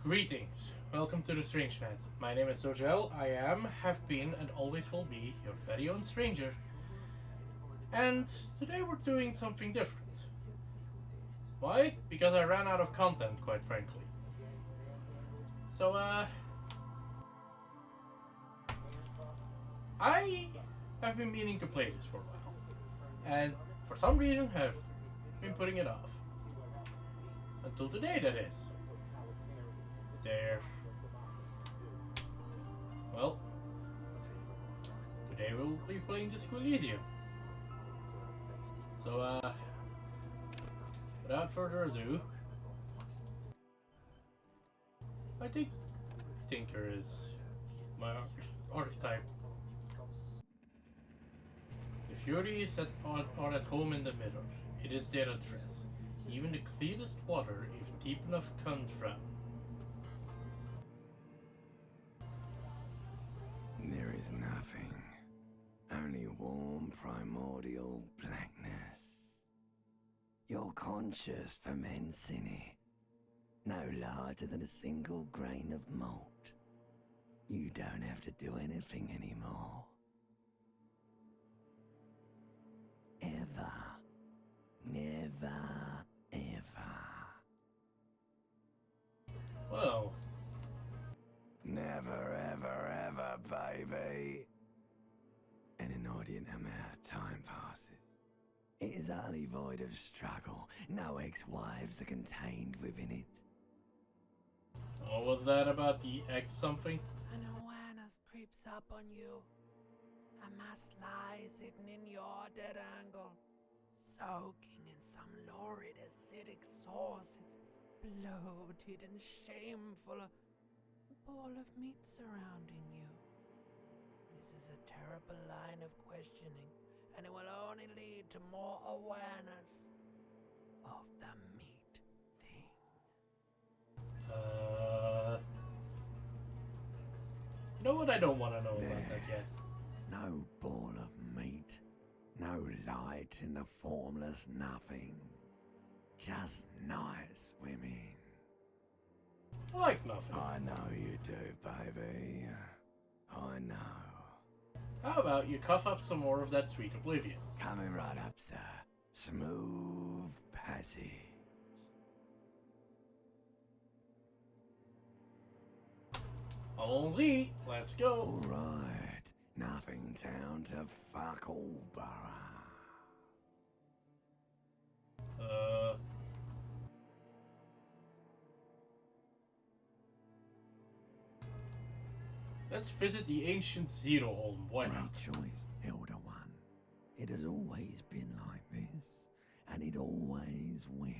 Greetings. Welcome to the Strange Net. My name is Dojel. I am, have been, and always will be your very own stranger. And today we're doing something different. Why? Because I ran out of content, quite frankly. So, I have been meaning to play this for a while. And for some reason have been putting it off. Until today, that is. There. Well, today we'll be playing the School Elysium. So, without further ado, I think Tinker is my archetype. The Furies that are at home in the mirror. It is their address. Even the clearest water, if deep enough, can drown. There is nothing, only warm primordial blackness. Your conscious ferments in it, no larger than a single grain of malt. You don't have to do anything anymore. Ever. Never, ever. Well, Never, ever, ever, baby. An inordinate amount of time passes. It is utterly void of struggle. No ex-wives are contained within it. what was that about the X something? An awareness creeps up on you. A mass lies hidden in your dead angle, soaking in some lurid acidic source. It's bloated and shameful. A ball of meat surrounding you. This is a terrible line of questioning, and it will only lead to more awareness of the meat thing. You know what? I don't want to know about that yet. No ball of meat. No light in the formless nothing. Just night swimming. I like nothing. I know you do, baby. I know. How about you cough up some more of that sweet oblivion? Coming right up, sir. Smooth passage. Allons-y, let's go. Alright. Nothing town to fuck all borough. Let's visit the ancient Zero Home. Why Great not? choice, Elder One. It has always been like this, and it always will.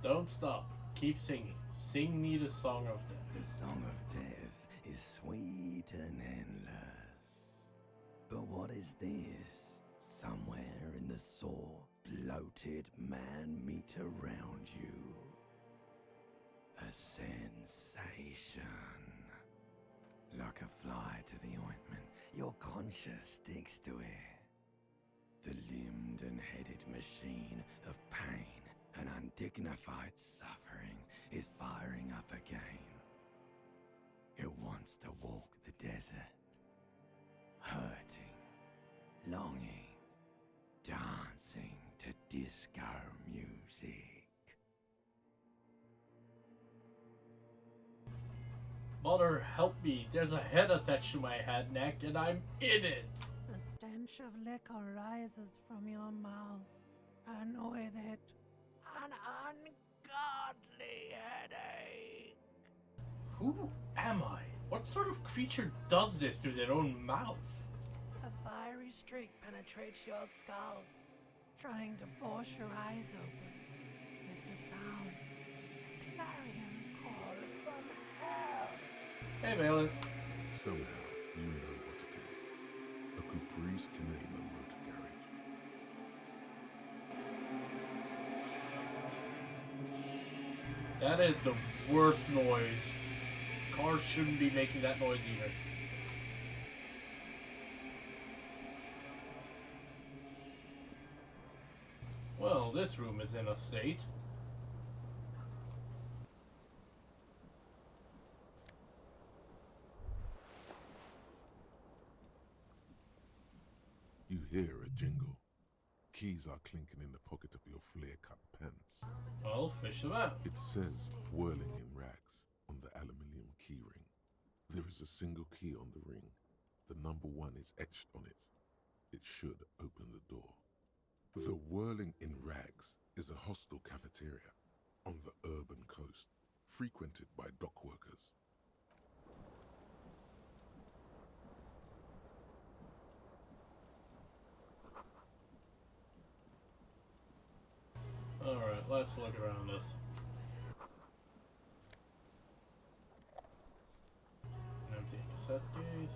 Don't stop. Keep singing. Sing me the song of death. The song of death is sweet and endless. But what is this? Somewhere in the sore, bloated man meat around you. A sensation. Like a fly to the ointment, your conscience sticks to it. The limbed and headed machine of pain and undignified suffering is firing up again. It wants to walk the desert, hurting, longing, dancing to disco music. Mother, help me. There's a head attached to my head neck and I'm in it. The stench of liquor rises from your mouth, and with it, an ungodly headache. Who am I? What sort of creature does this to their own mouth? A fiery streak penetrates your skull, trying to force your eyes open. It's a sound, a clarion call from hell. Hey, Valen. Somehow, you know what it is. A caprice can name a motor carriage. That is the worst noise. Cars shouldn't be making that noise either. Well, this room is in a state. hear a jingle. Keys are clinking in the pocket of your flare-cut pants. Well, fish them out. It says whirling in rags on the aluminium key ring. There is a single key on the ring. The number 1 is etched on it. It should open the door. The Whirling in Rags is a hostel cafeteria on the urban coast, frequented by dock workers. Alright, let's look around this. An empty cassette case.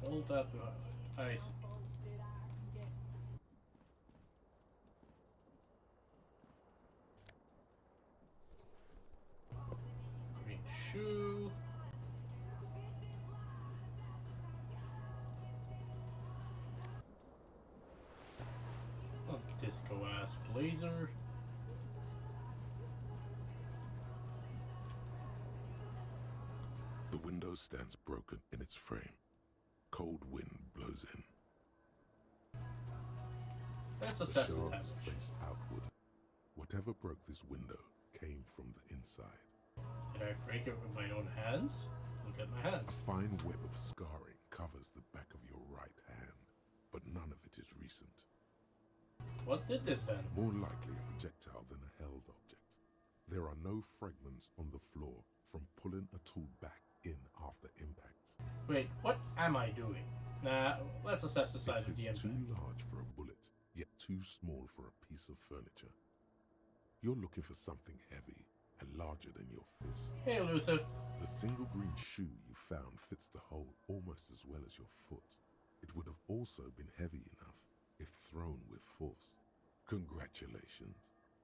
Hold that to ice. Green shoe. A disco ass blazer. The window stands broken in its frame. Cold wind blows in. That's a The set shards face outward. Whatever broke this window came from the inside. Did I break it with my own hands? Look at my hands. A fine web of scarring covers the back of your right hand, but none of it is recent. What did this then? More likely a projectile than a held object. There are no fragments on the floor from pulling a tool back in after impact. Wait, what am I doing? Nah, let's assess the size of the It is impact. too large for a bullet, yet too small for a piece of furniture. You're looking for something heavy and larger than your fist. Hey, elusive. The single green shoe you found fits the hole almost as well as your foot. It would have also been heavy enough if thrown with force. Congratulations.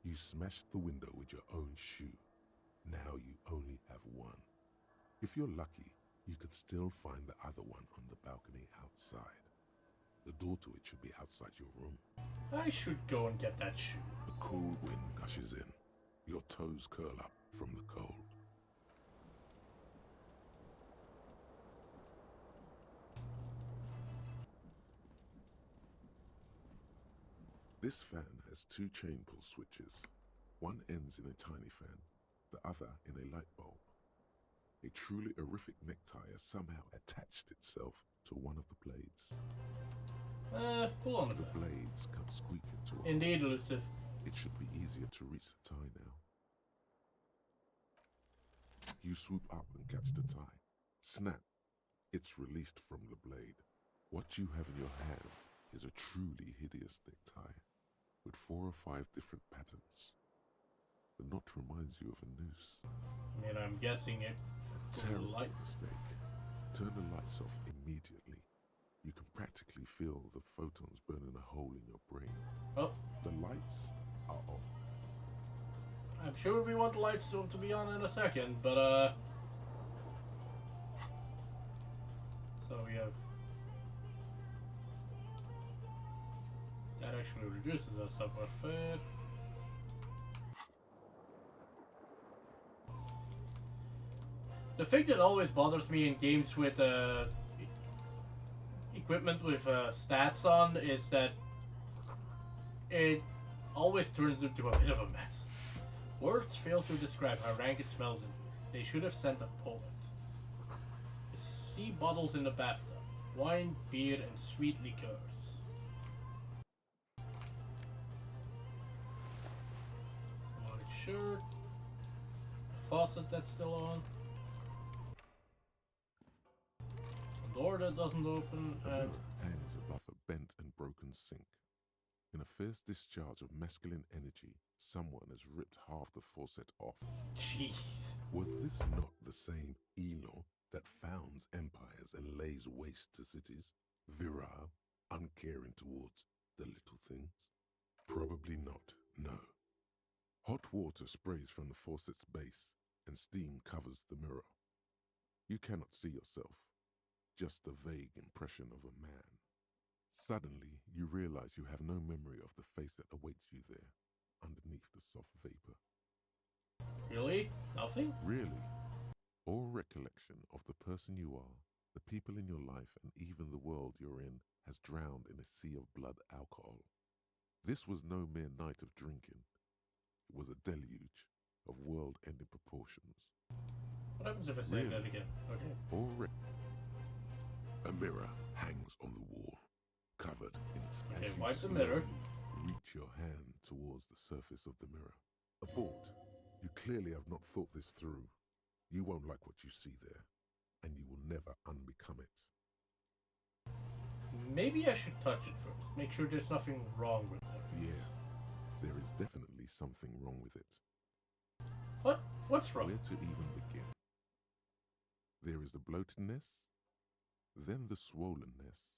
You smashed the window with your own shoe. Now you only have one. If you're lucky, you could still find the other one on the balcony outside. The door to it should be outside your room. I should go and get that shoe. A cool wind gushes in. Your toes curl up from the cold. This fan has 2 chain pull switches. One ends in a tiny fan, the other in a light bulb. A truly horrific necktie has somehow attached itself to one of the blades. Pull on The the fan. blades come squeaking to a Indeed, halt. elusive. It should be easier to reach the tie now. You swoop up and catch the tie. Snap! It's released from the blade. What you have in your hand is a truly hideous necktie with 4 or 5 different patterns. The knot reminds you of a noose. I mean, I'm guessing it. Terrible Light. mistake. Turn the lights off immediately. You can practically feel the photons burning a hole in your brain. Oh, The lights are off. I'm sure we want the lights to be on in a second, but so we have that actually reduces our savoir-faire. The thing that always bothers me in games with equipment with stats on is that it always turns into a bit of a mess. Words fail to describe how rank it smells in here. They should have sent a poet. See bottles in the bathtub. Wine, beer, and sweet liqueurs. White shirt. Faucet that's still on. A door that doesn't open, The and mirror hangs above a bent and broken sink. In a fierce discharge of masculine energy, someone has ripped half the faucet off. jeez. Was this not the same Elo that founds empires and lays waste to cities? Virile, uncaring towards the little things? Probably not, no. Hot water sprays from the faucet's base, and steam covers the mirror. You cannot see yourself, just a vague impression of a man. Suddenly, you realize you have no memory of the face that awaits you there, underneath the soft vapor. Really? Nothing? Really? All recollection of the person you are, the people in your life, and even the world you're in has drowned in a sea of blood alcohol. This was no mere night of drinking. It was a deluge of world-ending proportions. What happens if I say Really? that again? Okay. A mirror hangs on the wall, covered in Okay, as you wipe the mirror. slowly reach your hand towards the surface of the mirror. Abort. You clearly have not thought this through. You won't like what you see there, and you will never unbecome it. Maybe I should touch it first. Make sure there's nothing wrong with it. Yeah, there is definitely something wrong with it. What? What's wrong? Where to even begin? There is the bloatedness, then the swollenness.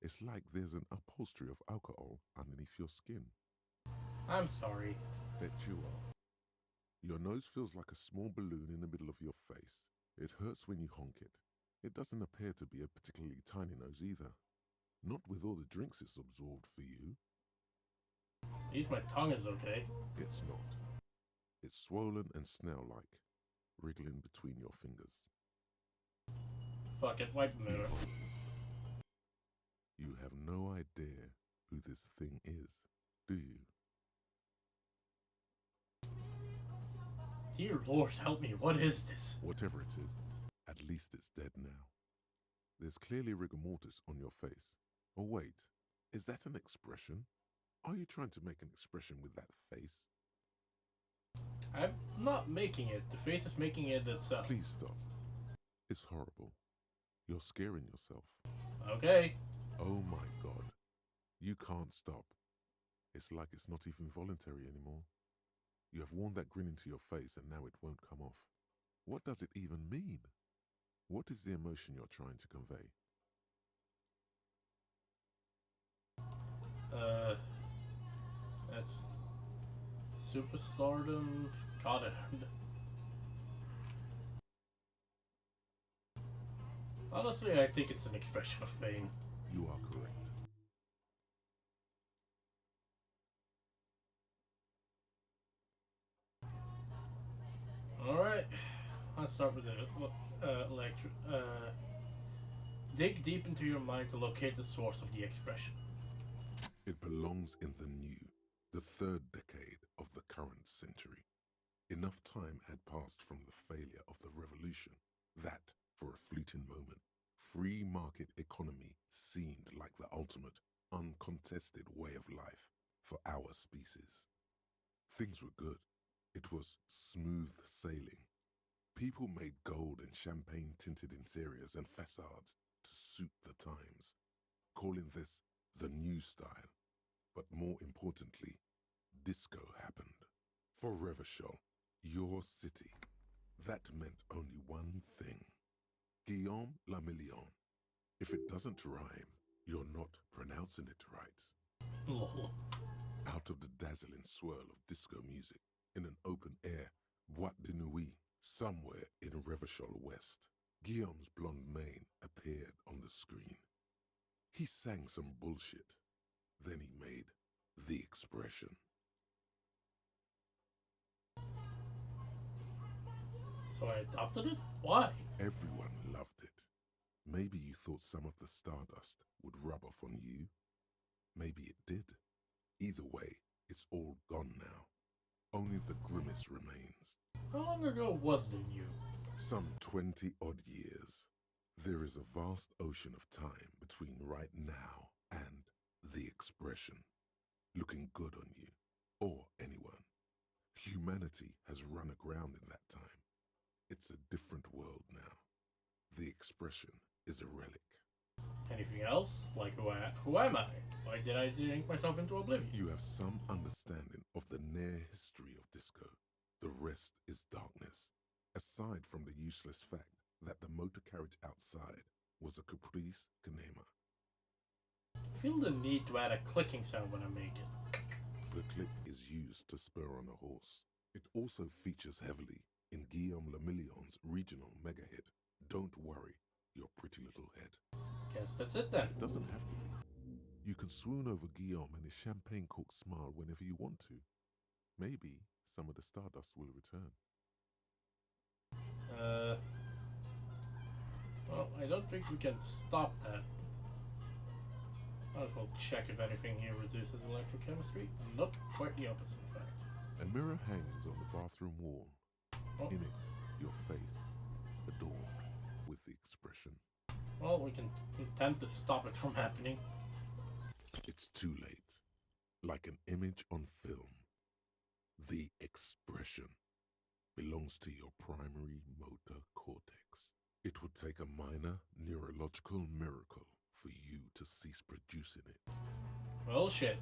It's like there's an upholstery of alcohol underneath your skin. I'm sorry. Bet you are. Your nose feels like a small balloon in the middle of your face. It hurts when you honk it. It doesn't appear to be a particularly tiny nose either. Not with all the drinks it's absorbed for you. At least my tongue is okay. It's not. It's swollen and snail-like, wriggling between your fingers. Fuck it, wipe the mirror. You have no idea who this thing is, do you? Dear Lord, help me. What is this? Whatever it is, at least it's dead now. There's clearly rigor mortis on your face. Oh wait, is that an expression? Are you trying to make an expression with that face? I'm not making it. The face is making it itself. Please stop. It's horrible. You're scaring yourself. Okay. Oh my God. You can't stop. It's like it's not even voluntary anymore. You have worn that grin into your face and now it won't come off. What does it even mean? What is the emotion you're trying to convey? That's superstardom. God, honestly, I think it's an expression of pain. You are correct. Alright, let's start with the dig deep into your mind to locate the source of the expression. It belongs in the new, the third decade of the current century. Enough time had passed from the failure of the revolution that, for a fleeting moment, free market economy seemed like the ultimate, uncontested way of life for our species. Things were good. It was smooth sailing. People made gold and champagne-tinted interiors and facades to suit the times, calling this the new style. But more importantly, disco happened. For Revachol, your city, that meant only one thing. Guillaume la Million. If it doesn't rhyme, you're not pronouncing it right. Lol. Out of the dazzling swirl of disco music, in an open-air boîte de nuit somewhere in Revachol West, Guillaume's blonde mane appeared on the screen. He sang some bullshit. Then he made the expression. So I adopted it? Why? Everyone loved it. Maybe you thought some of the stardust would rub off on you. Maybe it did. Either way, it's all gone now. Only the grimace remains. How long ago was the new? Some 20-odd years. There is a vast ocean of time between right now and the expression. Looking good on you, or anyone. Humanity has run aground in that time. It's a different world now. The expression is a relic. Anything else? Like who am I? Why did I drink myself into oblivion? You have some understanding of the near history of disco. The rest is darkness. Aside from the useless fact that the motor carriage outside was a caprice canema. I feel the need to add a clicking sound when I make it. The click is used to spur on a horse. It also features heavily in Guillaume le Million's regional mega hit, Don't Worry, Your Pretty Little Head. Guess that's it then. It doesn't have to be. You can swoon over Guillaume and his champagne-corked smile whenever you want to. Maybe some of the stardust will return. Well, I don't think we can stop that. Might as well check if anything here reduces electrochemistry. Nope, quite the opposite, in fact. A mirror hangs on the bathroom wall. Oh. In it, your face, adorned with the expression. Well, we can attempt to stop it from happening. It's too late. Like an image on film. The expression belongs to your primary motor cortex. It would take a minor neurological miracle for you to cease producing it. Well, shit.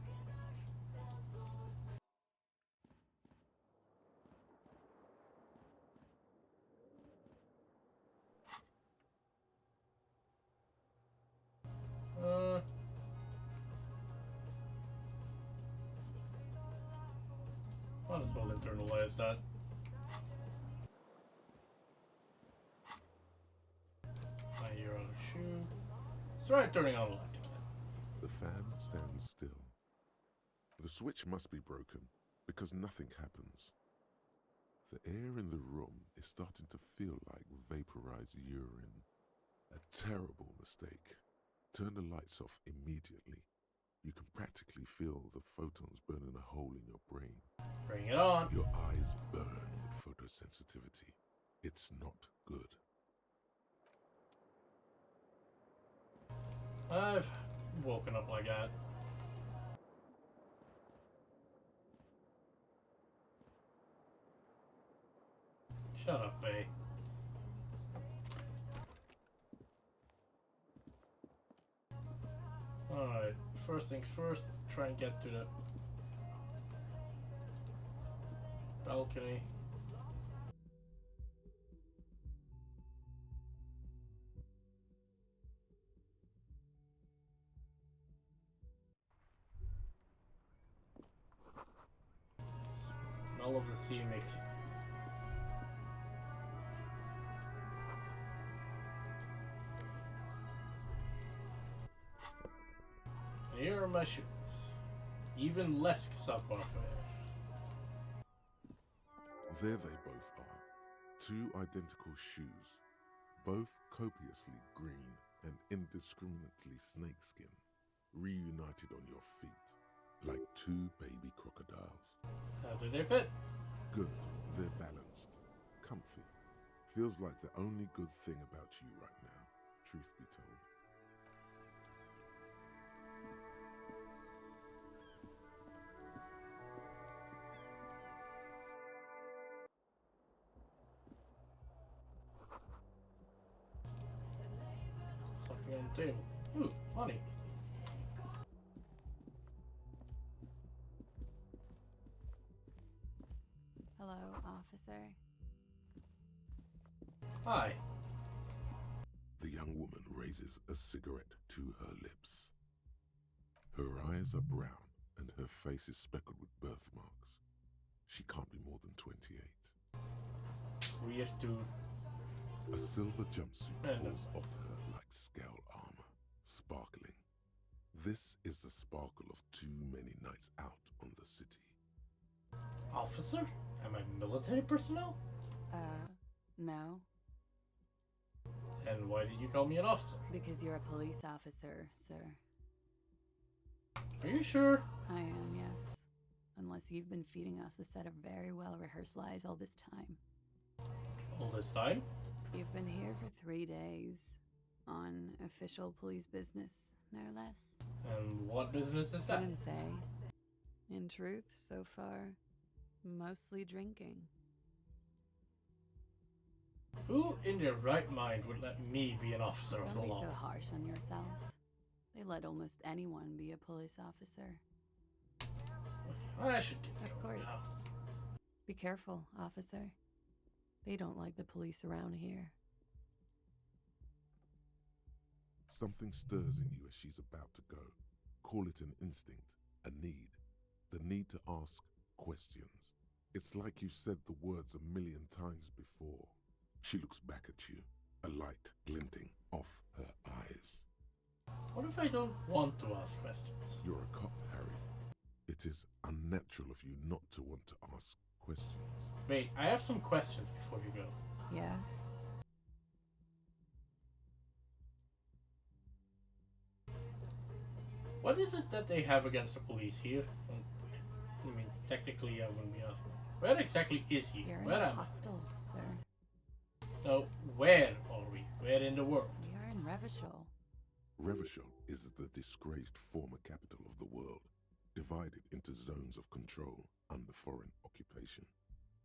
Might as well internalize that. My ear on a shoe. Let's try turning on the light again. The fan stands still. The switch must be broken because nothing happens. The air in the room is starting to feel like vaporized urine. A terrible mistake. Turn the lights off immediately. You can practically feel the photons burning a hole in your brain. Bring it on. Your eyes burn with photosensitivity. It's not good. I've woken up like that. Shut up, Faye. Alright, first things first, try and get to the balcony. Smell of the sea makes it. Here are my shoes. Even less subwoofer. There they both are. Two identical shoes, both copiously green and indiscriminately snakeskin, reunited on your feet, like two baby crocodiles. How do they fit? Good, they're balanced, comfy. Feels like the only good thing about you right now, truth be told. Something on the table. Ooh, money. Hello, officer. Hi. The young woman raises a cigarette to her lips. Her eyes are brown and her face is speckled with birthmarks. She can't be more than 28. Weird dude. A silver jumpsuit And falls off her like scale armor, sparkling. This is the sparkle of too many nights out on the city. Officer? Am I military personnel? No. And why did you call me an officer? Because you're a police officer, sir. Are you sure? I am, yes. Unless you've been feeding us a set of very well-rehearsed lies all this time. All this time? You've been here for 3 days. On official police business, no less. And what business is that? Couldn't say. In truth, so far, mostly drinking. Who in their right mind would let me be an officer of the Don't be law? so harsh on yourself. They let almost anyone be a police officer. I should get Of going course. now. Be careful, officer. They don't like the police around here. Something stirs in you as she's about to go. Call it an instinct, a need. The need to ask questions. It's like you've said the words a million times before. She looks back at you, a light glinting off her eyes. What if I don't want to ask questions? You're a cop, Harry. It is unnatural of you not to want to ask questions. Wait, I have some questions before you go. Yes? What is it that they have against the police here? I mean, technically, I wouldn't be asking. Where exactly is he? You're in Where a am hostel, sir. I? No, where are we? Where in the world? We are in Revachol. Revachol is the disgraced former capital of the world, divided into zones of control under foreign occupation.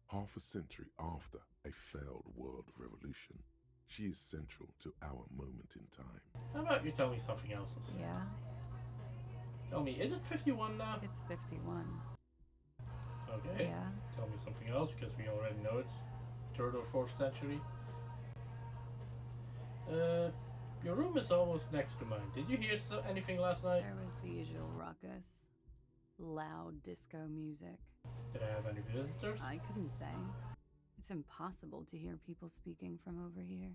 Half a century after a failed world revolution, she is central to our moment in time. How about you tell me something else? Yeah, Tell me, is it 51 now? it's 51. Okay. Yeah. Tell me something else, because we already know it's 3rd or 4th century. Your room is almost next to mine. Did you hear anything last night? There was the usual ruckus. Loud disco music. Did I have any visitors? I couldn't say. It's impossible to hear people speaking from over here.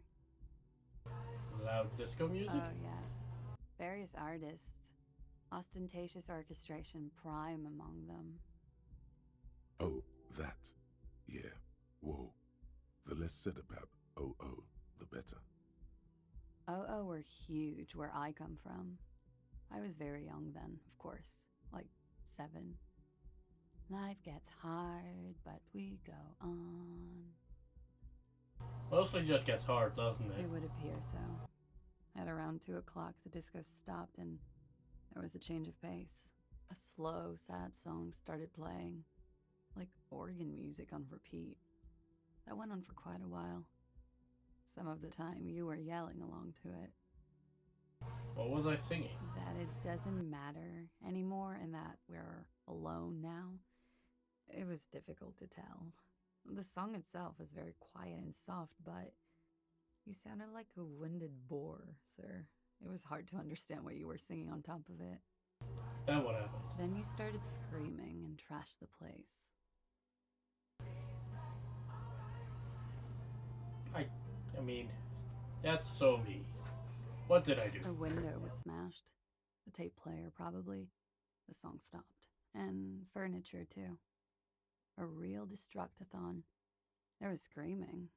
Loud disco music? Oh, yes. Various artists. Ostentatious orchestration prime among them. Oh, that. Yeah. Whoa. The less said about OO, the better. OO were huge where I come from. I was very young then, of course. Like 7. Life gets hard, but we go on. Mostly just gets hard, doesn't it? It would appear so. At around 2 o'clock, the disco stopped and there was a change of pace. A slow, sad song started playing, like organ music on repeat. That went on for quite a while. Some of the time, you were yelling along to it. What was I singing? That it doesn't matter anymore and that we're alone now. It was difficult to tell. The song itself was very quiet and soft, but you sounded like a winded boar, sir. It was hard to understand what you were singing on top of it. Then what happened? Then you started screaming and trashed the place. I mean, that's so me. What did I do? A window was smashed. The tape player, probably. The song stopped. And furniture, too. A real destructathon. There was screaming.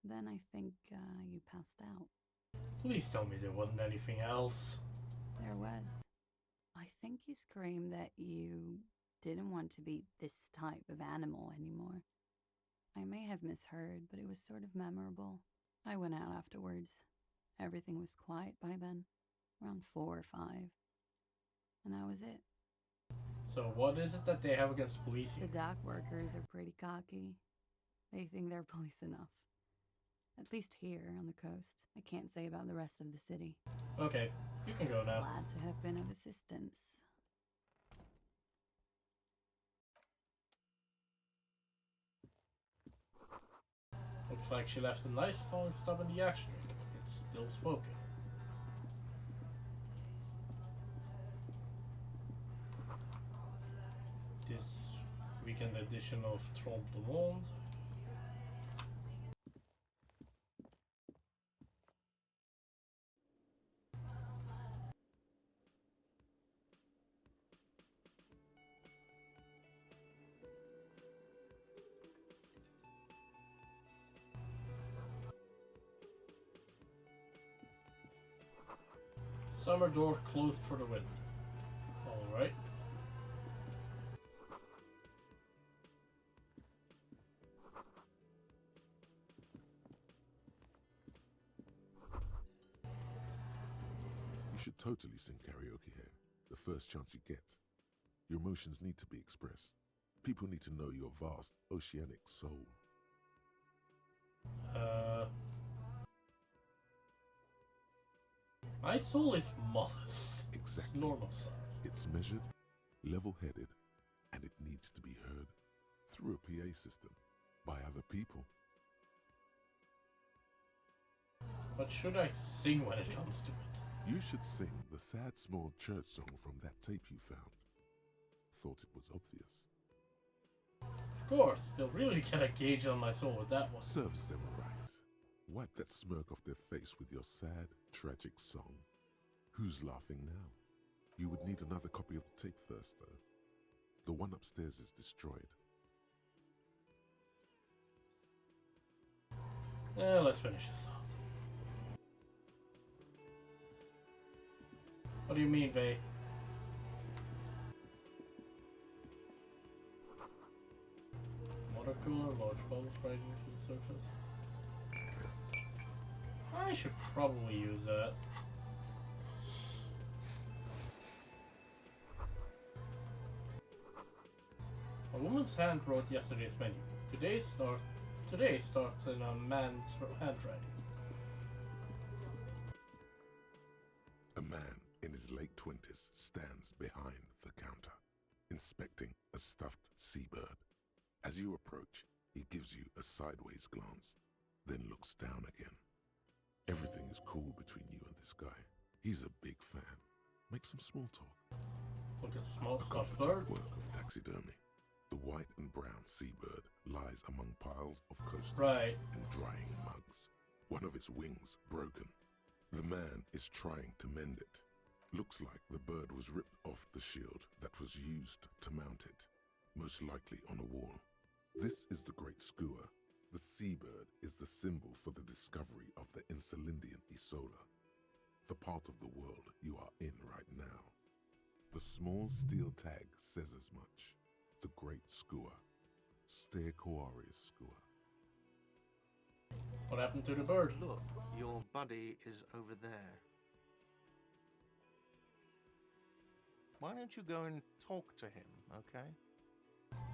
Then I think you passed out. Please tell me there wasn't anything else. There was. I think you screamed that you didn't want to be this type of animal anymore. I may have misheard, but it was sort of memorable. I went out afterwards. Everything was quiet by then, around 4 or 5. And that was it. So what is it that they have against police The here? dock workers are pretty cocky. They think they're police enough. At least here on the coast. I can't say about the rest of the city. Okay, you can go now. Glad to have been of assistance. Looks like she left a nice long stub in the action. It's still smoking. This weekend edition of Trompe le Monde. Summer door closed for the winter. Alright. You should totally sing karaoke here, the first chance you get. Your emotions need to be expressed. People need to know your vast, oceanic soul. My soul is modest. Exactly. It's normal size. It's measured, level-headed, and it needs to be heard through a PA system by other people. What should I sing when it comes to it? You should sing the sad small church song from that tape you found. Thought it was obvious. Of course, they'll really get a gauge on my soul with that one. Serves them right. Wipe that smirk off their face with your sad, tragic song. Who's laughing now? You would need another copy of the tape first, though. The one upstairs is destroyed. Let's finish this off. What do you mean, Vay? cooler, large bubbles rising to the surface. I should probably use that. A woman's hand wrote yesterday's menu. Today starts in a man's handwriting. A man in his late 20s stands behind the counter, inspecting a stuffed seabird. As you approach, he gives you a sideways glance, then looks down again. Everything is cool between you and this guy. He's a big fan. Make some small talk. Look at the small A soft competent bird. work of taxidermy. The white and brown seabird lies among piles of coasters Right. and drying mugs. One of its wings broken. The man is trying to mend it. Looks like the bird was ripped off the shield that was used to mount it, most likely on a wall. This is the Great Skua. The seabird is the symbol for the discovery of the Insulindian Isola, the part of the world you are in right now. The small steel tag says as much. The Great Skua. Steakoarius Skua. What happened to the bird? Look, your buddy is over there. Why don't you go and talk to him, okay?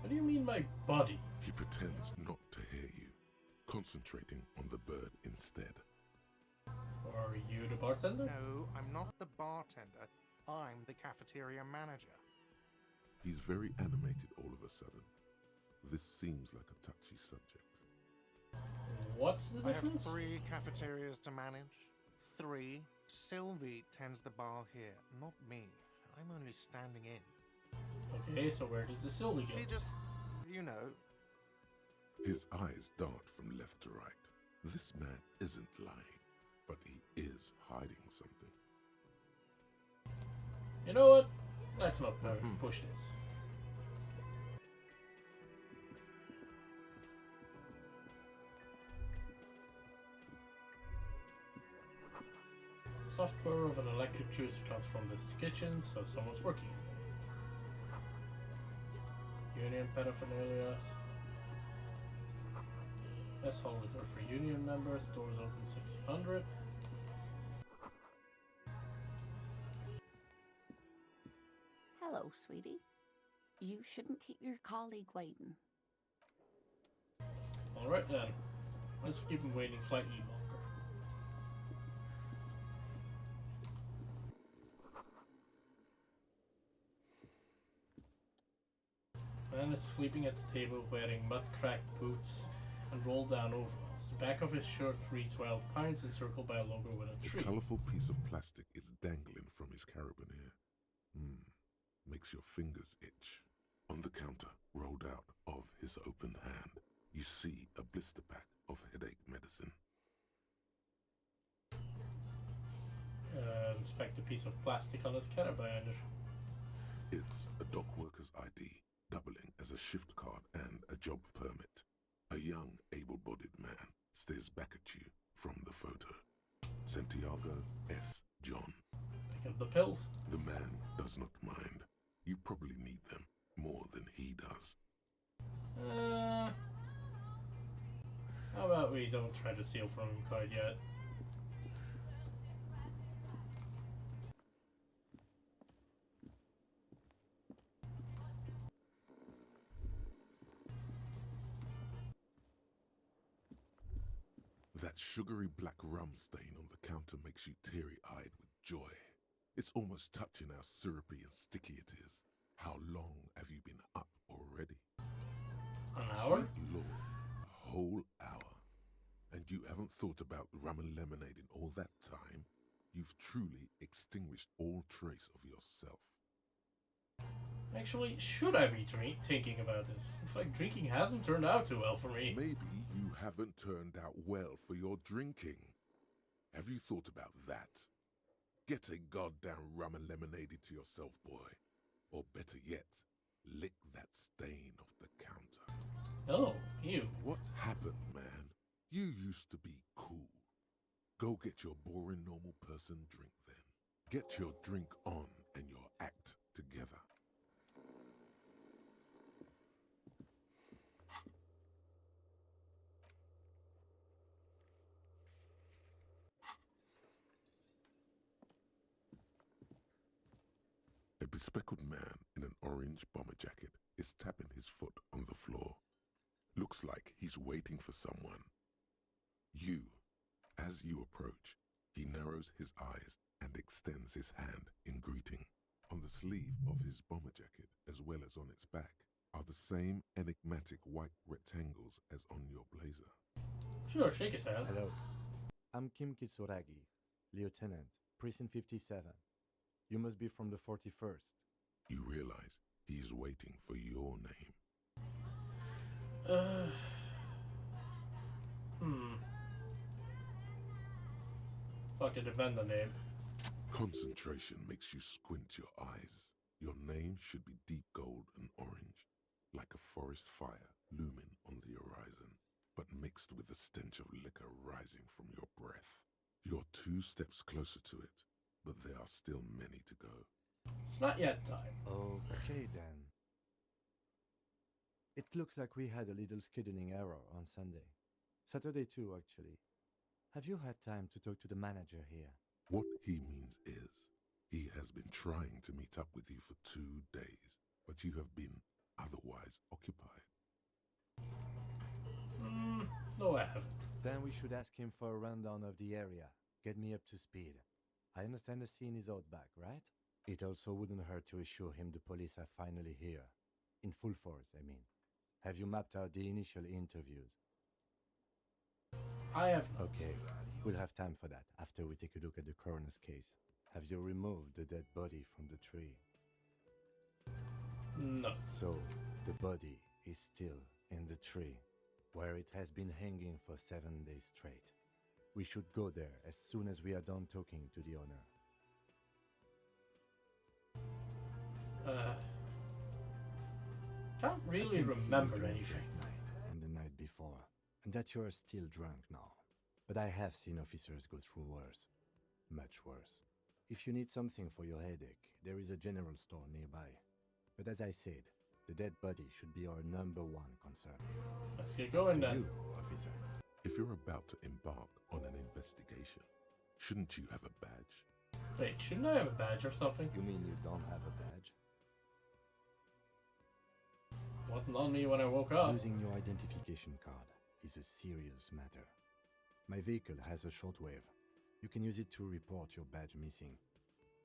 What do you mean by buddy? He pretends not to hear you, concentrating on the bird instead. Are you the bartender? No, I'm not the bartender. I'm the cafeteria manager. He's very animated all of a sudden. This seems like a touchy subject. What's the I have difference? 3 cafeterias to manage. 3. Sylvie tends the bar here, not me. I'm only standing in. Okay, so where did the Sylvie go? She just, you know, His eyes dart from left to right. This man isn't lying, but he is hiding something. You know what? Let's not push this. Soft purr of an electric juicer comes from this kitchen, so someone's working in there. Union paraphernalia. This hall reserved for union members. Doors open 1600. Hello, sweetie. You shouldn't keep your colleague waiting. Alright then. Let's keep him waiting slightly longer. Man is sleeping at the table wearing mud-cracked boots and rolled-down overalls. The back of his shirt reads Wild Pines encircled by a logo with a A tree. colorful piece of plastic is dangling from his carabiner. Makes your fingers itch. On the counter, rolled out of his open hand, you see a blister pack of headache medicine. Inspect a piece of plastic on his carabiner. It's a dock worker's ID, doubling as a shift card and a job permit. A young, able-bodied man stares back at you from the photo. Santiago S. John. Pick up the pills. The man does not mind. You probably need them more than he does. How about we don't try to steal from him quite yet? That sugary black rum stain on the counter makes you teary-eyed with joy. It's almost touching how syrupy and sticky it is. How long have you been up already? An hour? Sweet Lord, a whole hour. And you haven't thought about rum and lemonade in all that time? You've truly extinguished all trace of yourself. Actually, should I be thinking about this? Looks like drinking hasn't turned out too well for me. Maybe you haven't turned out well for your drinking. Have you thought about that? Get a goddamn rum and lemonade to yourself, boy. Or better yet, lick that stain off the counter. Oh, you. What happened, man? You used to be cool. Go get your boring normal person drink then. Get your drink on and your act together. bespectacled man in an orange bomber jacket is tapping his foot on the floor. Looks like he's waiting for someone. As you approach, he narrows his eyes and extends his hand in greeting. On the sleeve of his bomber jacket, as well as on its back, are the same enigmatic white rectangles as on your blazer. Sure, shake his hand. Hello. I'm Kim Kitsuragi, Lieutenant, Precinct 57. You must be from the 41st. You realize he's waiting for your name. Fucking depend the name. Concentration makes you squint your eyes. Your name should be deep gold and orange, like a forest fire looming on the horizon, but mixed with the stench of liquor rising from your breath. You're 2 steps closer to it, but there are still many to go. It's not yet time. Okay then. It looks like we had a little scheduling error on Sunday. Saturday too, actually. Have you had time to talk to the manager here? What he means is, he has been trying to meet up with you for 2 days, but you have been otherwise occupied. No, I haven't. Then we should ask him for a rundown of the area. Get me up to speed. I understand the scene is out back, right? It also wouldn't hurt to assure him the police are finally here. In full force, I mean. Have you mapped out the initial interviews? I have not. Okay, we'll have time for that after we take a look at the coroner's case. Have you removed the dead body from the tree? No. So, the body is still in the tree, where it has been hanging for 7 days straight. We should go there as soon as we are done talking to the owner. Can't really I can see remember you anything. last night and the night before, and that you are still drunk now. But I have seen officers go through worse. Much worse. If you need something for your headache, there is a general store nearby. But as I said, the dead body should be our #1 concern. Let's get going To then. you, officer. If you're about to embark on an investigation, shouldn't you have a badge? Wait, shouldn't I have a badge or something? You mean you don't have a badge? Wasn't on me when I woke up. Losing your identification card is a serious matter. My vehicle has a shortwave. You can use it to report your badge missing.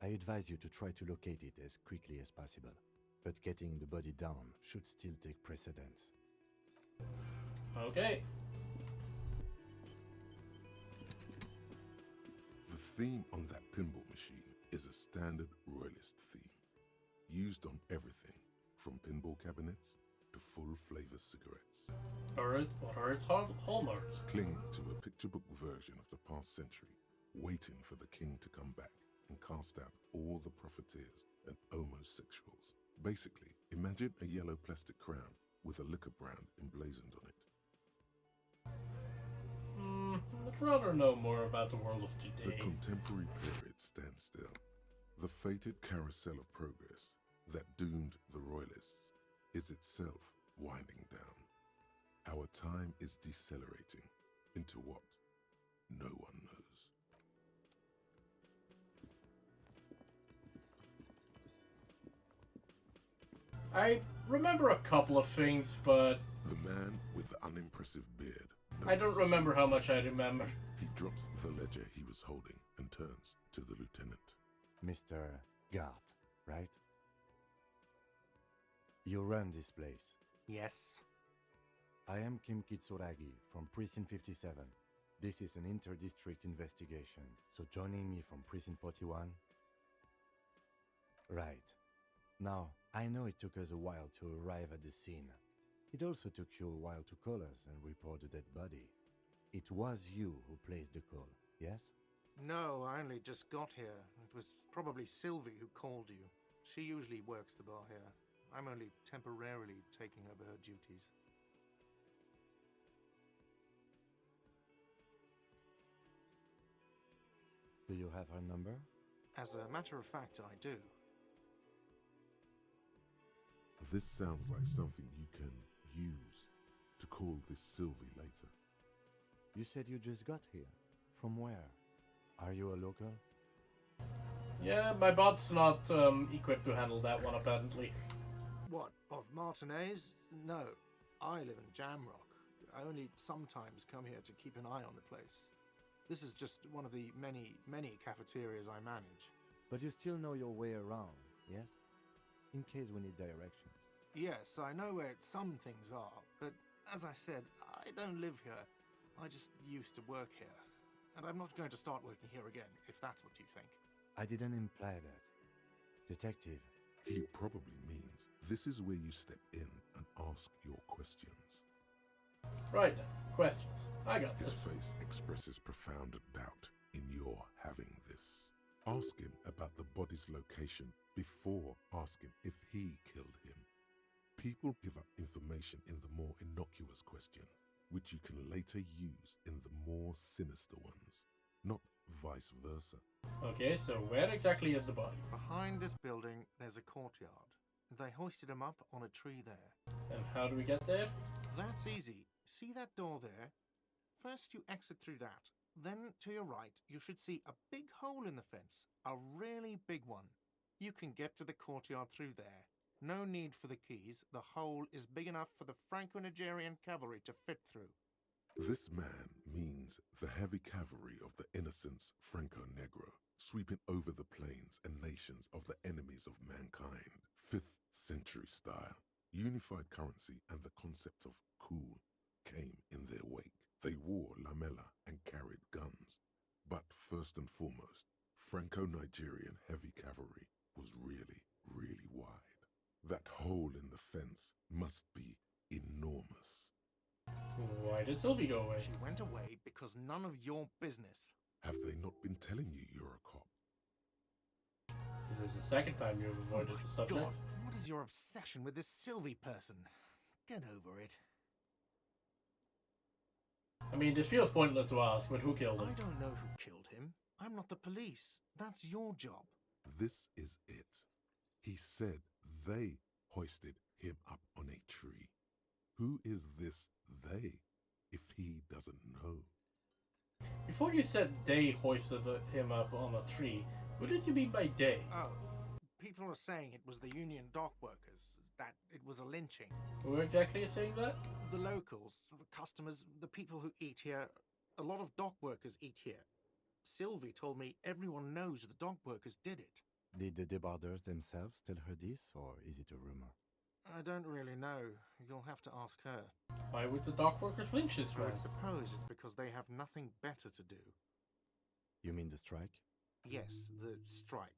I advise you to try to locate it as quickly as possible, but getting the body down should still take precedence. Okay. The theme on that pinball machine is a standard royalist theme, used on everything from pinball cabinets to full-flavor cigarettes, What are its hallmarks? clinging to a picture book version of the past century, waiting for the king to come back and cast out all the profiteers and homosexuals. Basically, imagine a yellow plastic crown with a liquor brand emblazoned on it. I'd rather know more about the world of The today. contemporary period stands still. The fated carousel of progress that doomed the royalists is itself winding down. Our time is decelerating into what no one knows. I remember a couple of things, but The man with the unimpressive beard. I don't notices remember you. how much I remember. He drops the ledger he was holding and turns to the lieutenant. Mr. Gart, right? You run this place. Yes. I am Kim Kitsuragi from Precinct 57. This is an inter-district investigation, so joining me from Precinct 41? Right. Now, I know it took us a while to arrive at the scene. It also took you a while to call us and report the dead body. It was you who placed the call, yes? No, I only just got here. It was probably Sylvie who called you. She usually works the bar here. I'm only temporarily taking over her duties. Do you have her number? As a matter of fact, I do. This sounds like something you can use to call this Sylvie later. You said you just got here. From where? Are you a local? Yeah, my bot's not equipped to handle that one, apparently. What, of Martinez? No. I live in Jamrock. I only sometimes come here to keep an eye on the place. This is just one of the many, many cafeterias I manage. But you still know your way around, yes? In case we need directions. Yes, I know where some things are, but as I said, I don't live here. I just used to work here. And I'm not going to start working here again, if that's what you think. I didn't imply that. Detective, He probably means this is where you step in and ask your questions. Right then, questions. I got His this. face expresses profound doubt in your having this. Ask him about the body's location before asking if he killed him. People give up information in the more innocuous questions, which you can later use in the more sinister ones, not vice versa. Okay, so where exactly is the body? Behind this building, there's a courtyard. They hoisted him up on a tree there. And how do we get there? That's easy. See that door there? First you exit through that. Then to your right, you should see a big hole in the fence. A really big one. You can get to the courtyard through there. No need for the keys. The hole is big enough for the Franco-Nigerian cavalry to fit through. This man means the heavy cavalry of the innocents Franco Negro, sweeping over the plains and nations of the enemies of mankind. 5th century style, unified currency and the concept of cool came in their wake. They wore lamella and carried guns. But first and foremost, Franco-Nigerian heavy cavalry was really, really wide. That hole in the fence must be enormous. Why did Sylvie go away? She went away because none of your business. Have they not been telling you you're a cop? This is the second time you've avoided the subject. God, what is your obsession with this Sylvie person? Get over it. I mean, this feels pointless to ask, but who killed I him? don't know who killed him. I'm not the police. That's your job. This is it. He said they hoisted him up on a tree. Who is this they, if he doesn't know? Before you said they hoisted him up on a tree, what did you mean by they? Oh, people are saying it was the union dock workers, that it was a lynching. Who exactly is saying that? The locals, the customers, the people who eat here, a lot of dock workers eat here. Sylvie told me everyone knows the dock workers did it. did the debarders themselves tell her this, or is it a rumor? I don't really know. You'll have to ask her. Why would the dock workers lynch this I man? would suppose it's because they have nothing better to do. You mean the strike? Yes, the strike.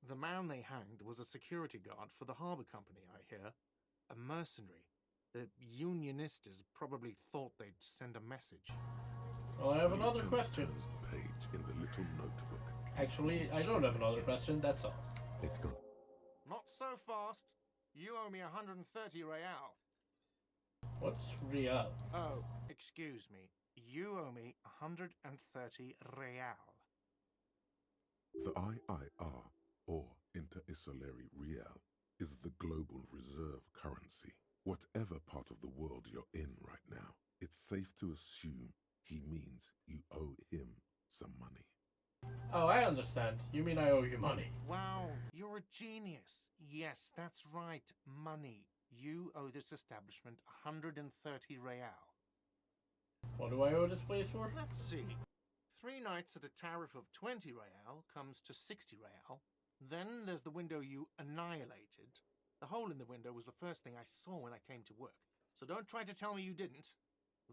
The man they hanged was a security guard for the harbour company, I hear. A mercenary. The unionistas probably thought they'd send a message. Well, I have The another lieutenant question. turns the page in the little notebook. Actually, I don't have another question, that's all. Let's go. Not so fast. You owe me 130 real. What's real? Oh, excuse me. You owe me 130 real. The IIR, or Inter-Isolary Real, is the global reserve currency. Whatever part of the world you're in right now, it's safe to assume he means you owe him some money. Oh, I understand. You mean I owe you money. Wow, you're a genius. Yes, that's right. Money. You owe this establishment 130 real. What do I owe this place for? Let's see. 3 nights at a tariff of 20 real comes to 60 real. Then there's the window you annihilated. The hole in the window was the first thing I saw when I came to work. So don't try to tell me you didn't.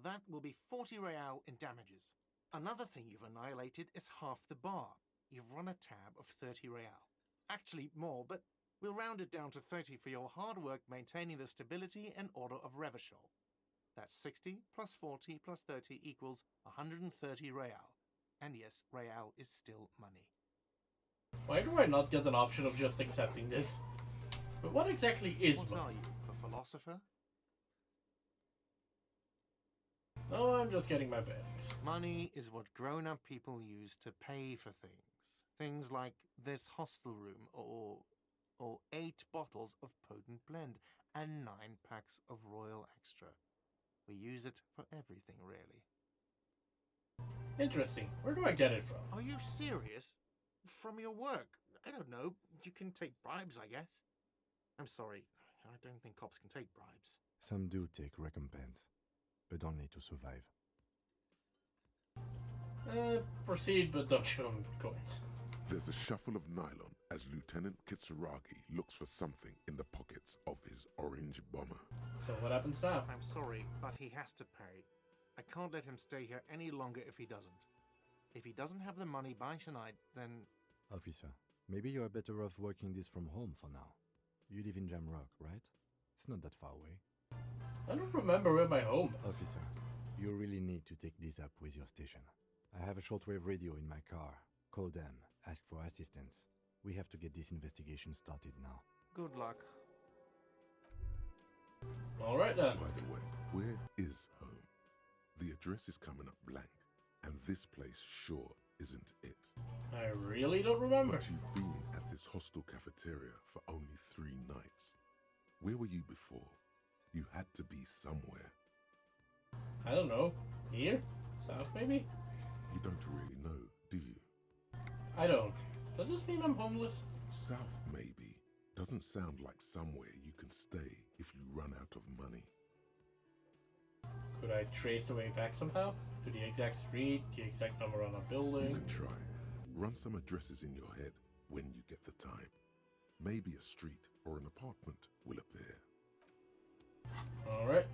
That will be 40 real in damages. Another thing you've annihilated is half the bar. You've run a tab of 30 real. Actually more, but we'll round it down to 30 for your hard work maintaining the stability and order of Revachol. That's 60 plus 40 plus 30 equals 130 real. And yes, real is still money. Why do I not get an option of just accepting this? But what exactly is What money? are you, a philosopher? No, I'm just getting my bearings. Money is what grown-up people use to pay for things. Things like this hostel room or 8 bottles of potent blend and 9 packs of Royal Extra. We use it for everything, really. Interesting. Where do I get it from? Are you serious? From your work? I don't know. You can take bribes, I guess. I'm sorry. I don't think cops can take bribes. Some do take recompense, but only to survive. Proceed, but don't show him coins. There's a shuffle of nylon as Lieutenant Kitsuragi looks for something in the pockets of his orange bomber. So what happens now? I'm sorry, but he has to pay. I can't let him stay here any longer if he doesn't. If he doesn't have the money by tonight, then... Officer, maybe you're better off working this from home for now. You live in Jamrock, right? It's not that far away. I don't remember where my home is. Officer, you really need to take this up with your station. I have a shortwave radio in my car. Call them, ask for assistance. We have to get this investigation started now. Good luck. Alright then. By the way, where is home? The address is coming up blank, and this place sure isn't it. I really don't remember. But you've been at this hostel cafeteria for only 3 nights. Where were you before? You had to be somewhere. I don't know. Here? South maybe? You don't really know, do you? I don't. Does this mean I'm homeless? South, maybe. Doesn't sound like somewhere you can stay if you run out of money. Could I trace the way back somehow? To the exact street, the exact number on a You building? can try. Run some addresses in your head when you get the time. Maybe a street or an apartment will appear. Alright.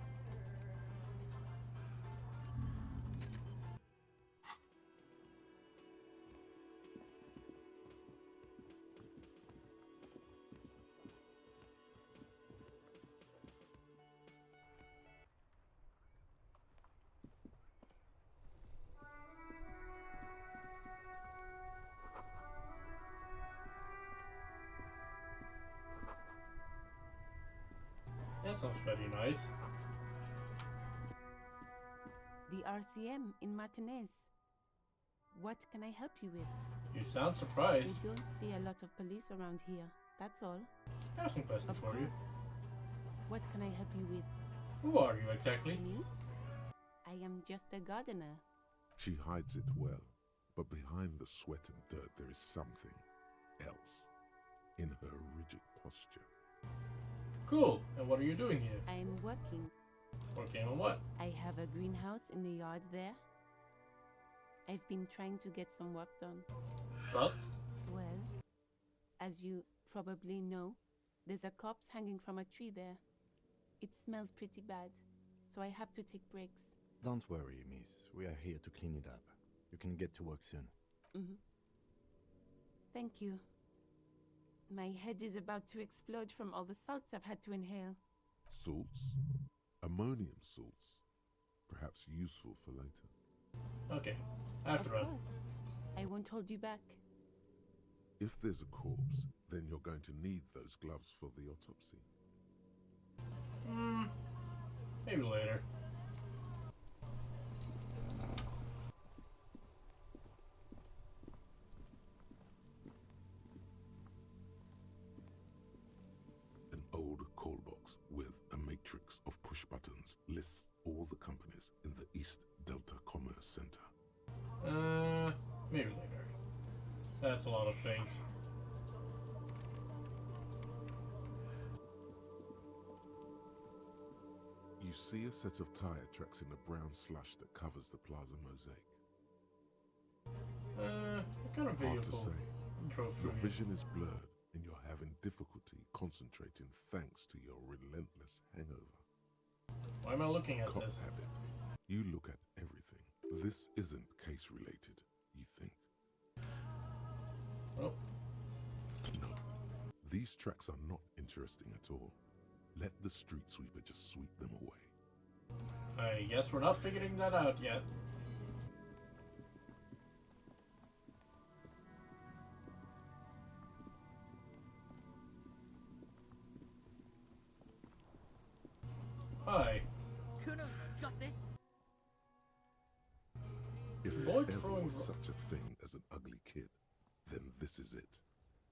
That sounds very nice. The RCM in Martinez. What can I help you with? You sound surprised. We don't see a lot of police around here, that's all. I have some questions Of for you. course. What can I help you with? Who are you exactly? Me? I am just a gardener. She hides it well, but behind the sweat and dirt there is something else in her rigid posture. Cool. And what are you doing here? I am working. Working on what? I have a greenhouse in the yard there. I've been trying to get some work done. But? Well, as you probably know, there's a corpse hanging from a tree there. It smells pretty bad, so I have to take breaks. Don't worry, miss. We are here to clean it up. You can get to work soon. Thank you. My head is about to explode from all the salts I've had to inhale. Salts? Ammonium salts. Perhaps useful for later. Okay. I have Of to run. course. I won't hold you back. If there's a corpse, then you're going to need those gloves for the autopsy. Maybe later. An old call box with a matrix of push buttons lists all the companies in the East Delta Commerce Center. Maybe later. That's a lot of things. You see a set of tire tracks in the brown slush that covers the plaza mosaic. What kind of Hard to vehicle say. drove Your through here? vision is blurred and you're having difficulty concentrating thanks to your relentless hangover. Why am I looking at Cop this? habit. You look at everything. This isn't case related, you think. Oh, No. These tracks are not interesting at all. Let the street sweeper just sweep them away. I guess we're not figuring that out yet. Hi. Kuno's got this. If Avoid there ever throwing was ro- such a thing as an ugly kid, then this is it.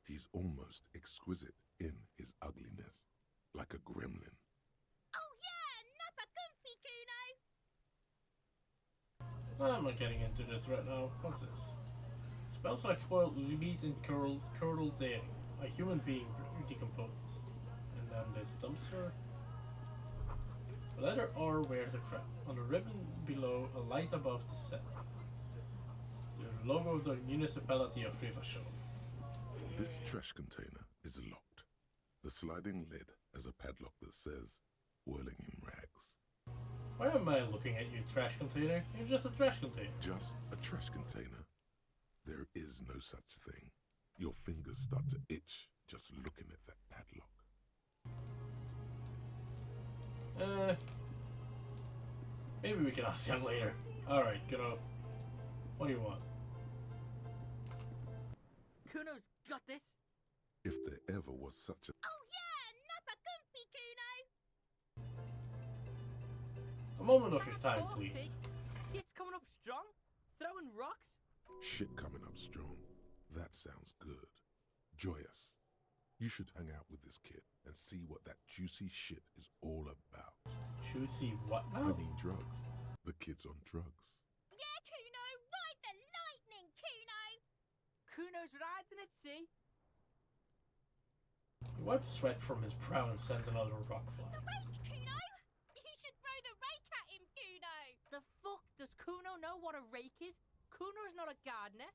He's almost exquisite in his ugliness, like a gremlin. Oh yeah, nappa comfy, Kuno. I'm not getting into this right now. What's this? Smells like spoiled meat and curdled dairy. A human being decomposes. And then this dumpster. The letter R wears a crown. On the ribbon below, a light above the set. The logo of the municipality of Rivachon. This trash container is locked. The sliding lid has a padlock that says, whirling in rags. Why am I looking at you, trash container? You're just a trash container. Just a trash container. There is no such thing. Your fingers start to itch just looking at that padlock. Maybe we can ask him later. Alright, what do you want? Kuno's got this. If there ever was such a... Oh yeah, Nappa Gumpy Kuno! A moment of your time, Talk, please. pig. Shit's coming up strong. Throwing rocks. Shit coming up strong. That sounds good. Joyous. You should hang out with this kid and see what that juicy shit is all about. Juicy what I now? mean drugs. The kid's on drugs. Yeah, Kuno, ride the lightning, Kuno! Kuno's riding at sea. He wipes sweat from his brow and sends another rock The flying. rake, Kuno! You should throw the rake at him, Kuno! The fuck does Kuno know what a rake is? Kuno's not a gardener.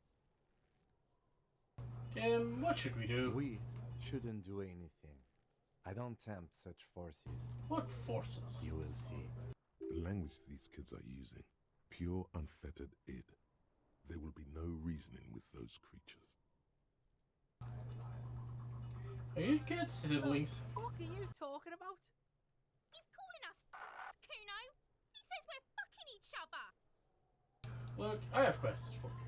Kim, what should we do? We shouldn't do anything. I don't tempt such forces. What forces? You will see. The language these kids are using, pure unfettered id. There will be no reasoning with those creatures. Are you kids siblings? What are you talking about? He's calling us Kuno! He says we're fucking each other! Look, I have questions for you.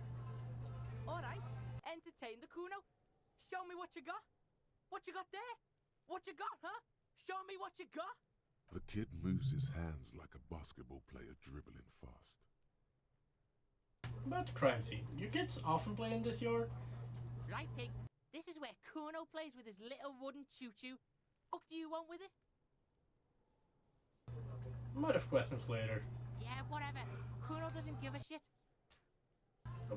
Alright, entertain the Kuno. Show me what you got. What you got there? What you got, huh? Show me what you got. The kid moves his hands like a basketball player dribbling fast. About the crime scene. You kids often play in this yard? Right, pig. This is where Kuno plays with his little wooden choo-choo. What do you want with it? Might have questions later. Yeah, whatever. Kuno doesn't give a shit.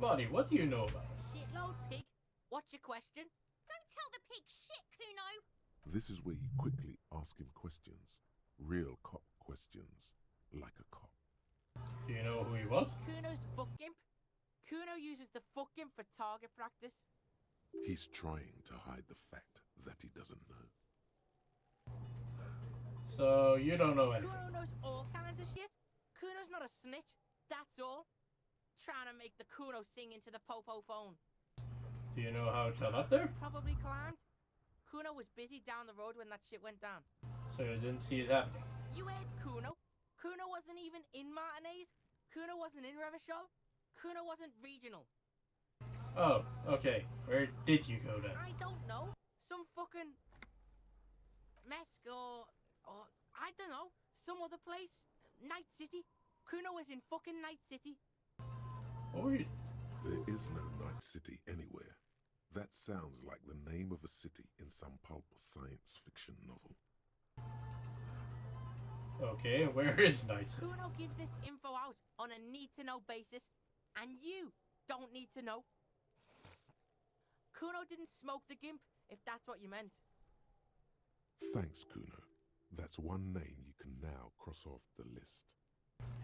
Buddy, what do you know about it? Shitload, pig. What's your question? Don't tell the pig shit, Kuno! This is where you quickly ask him questions. Real cop questions. Like a cop. Do you know who he was? Kuno's fuck gimp. Kuno uses the fuck gimp for target practice. He's trying to hide the fact that he doesn't know. So, you don't know anything. Kuno knows all kinds of shit. Kuno's not a snitch. That's all. Trying to make the Kuno sing into the popo phone. Do you know how it got up there? Probably climbed. Kuno was busy down the road when that shit went down. So you didn't see it happening. You heard Kuno. Kuno wasn't even in Martinez. Kuno wasn't in Revachol. Kuno wasn't regional. Oh, okay. Where did you go then? I don't know. Some fucking Mesco or I don't know. Some other place. Night City. Kuno was in fucking Night City. What were you... There is no Night City anywhere. That sounds like the name of a city in some pulp science fiction novel. Okay, where is Night City? Kuno gives this info out on a need-to-know basis, and you don't need to know. Kuno didn't smoke the gimp, if that's what you meant. Thanks, Kuno. That's one name you can now cross off the list.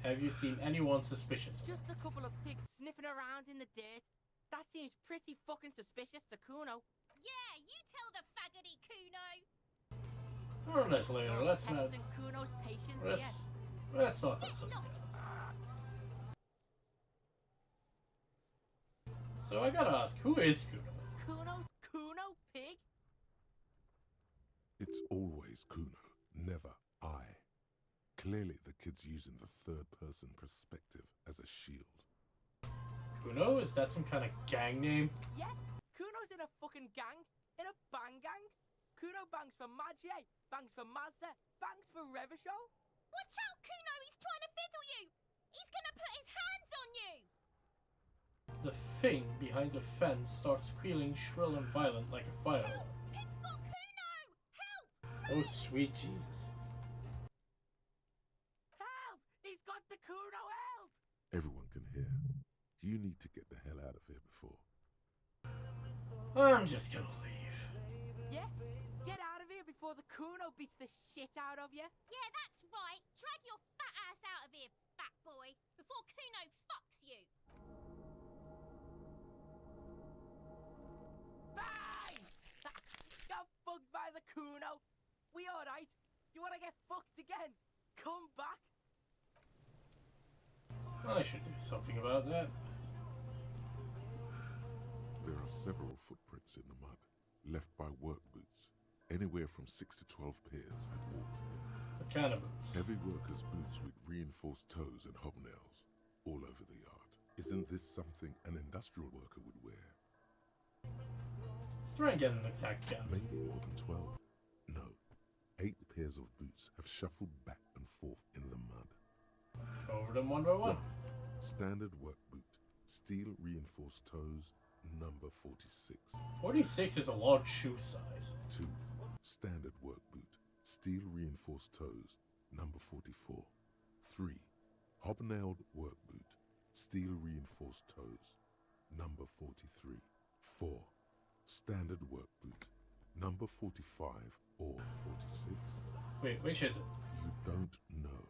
Have you seen anyone suspicious? Just a couple of pigs sniffing around in the dirt. That seems pretty fucking suspicious to Kuno. Yeah, you tell the faggoty, Kuno! More or less later. You're Let's not... testing Kuno's patience Let's... here. Let's talk about Get something. lost! So I gotta ask, who is Kuno? Kuno's Kuno, pig? It's always Kuno, never I. Clearly the kid's using the third-person perspective as a shield. Kuno? Is that some kind of gang name? Yeah, Kuno's in a fucking gang. In a bang gang. Kuno bangs for Maggie, bangs for Mazda, bangs for Revachol. Watch out, Kuno! He's trying to fiddle you! He's gonna put his hands on you! The thing behind the fence starts squealing shrill and violent like a fire Help! alarm. Pig's got Kuno! Help! Oh, sweet Jesus. Help! He's got the Kuno, help! Everyone can hear. You need to get the hell out of here before. I'm just gonna leave. Yeah? Get out of here before the Kuno beats the shit out of you. Yeah, that's right. Drag your fat ass out of here, fat boy, before Kuno fucks you. Bang! Got fucked by the Kuno. We alright? You wanna get fucked again? Come back. I should do something about that. There are several footprints in the mud, left by work boots. Anywhere from 6 to 12 pairs had walked here. What kind of boots? Heavy workers' boots with reinforced toes and hobnails all over the yard. Isn't this something an industrial worker would wear? Let's try and get an exact count. Maybe more than 12. No. 8 pairs of boots have shuffled back and forth in the mud. Go over them one by one. Standard work boot, steel reinforced toes, number 46. 46 is a large shoe size. 2. Standard work boot, steel reinforced toes, number 44. 3. Hobnailed work boot, steel reinforced toes, number 43. 4. Standard work boot, number 45 or 46. Wait, which is it? You don't know.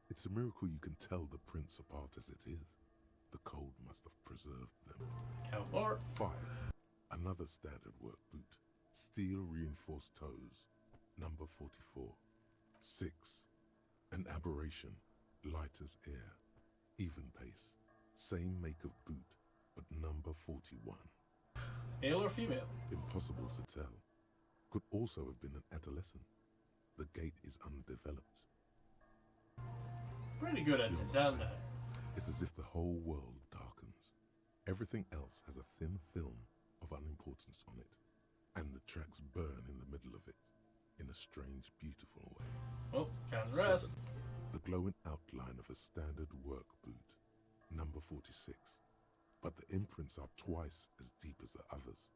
It's a miracle you can tell the prints apart as it is. The cold must have preserved them. Count more. 5. Another standard work boot, steel reinforced toes, number 44. 6. An aberration, light as air, even pace, same make of boot, but number 41. Male or female? Impossible to tell. Could also have been an adolescent. The gait is undeveloped. Pretty good at this, aren't I? It's as if the whole world darkens. Everything else has a thin film of unimportance on it, and the tracks burn in the middle of it, in a strange, beautiful way. Well, count the rest. 7. The glowing outline of a standard work boot, number 46. But the imprints are twice as deep as the others.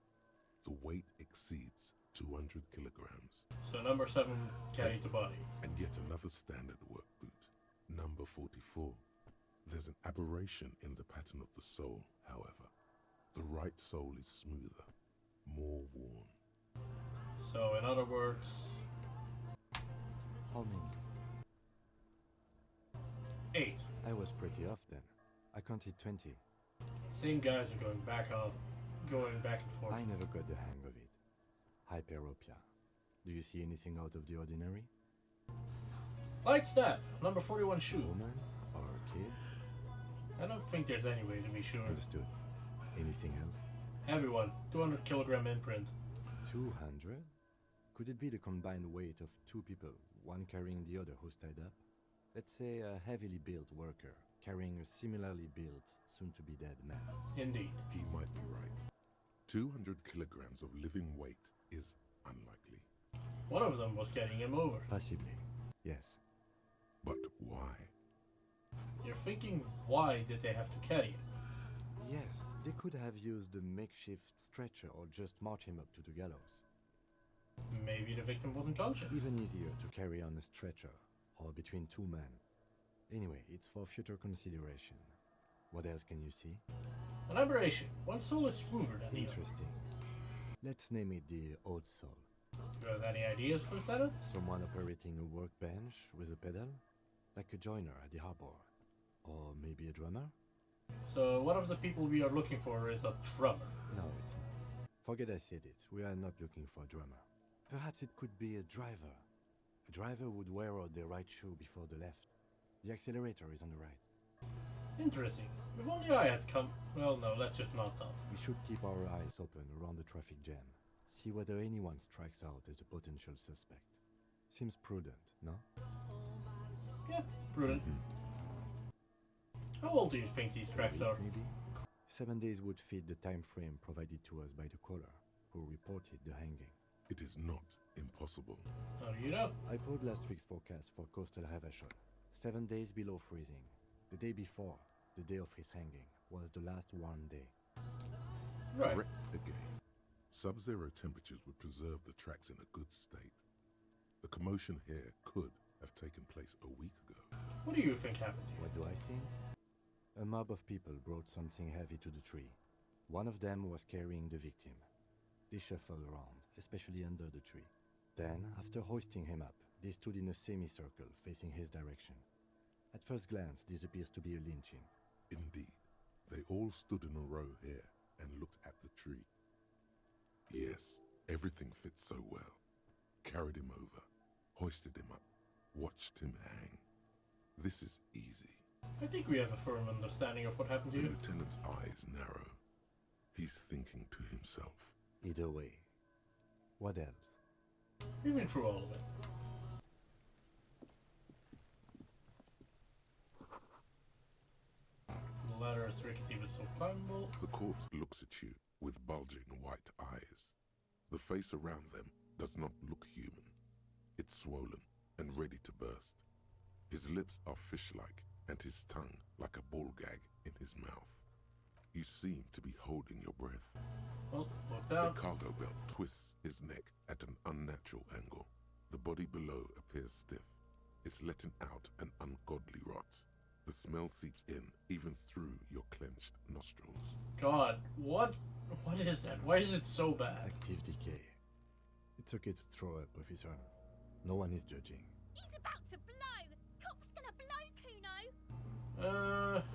The weight exceeds 200 kilograms. So number 7 carried the body. And yet another standard work boot, number 44. There's an aberration in the pattern of the sole, however. The right sole is smoother, more worn. So in other words, How many? 8. I was pretty off then. I counted 20. Same guys are going back and forth. I never got the hang of it. Hyperopia. Do you see anything out of the ordinary? Light stab, number 41 shoe. Woman or kid? I don't think there's any way to be sure. Understood. Anything else? Everyone, 200 kilogram imprint. 200? Could it be the combined weight of 2 people, one carrying the other who's tied up? Let's say a heavily built worker carrying a similarly built, soon-to-be dead man. Indeed. He might be right. 200 kilograms of living weight is unlikely. One of them was getting him over. Possibly. Yes. But why? You're thinking, why did they have to carry him? Yes, they could have used a makeshift stretcher or just march him up to the gallows. Maybe the victim wasn't conscious. Even easier to carry on a stretcher or between 2 men. Anyway, it's for future consideration. What else can you see? An aberration. One soul is smoother than the other. Interesting. Let's name it the odd soul. Do you have any ideas, Lieutenant? Someone operating a workbench with a pedal? Like a joiner at the harbor. Or maybe a drummer? So one of the people we are looking for is a drummer. No, it's not. Forget I said it. We are not looking for a drummer. Perhaps it could be a driver. A driver would wear out the right shoe before the left. The accelerator is on the right. Interesting. If only I had come... Well, no, let's just not talk. We should keep our eyes open around the traffic jam. See whether anyone strikes out as a potential suspect. Seems prudent, no? Yeah, prudent. How old do you think these tracks are? Maybe? 7 days would fit the time frame provided to us by the caller, who reported the hanging. It is not impossible. How do you know? I pulled last week's forecast for coastal Havashol. 7 days below freezing. The day before, the day of his hanging, was the last warm day. Right. Correct again. Sub-zero temperatures would preserve the tracks in a good state. The commotion here could have taken place a week ago. What do you think happened here? What do I think? A mob of people brought something heavy to the tree. One of them was carrying the victim. They shuffled around, especially under the tree. Then, after hoisting him up, they stood in a semicircle facing his direction. At first glance, this appears to be a lynching. Indeed, they all stood in a row here and looked at the tree. Yes, everything fits so well. Carried him over, hoisted him up, watched him hang. This is easy. I think we have a firm understanding of what happened to The you. lieutenant's eyes narrow. He's thinking to himself. Either way. What else? We've been through all of it. The ladder is rickety but so climbable. The corpse looks at you with bulging white eyes. The face around them does not look human. It's swollen and ready to burst. His lips are fish-like and his tongue like a ball gag in his mouth. You seem to be holding your breath. Well, look A down. cargo belt twists his neck at an unnatural angle. The body below appears stiff. It's letting out an ungodly rot. The smell seeps in even through your clenched nostrils. God, what is that? Why is it so bad? Active decay. It's okay to throw up, officer. No one is judging. He's about to blow! Cop's gonna blow,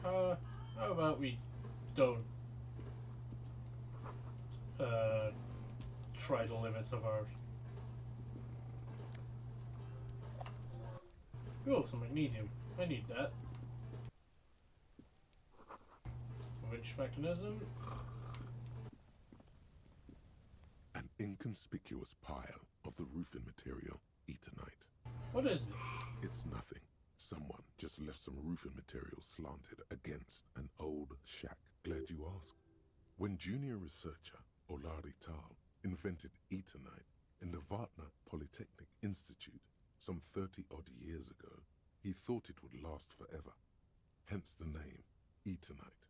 Kuno! How about we don't try the limits of ours. Cool, some magnesium. I need that. Winch mechanism. An inconspicuous pile of the roofing material, Eternite. What is this? It's nothing. Someone just left some roofing material slanted against an old shack. Glad you asked. When junior researcher Olari Tal invented Eternite in the Vartna Polytechnic Institute some 30-odd years ago, he thought it would last forever. Hence the name, Eternite.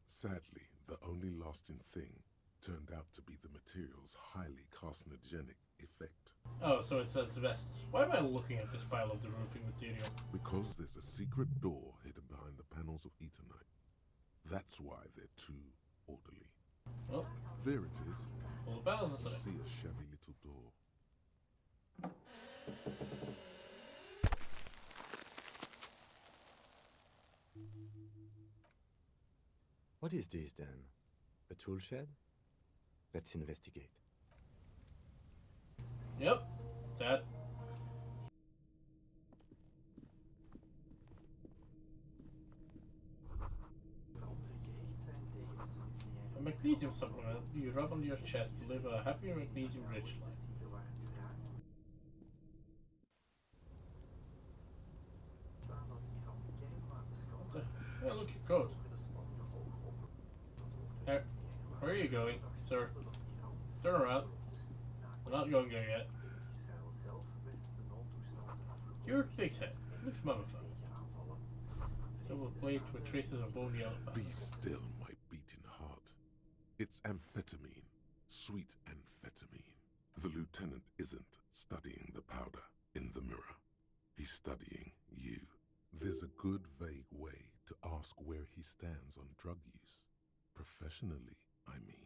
Sadly, the only lasting thing turned out to be the material's highly carcinogenic effect. Oh, so it's asbestos. Why am I looking at this pile of the roofing material? Because there's a secret door hidden behind the panels of Eternite. That's why they're too orderly. Well, There it is. well the panels You are see a shabby little door. What is this then? A tool shed? Let's investigate. Yep, that. A magnesium supplement you rub on your chest to live a happier magnesium-rich life. Yeah, look, your coat. There. Where are you going, sir? Turn around. We're not going there yet. Your pig's head. Looks mummified. Silver plate with traces of bone yellow. Be still, my beating heart. It's amphetamine. Sweet amphetamine. The lieutenant isn't studying the powder in the mirror. He's studying you. There's a good, vague way to ask where he stands on drug use. Professionally, I mean.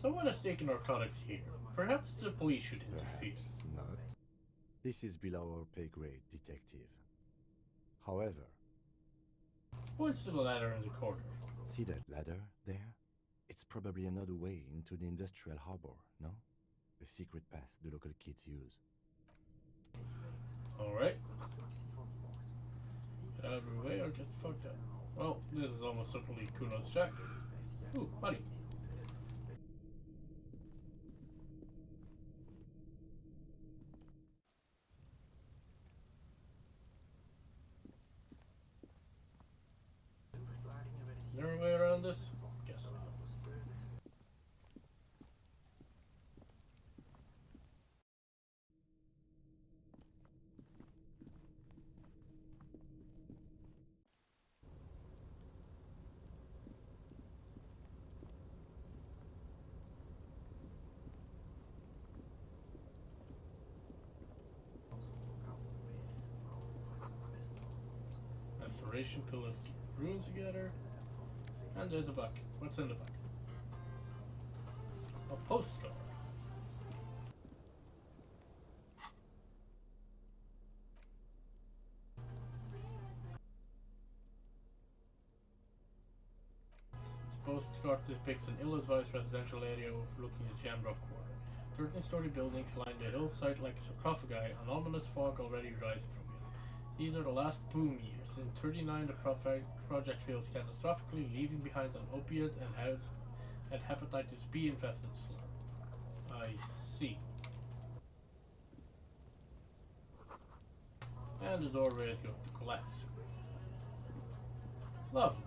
Someone has taken narcotics here. Perhaps the police should interfere. Perhaps not. This is below our pay grade, detective. However, Points to the ladder in the corner. see that ladder there? It's probably another way into the industrial harbor, no? A secret path the local kids use. Alright. Get out of the way or get fucked up. Well, this is almost certainly Kuno's shack. Ooh, money. Is there a way around this? Guess not. Restoration pillars keep ruins together. And there's a bucket. What's in the bucket? A postcard. This postcard depicts an ill-advised residential area overlooking the Jamrock Quarter. 13-story buildings line the hillside like sarcophagi, an ominous fog already rising from it. These are the last boom years. In 39, the project fails catastrophically, leaving behind an opiate and hepatitis B infested slum. I see. And the doorway is going to collapse. Lovely.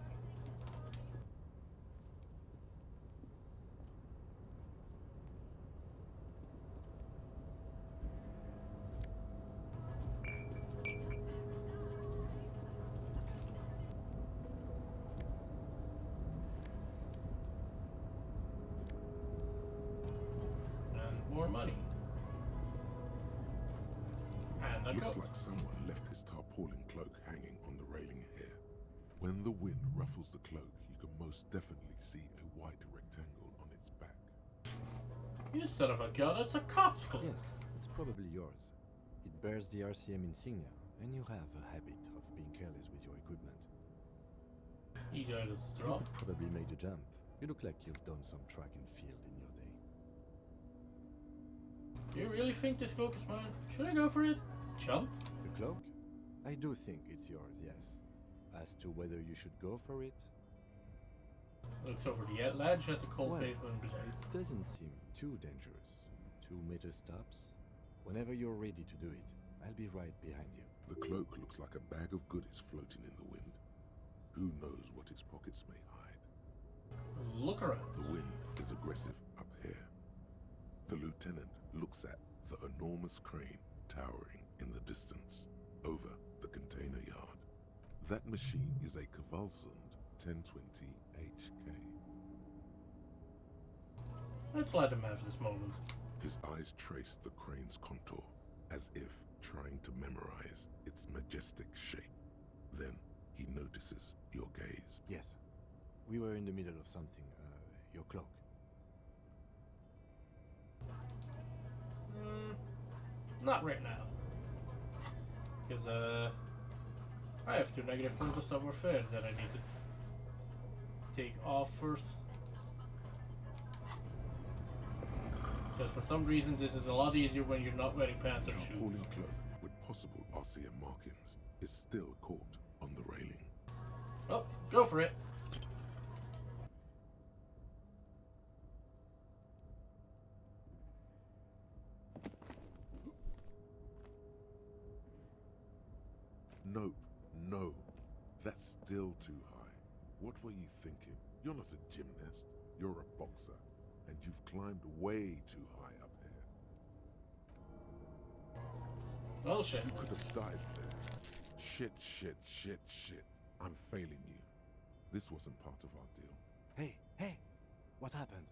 More money. And a Looks coat. like someone left his tarpaulin cloak hanging on the railing here. When the wind ruffles the cloak, you can most definitely see a white rectangle on its back. You son of a gun, it's a cop's cloak. Yes, it's probably yours. It bears the RCM insignia, and you have a habit of being careless with your equipment. He does You drop. could probably make the jump. You look like you've done some track and field in your day. Do you really think this cloak is mine? Should I go for it? Jump? The cloak? I do think it's yours, yes. As to whether you should go for it, Looks over the ledge at the cold well, pavement below. it doesn't seem too dangerous. 2 meter stops. Whenever you're ready to do it, I'll be right behind you. The cloak looks like a bag of goodies floating in the wind. Who knows what its pockets may hide? Look around. The wind is aggressive up here. The lieutenant looks at the enormous crane towering in the distance over the container yard. That machine is a Kvalsund 1020 HK. Let's let him have this moment. His eyes trace the crane's contour, as if trying to memorize its majestic shape. Then he notices your gaze. Yes. We were in the middle of something. Your cloak. Not right now. Because, I have 2 negative points of savoir-faire that I need to take off first. Because for some reason this is a lot easier when you're not wearing pants or shoes. Tarpaulin cloak with possible RCM markings is still caught on the railing. Well, go for it. Nope, no. That's still too high. What were you thinking? You're not a gymnast. You're a boxer. And you've climbed way too high up here. Well, shit. You could have died there. Shit. I'm failing you. This wasn't part of our deal. Hey! What happened?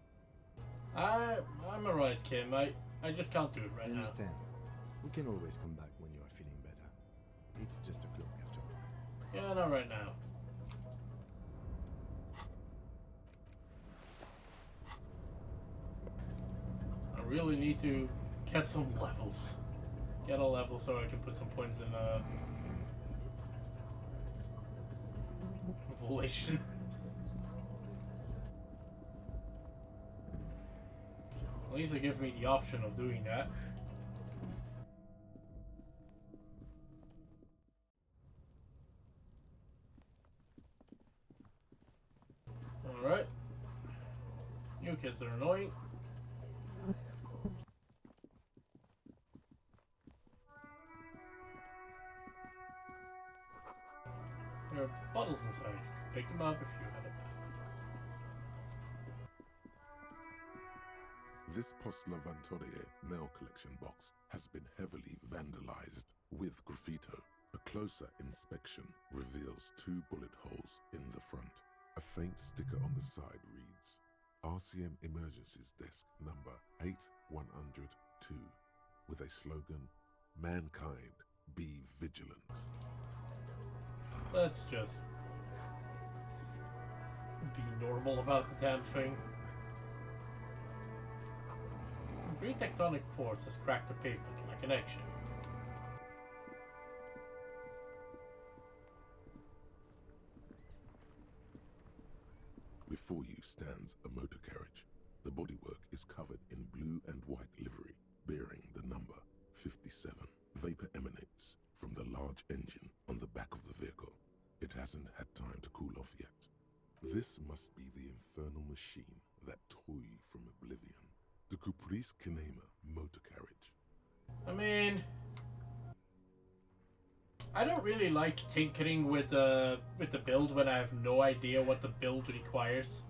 I'm alright, Kim. I just can't do it I right now. understand. We can always come back when you are feeling better. It's just a cloak after all. Yeah, not right now. I really need to get some levels. Get a level so I can put some points in Volation. At least they give me the option of doing that. Alright. You kids are annoying. There are bottles inside. You can pick them up if you had it. This Postler Vantorie mail collection box has been heavily vandalized with graffito. A closer inspection reveals 2 bullet holes in the front. A faint sticker on the side reads, RCM Emergencies Desk number 8102, with a slogan, Mankind, be vigilant. Let's just be normal about the damn thing. Great tectonic force has cracked the pavement like an eggshell. Before you stands a motor carriage. The bodywork is covered in blue and white livery, bearing the number 57. Vapor emanates from the large engine on the back of the vehicle. It hasn't had time to cool off yet. This must be the infernal machine that tore you from oblivion. The Caprice Kinema motor carriage. I mean, I don't really like tinkering with the build when I have no idea what the build requires.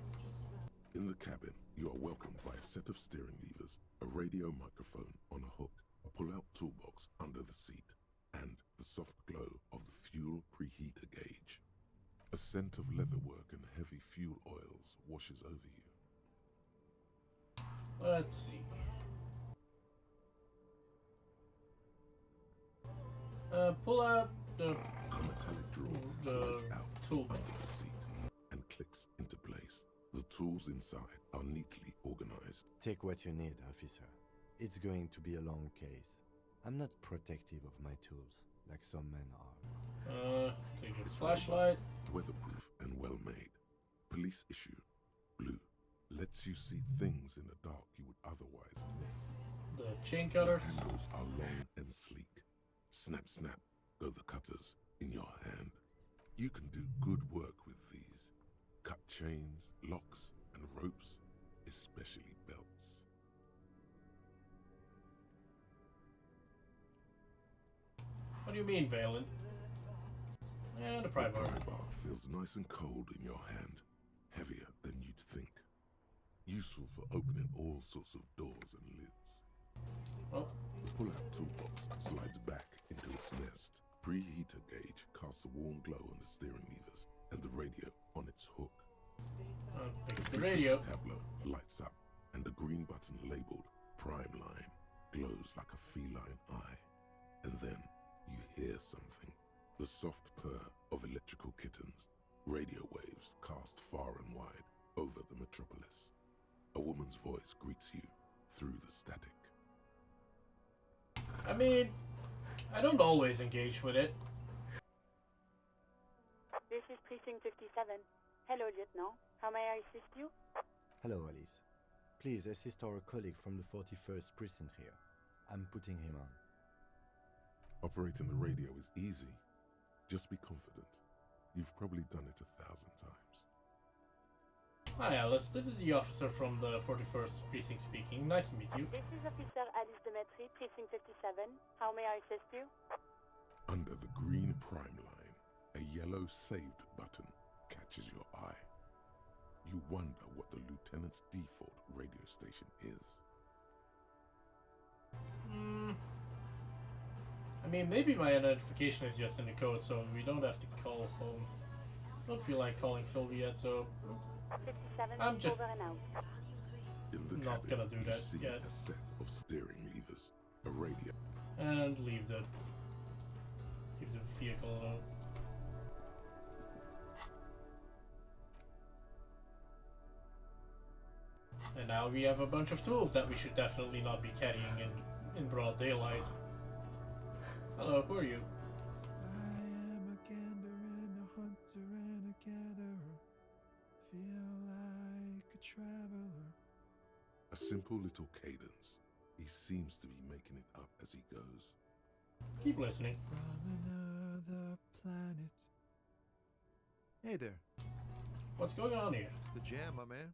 In the cabin, you are welcomed by a set of steering levers, a radio microphone on a hook, a pull-out toolbox under the seat, and the soft glow of the fuel preheater gauge. A scent of leatherwork and heavy fuel oils washes over you. Let's see. Pull out the A metallic drawer slides out toolbox. under the seat and clicks into place. The tools inside are neatly organized. Take what you need, officer. It's going to be a long case. I'm not protective of my tools, like some men are. Take your It's flashlight. robust, weatherproof, and well-made. Police issue blue lets you see things in the dark you would otherwise miss. The chain The cutters. handles are long and sleek. Snap, snap, go the cutters in your hand. You can do good work with these. Cut chains, locks, and ropes, especially belts. What do you mean, Valen? And a The pry bar. pry bar feels nice and cold in your hand, heavier than you'd think. Useful for opening all sorts of doors and lids. Oh, The pull-out toolbox slides back into its nest. Preheater gauge casts a warm glow on the steering levers and the radio on its hook. pick up the frequency radio. tableau lights up, and the green button labeled Prime Line glows like a feline eye. And then you hear something. The soft purr of electrical kittens. Radio waves cast far and wide over the metropolis. A woman's voice greets you through the static. I mean, I don't always engage with it. This is Precinct 57. Hello, Lieutenant. How may I assist you? Hello, Alice. Please assist our colleague from the 41st precinct here. I'm putting him on. Operating the radio is easy. Just be confident. You've probably done it 1,000 times. Hi, Alice. This is the officer from the 41st Precinct speaking. Nice to meet you. This is Officer Alice Demetri, Precinct 57. How may I assist you? Under the green Prime Line, a yellow saved button catches your eye. You wonder what the lieutenant's default radio station is. I mean, maybe my identification is just in the code, so we don't have to call home. Don't feel like calling Sylvia yet, so 57, I'm just over and out. In the not cabin, gonna do you that see yet. a set of steering levers, a radio. And leave the vehicle alone. And now we have a bunch of tools that we should definitely not be carrying in broad daylight. Hello, who are you? I am a gander and a hunter and a gatherer. Feel like a traveler. A simple little cadence. He seems to be making it up as he goes. Keep listening. From another planet. Hey there. What's going on here? The jam, my man.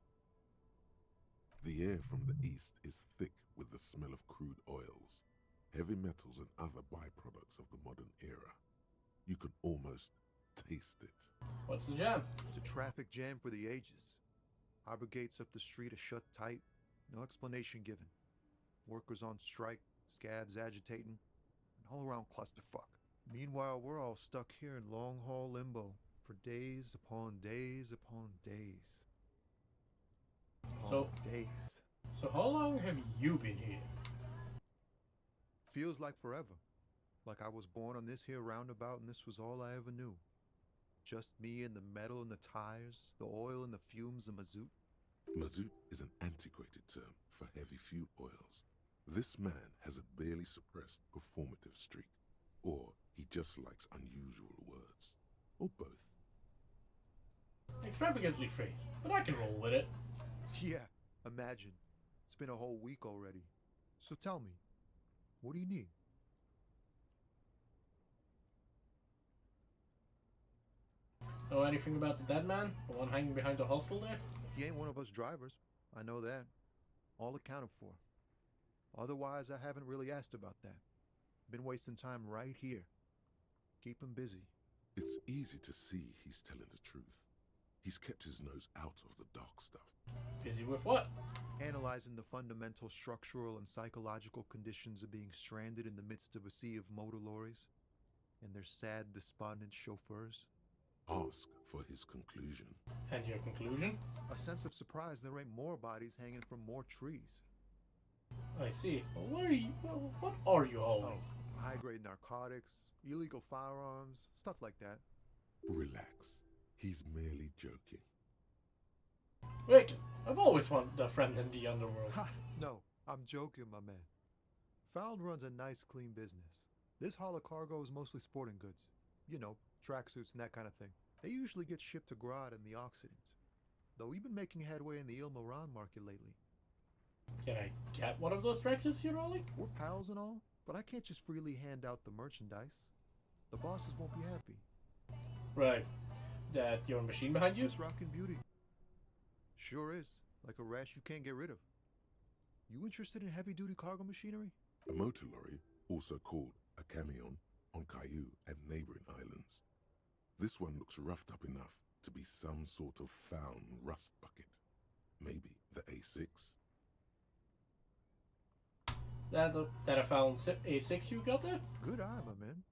The air from the east is thick with the smell of crude oils, heavy metals and other byproducts of the modern era. You can almost taste it. What's the jam? It's a traffic jam for the ages. Harbor gates up the street are shut tight. No explanation given. Workers on strike, scabs agitating, an all-around clusterfuck. Meanwhile, we're all stuck here in long-haul limbo for days upon days upon days. So- days. So how long have you been here? Feels like forever. Like I was born on this here roundabout and this was all I ever knew. Just me and the metal and the tires, the oil and the fumes of mazout. Mazout is an antiquated term for heavy fuel oils. This man has a barely suppressed performative streak, or he just likes unusual words, or both. Extravagantly phrased, but I can roll with it. Yeah, imagine. It's been a whole week already. So tell me, what do you need? Know anything about the dead man? The one hanging behind the hostel there? He ain't one of us drivers. I know that. All accounted for. Otherwise, I haven't really asked about that. Been wasting time right here. Keep him busy. It's easy to see he's telling the truth. He's kept his nose out of the dark stuff. Busy with what? Analyzing the fundamental structural and psychological conditions of being stranded in the midst of a sea of motor lorries and their sad, despondent chauffeurs. Ask for his conclusion. And your conclusion? A sense of surprise there ain't more bodies hanging from more trees. I see. Well, what are you hauling? High-grade narcotics, illegal firearms, stuff like that. Relax. He's merely joking. Wicked. I've always wanted a friend in the underworld. Ha! No, I'm joking, my man. Found runs a nice, clean business. This haul of cargo is mostly sporting goods. You know, tracksuits and that kind of thing. They usually get shipped to Grad and the Occident. Though we've been making headway in the Il Moran market lately. Can I get one of those tracksuits you're rolling? We're pals and all, but I can't just freely hand out the merchandise. The bosses won't be happy. Right. That your machine behind you? It's rockin' beauty. Sure is. Like a rash you can't get rid of. You interested in heavy-duty cargo machinery? A motor lorry, also called a camion, on Caillou and neighboring islands. This one looks roughed up enough to be some sort of found rust bucket. Maybe the A6. That a found A6 you got there? Good eye, my man.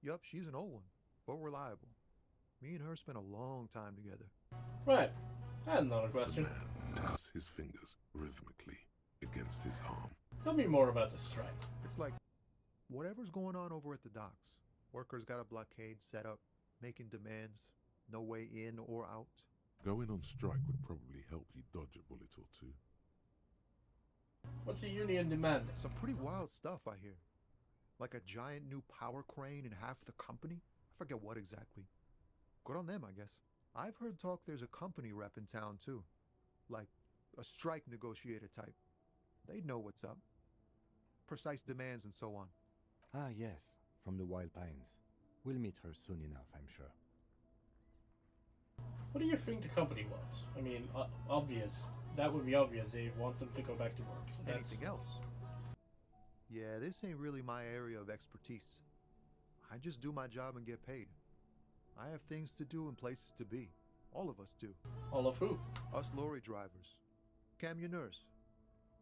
Yup, she's an old one, but reliable. Me and her spent a long time together. Right. And another The question. man taps his fingers rhythmically against his arm. Tell me more about the strike. It's like whatever's going on over at the docks. Workers got a blockade set up, making demands, no way in or out. Going on strike would probably help you dodge a bullet or two. What's the union demanding? Some pretty wild stuff, I hear. Like a giant new power crane in half the company? I forget what exactly. Good on them, I guess. I've heard talk there's a company rep in town, too. Like a strike negotiator type. They'd know what's up. Precise demands and so on. Ah, yes, from the Wild Pines. We'll meet her soon enough, I'm sure. What do you think the company wants? I mean, obvious. That would be obvious. They want them to go back to work. So that's... Anything else? Yeah, this ain't really my area of expertise. I just do my job and get paid. I have things to do and places to be. All of us do. All of who? Us lorry drivers. Camionneurs.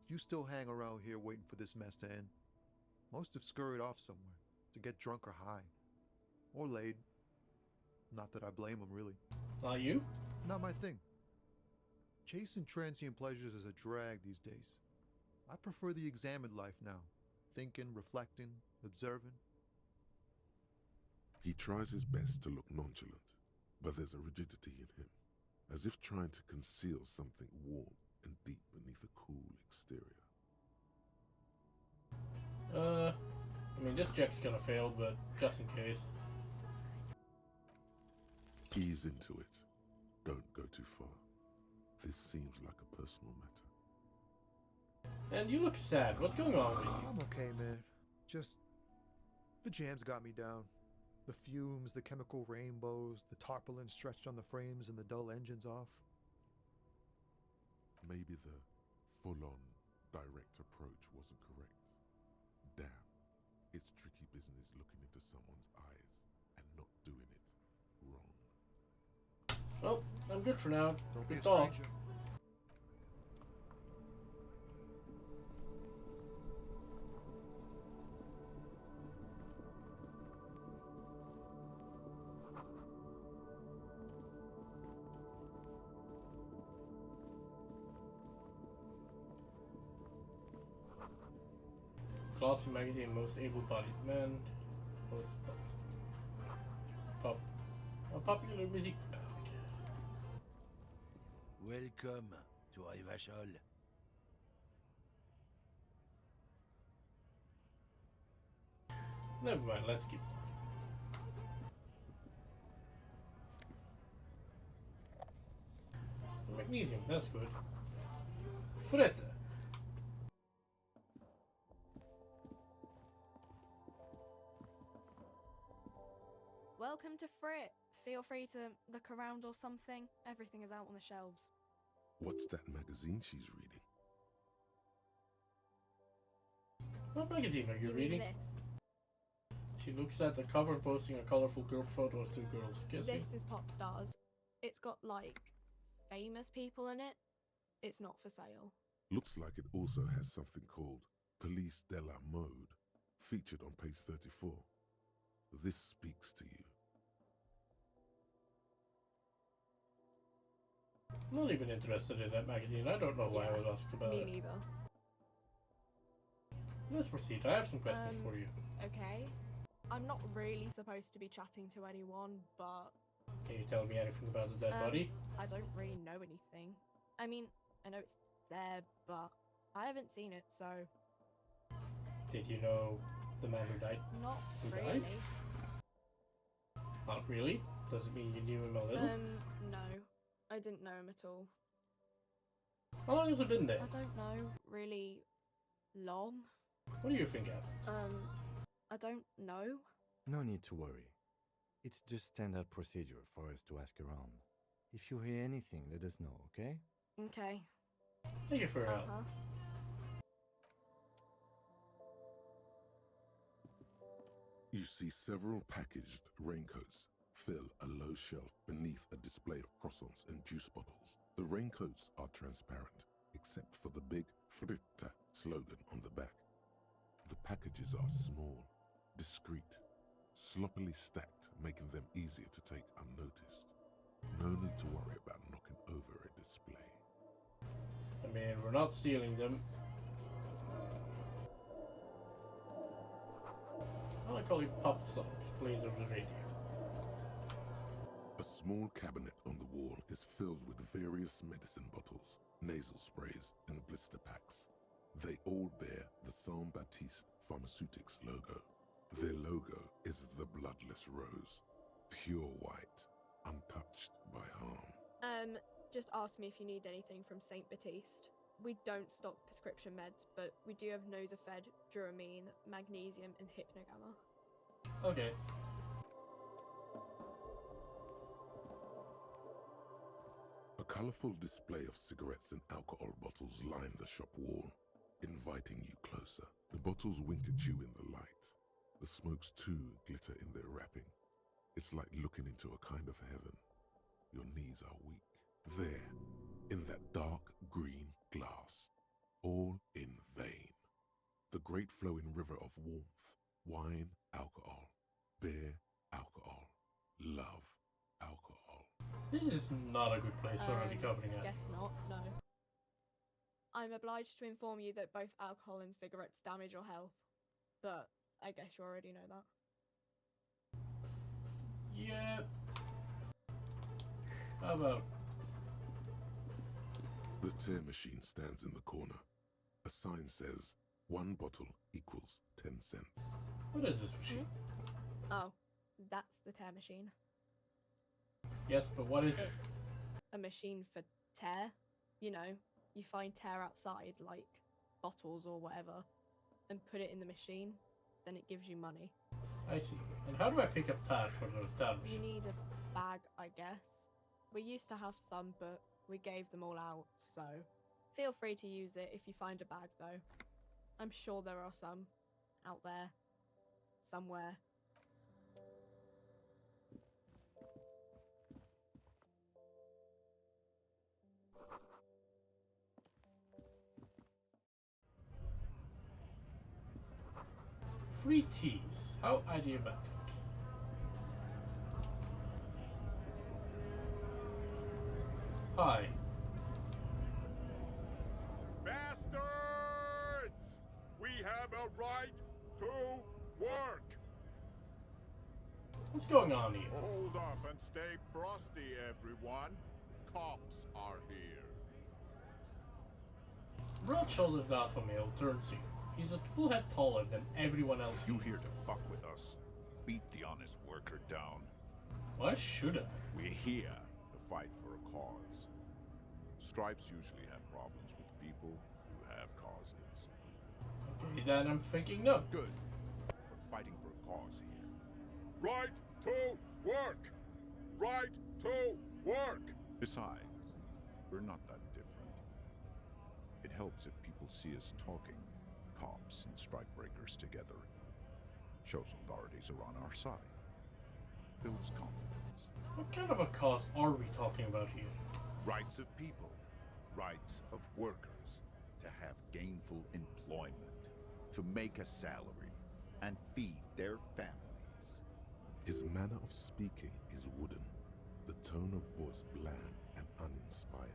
You still hang around here waiting for this mess to end. Most have scurried off somewhere to get drunk or high. Or laid. Not that I blame them, really. Not you? Not my thing. Chasing transient pleasures is a drag these days. I prefer the examined life now. Thinking, reflecting, observing. He tries his best to look nonchalant, but there's a rigidity in him, as if trying to conceal something warm and deep beneath a cool exterior. I mean, this check's gonna fail, but just in case. Ease into it. Don't go too far. This seems like a personal matter. And you look sad. What's going on with you? I'm okay, man. Just... the jams got me down. The fumes, the chemical rainbows, the tarpaulin stretched on the frames and the dull engines off. Maybe the full-on, direct approach wasn't correct. Damn, it's tricky business looking into someone's eyes and not doing it wrong. Well, I'm good for now. Don't be a Good talk. stranger. Glossy magazine, most able-bodied man. Most popular music bag. Welcome to Rivachol. Never mind, let's keep. Magnesium, that's good. Frette. Welcome to Frit. Feel free to look around or something. Everything is out on the shelves. What's that magazine she's reading? What magazine are you mean reading? This. She looks at the cover, posting a colorful group photo of two girls kissing. This is Pop Stars. It's got, like, famous people in it. It's not for sale. Looks like it also has something called Police de la Mode, featured on page 34. This speaks to you. Not even interested in that magazine. I don't know why I would ask about Me it. neither. Let's proceed. I have some questions for you. Okay. I'm not really supposed to be chatting to anyone, but... Can you tell me anything about the dead body? I don't really know anything. I mean, I know it's there, but I haven't seen it, so... Did you know the man who died? Not Who really. died? Not really? Does it mean you knew him a little? No. I didn't know him at all. How long has it been there? I don't know, really long. What do you think happened? I don't know. No need to worry. It's just standard procedure for us to ask around. If you hear anything, let us know, okay? Okay. Thank you for your help. You see several packaged raincoats fill a low shelf beneath a display of croissants and juice bottles. The raincoats are transparent, except for the big Fritta slogan on the back. The packages are small, discreet, sloppily stacked, making them easier to take unnoticed. No need to worry about knocking over a display. I mean, we're not stealing them. I like calling pop songs, plays over the radio. A small cabinet on the wall is filled with various medicine bottles, nasal sprays, and blister packs. They all bear the Saint Baptiste Pharmaceutics logo. Their logo is the bloodless rose, pure white, untouched by harm. Just ask me if you need anything from Saint Baptiste. We don't stock prescription meds, but we do have Nosafed, Duramine, Magnesium, and Hypnogamma. Okay. A colorful display of cigarettes and alcohol bottles line the shop wall, inviting you closer. The bottles wink at you in the light. The smokes too glitter in their wrapping. It's like looking into a kind of heaven. Your knees are weak. There, in that dark green glass, all in vain. The great flowing river of warmth, wine, alcohol, beer, alcohol, love, alcohol. This is not a good place for recovering at. Guess not, no. I'm obliged to inform you that both alcohol and cigarettes damage your health, but I guess you already know that. Yeah. How about... The tear machine stands in the corner. A sign says, 1 bottle equals 10 cents. What is this machine? Oh, that's the tear machine. Yes, but what is it? It's a machine for tear. You know, you find tear outside, like bottles or whatever, and put it in the machine, then it gives you money. I see. And how do I pick up tar for the tar You machine? need a bag, I guess. We used to have some, but we gave them all out, so feel free to use it if you find a bag, though. I'm sure there are some out there, somewhere. Free teas. How adiabatic. Hi. Bastards! We have a right to work! What's going on here? Hold up and stay frosty, everyone. Cops are here. Broad-shouldered alpha male turns to you. He's a full head taller than everyone else. You here to fuck with us? Beat the honest worker down. Why should I? We're here to fight for a cause. Stripes usually have problems with people who have causes. Okay, then I'm thinking no. Good. We're fighting for a cause here. Right to work! Right to work! Besides, we're not that different. It helps if people see us talking, cops and strikebreakers together. Shows authorities are on our side. Builds confidence. What kind of a cause are we talking about here? Rights of people. Rights of workers. To have gainful employment. To make a salary. And feed their families. His manner of speaking is wooden, the tone of voice bland and uninspired,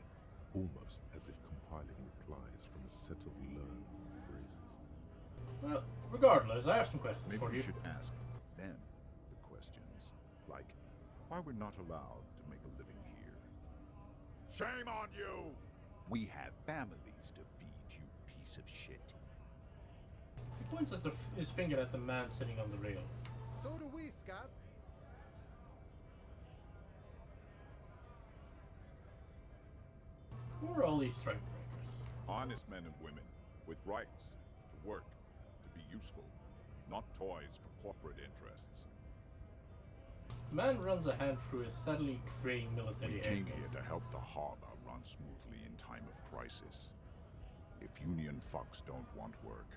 almost as if compiling replies from a set of learned phrases. Well, regardless, I have some questions Maybe for we you. should ask them the questions. Like, why we're not allowed to make a living here. Shame on you! We have families to feed, you piece of shit. He points at his finger at the man sitting on the rail. So do we, Scab. Who are all these strikebreakers? Honest men and women with rights to work, to be useful, not toys for corporate interests. The man runs a hand through his steadily graying military We hair. came here to help the harbor run smoothly in time of crisis. If union fucks don't want work,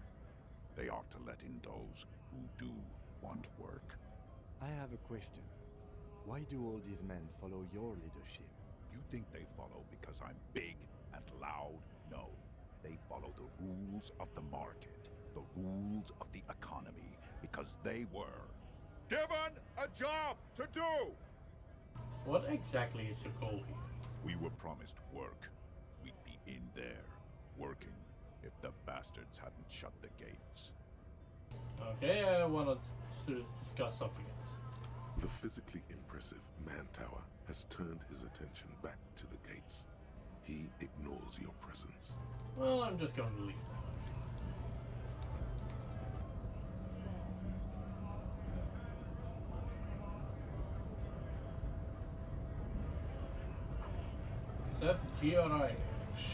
they ought to let in those who do want work. I have a question. Why do all these men follow your leadership? You think they follow because I'm big and loud? No. They follow the rules of the market, the rules of the economy, because they were given a job to do! What exactly is your goal here? We were promised work. We'd be in there, working, if the bastards hadn't shut the gates. Okay, I want to discuss something else. The physically impressive man tower has turned his attention back to the gates. He ignores your presence. Well, I'm just going to leave now. Seth G.R.I.H.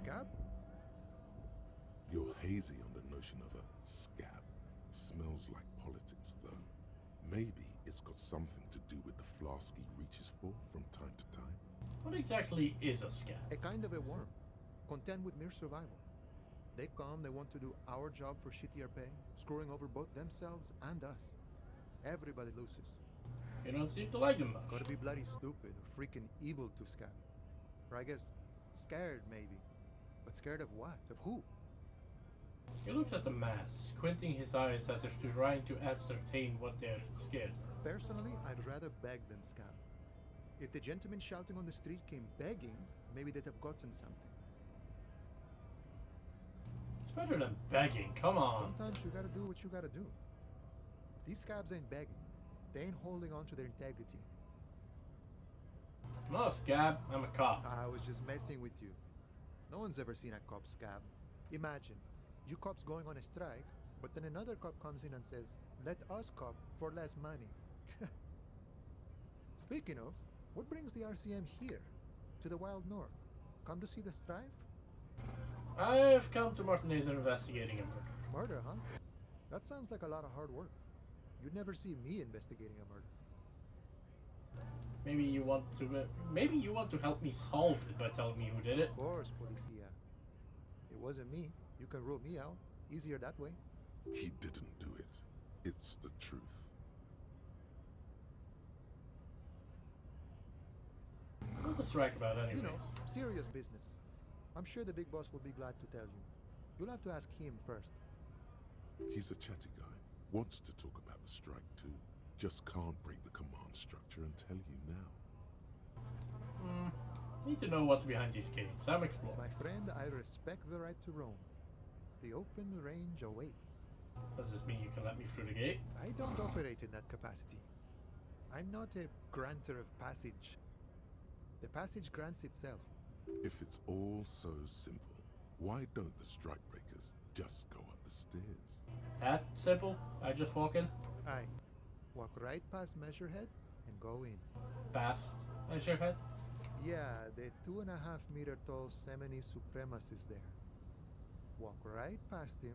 Scab? You're hazy on the notion of a scab. Smells like politics, though. Maybe it's got something to do with the flask he reaches for from time to time. What exactly is a scab? A kind of a worm, content with mere survival. They come, they want to do our job for shittier pay, screwing over both themselves and us. Everybody loses. You don't seem to like them much. Gotta be bloody stupid or freaking evil to scab. Or I guess scared, maybe. But scared of what? Of who? He looks at the mass, squinting his eyes as if trying to ascertain what they're scared of. Personally, I'd rather beg than scab. If the gentleman shouting on the street came begging, maybe they'd have gotten something. It's better than begging, come on. Sometimes you gotta do what you gotta do. These scabs ain't begging. They ain't holding on to their integrity. I'm not a scab, I'm a cop. I was just messing with you. No one's ever seen a cop scab. Imagine, you cops going on a strike, but then another cop comes in and says, let us cop for less money. Speaking of, what brings the RCM here? To the Wild North? Come to see the strife? I've come to Martinez investigating a murder. Murder, huh? That sounds like a lot of hard work. You'd never see me investigating a murder. Maybe you want to help me solve it by telling me who did it. Of course, Policia. It wasn't me. You can rule me out. Easier that way. He didn't do it. It's the truth. What's the strike about anyways? You know, serious business. I'm sure the big boss will be glad to tell you. You'll have to ask him first. He's a chatty guy. Wants to talk about the strike too. Just can't break the command structure and tell you now. Need to know what's behind these gates. I'm exploring. My friend, I respect the right to roam. The open range awaits. Does this mean you can let me through the gate? I don't operate in that capacity. I'm not a granter of passage. The passage grants itself. If it's all so simple, why don't the strikebreakers just go up the stairs? That simple? I just walk in? Aye. Walk right past Measurehead and go in. Past Measurehead? Yeah, the 2.5-meter tall Semini supremacist there. Walk right past him.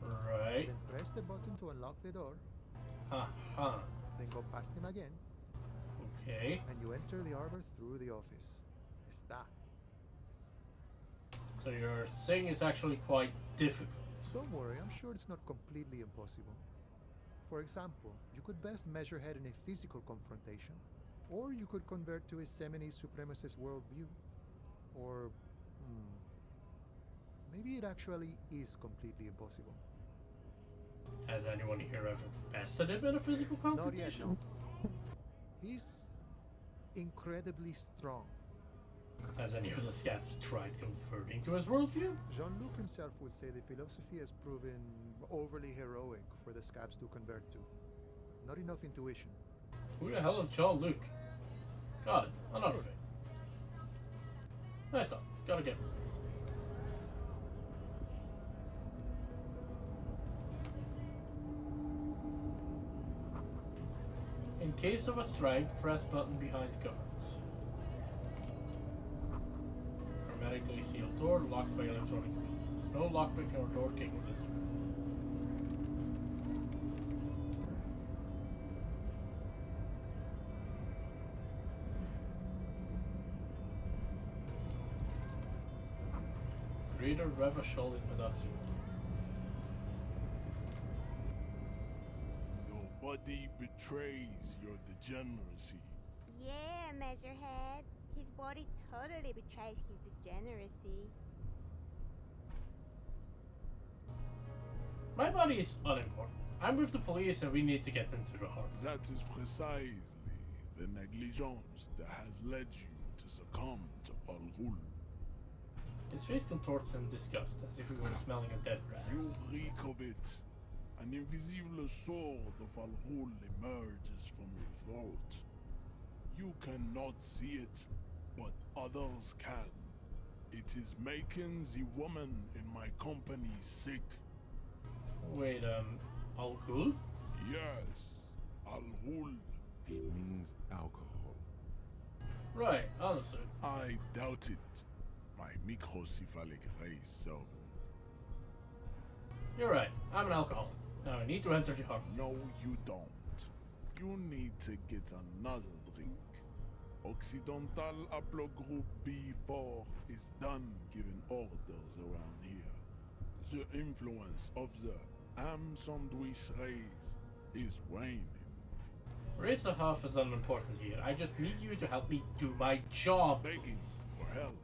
Right. Then press the button to unlock the door. Uh-huh. Then go past him again. Okay. And you enter the arbor through the office. Está. So you're saying it's actually quite difficult. Don't worry, I'm sure it's not completely impossible. For example, you could best Measurehead in a physical confrontation, or you could convert to a Semini supremacist worldview. Or, maybe it actually is completely impossible. Has anyone here ever bested him in a physical Not yet, confrontation? no. He's incredibly strong. Has any of the scats tried converting to his worldview? Jean-Luc himself would say the philosophy has proven overly heroic for the scabs to convert to. Not enough intuition. Who the hell is Jean-Luc? Got it. Another thing. Nice one. Gotta get him. In case of a strike, press button behind guards. Hermetically sealed door locked by electronic pieces. No lockpick or door king in this room. Reader Revachol in with us. Your body betrays your degeneracy. Yeah, Measurehead. His body totally betrays his degeneracy. My body is unimportant. I'm with the police and we need to get into the heart. That is precisely the negligence that has led you to succumb to Al Ghul. His face contorts in disgust, as if he were smelling a dead rat. You reek of it. An invisible sword of Al Ghul emerges from your throat. You cannot see it, but others can. It is making the woman in my company sick. Wait, Al Ghul? Yes, Al Ghul. He means alcohol. Right, honestly. I doubt it. My microcephalic race servant. You're right, I'm an alcoholic. Now I need to enter the heart. No, you don't. You need to get another drink. Occidental Haplogroup B4 is done giving orders around here. The influence of the ham sandwich race is waning. Race of half is unimportant here. I just need you to help me do my job. Begging for help.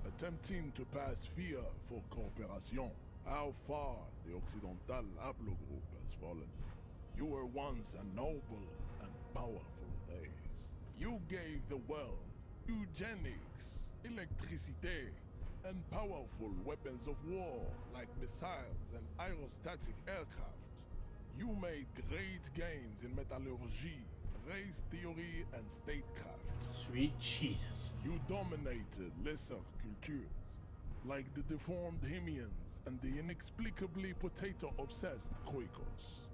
Attempting to pass fear for cooperation. How far the Occidental Haplogroup has fallen. You were once a noble and powerful race. You gave the world eugenics, electricity, and powerful weapons of war like missiles and aerostatic aircraft. You made great gains in metallurgy, race theory, and statecraft. Sweet Jesus. You dominated lesser cultures, like the deformed Hemians and the inexplicably potato-obsessed Kroikos.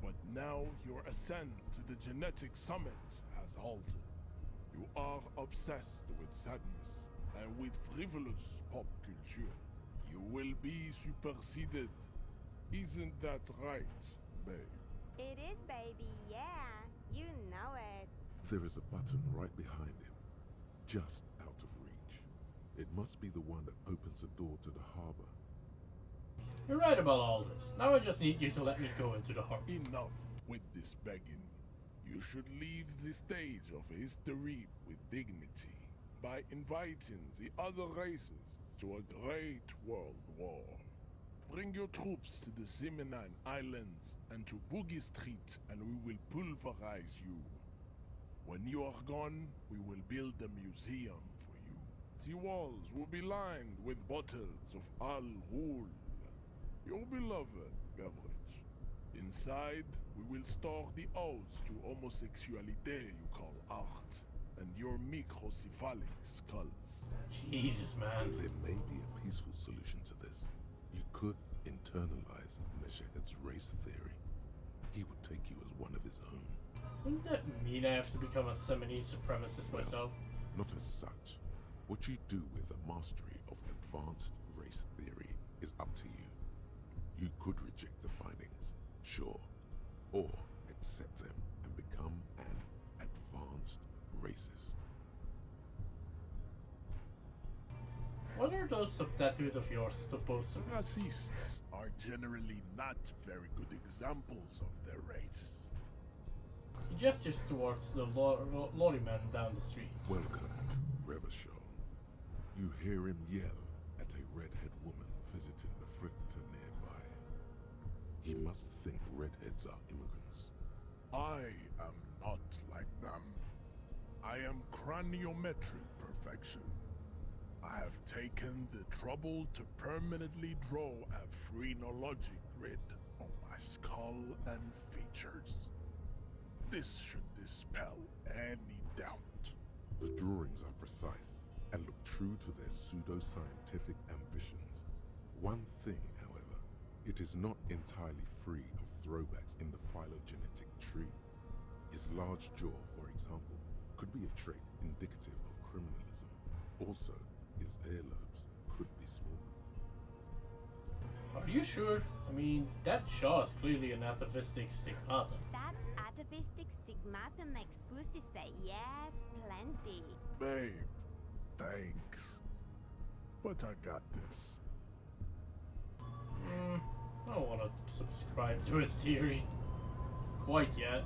But now your ascent to the genetic summit has halted. You are obsessed with sadness and with frivolous pop culture. You will be superseded. Isn't that right, babe? It is, baby, yeah. You know it. There is a button right behind him, just out of reach. It must be the one that opens the door to the harbor. You're right about all this. Now I just need you to let me go into the heart. Enough with this begging. You should leave the stage of history with dignity by inviting the other races to a great world war. Bring your troops to the Seminine Islands and to Boogie Street and we will pulverize you. When you are gone, we will build a museum for you. The walls will be lined with bottles of Al Ghul. Your beloved beverage. Inside, we will store the odes to homosexuality you call art, and your microcephalic skulls. Jesus, man. There may be a peaceful solution to this. You could internalize Meshahed's race theory. He would take you as one of his own. Wouldn't that mean I have to become a Semini supremacist myself? Not as such. What you do with the mastery of advanced race theory is up to you. You could reject the findings, sure, or accept them and become an advanced racist. What are those sub-tattoos of yours supposed to be? Racists are generally not very good examples of their race. He gestures towards the lorry man down the street. Welcome to Revachol. You hear him yell at a redhead woman visiting the fritter nearby. He must think redheads are immigrants. I am not like them. I am craniometric perfection. I have taken the trouble to permanently draw a phrenologic grid on my skull and features. This should dispel any doubt. The drawings are precise and look true to their pseudo-scientific ambitions. One thing, however, it is not entirely free of throwbacks in the phylogenetic tree. His large jaw, for example, could be a trait indicative of criminalism. Also, his earlobes could be small. Are you sure? I mean, that jaw is clearly an atavistic stigmata. That atavistic stigmata makes pussy say yes, plenty. Babe, thanks. But I got this. I don't want to subscribe to his theory. Quite yet.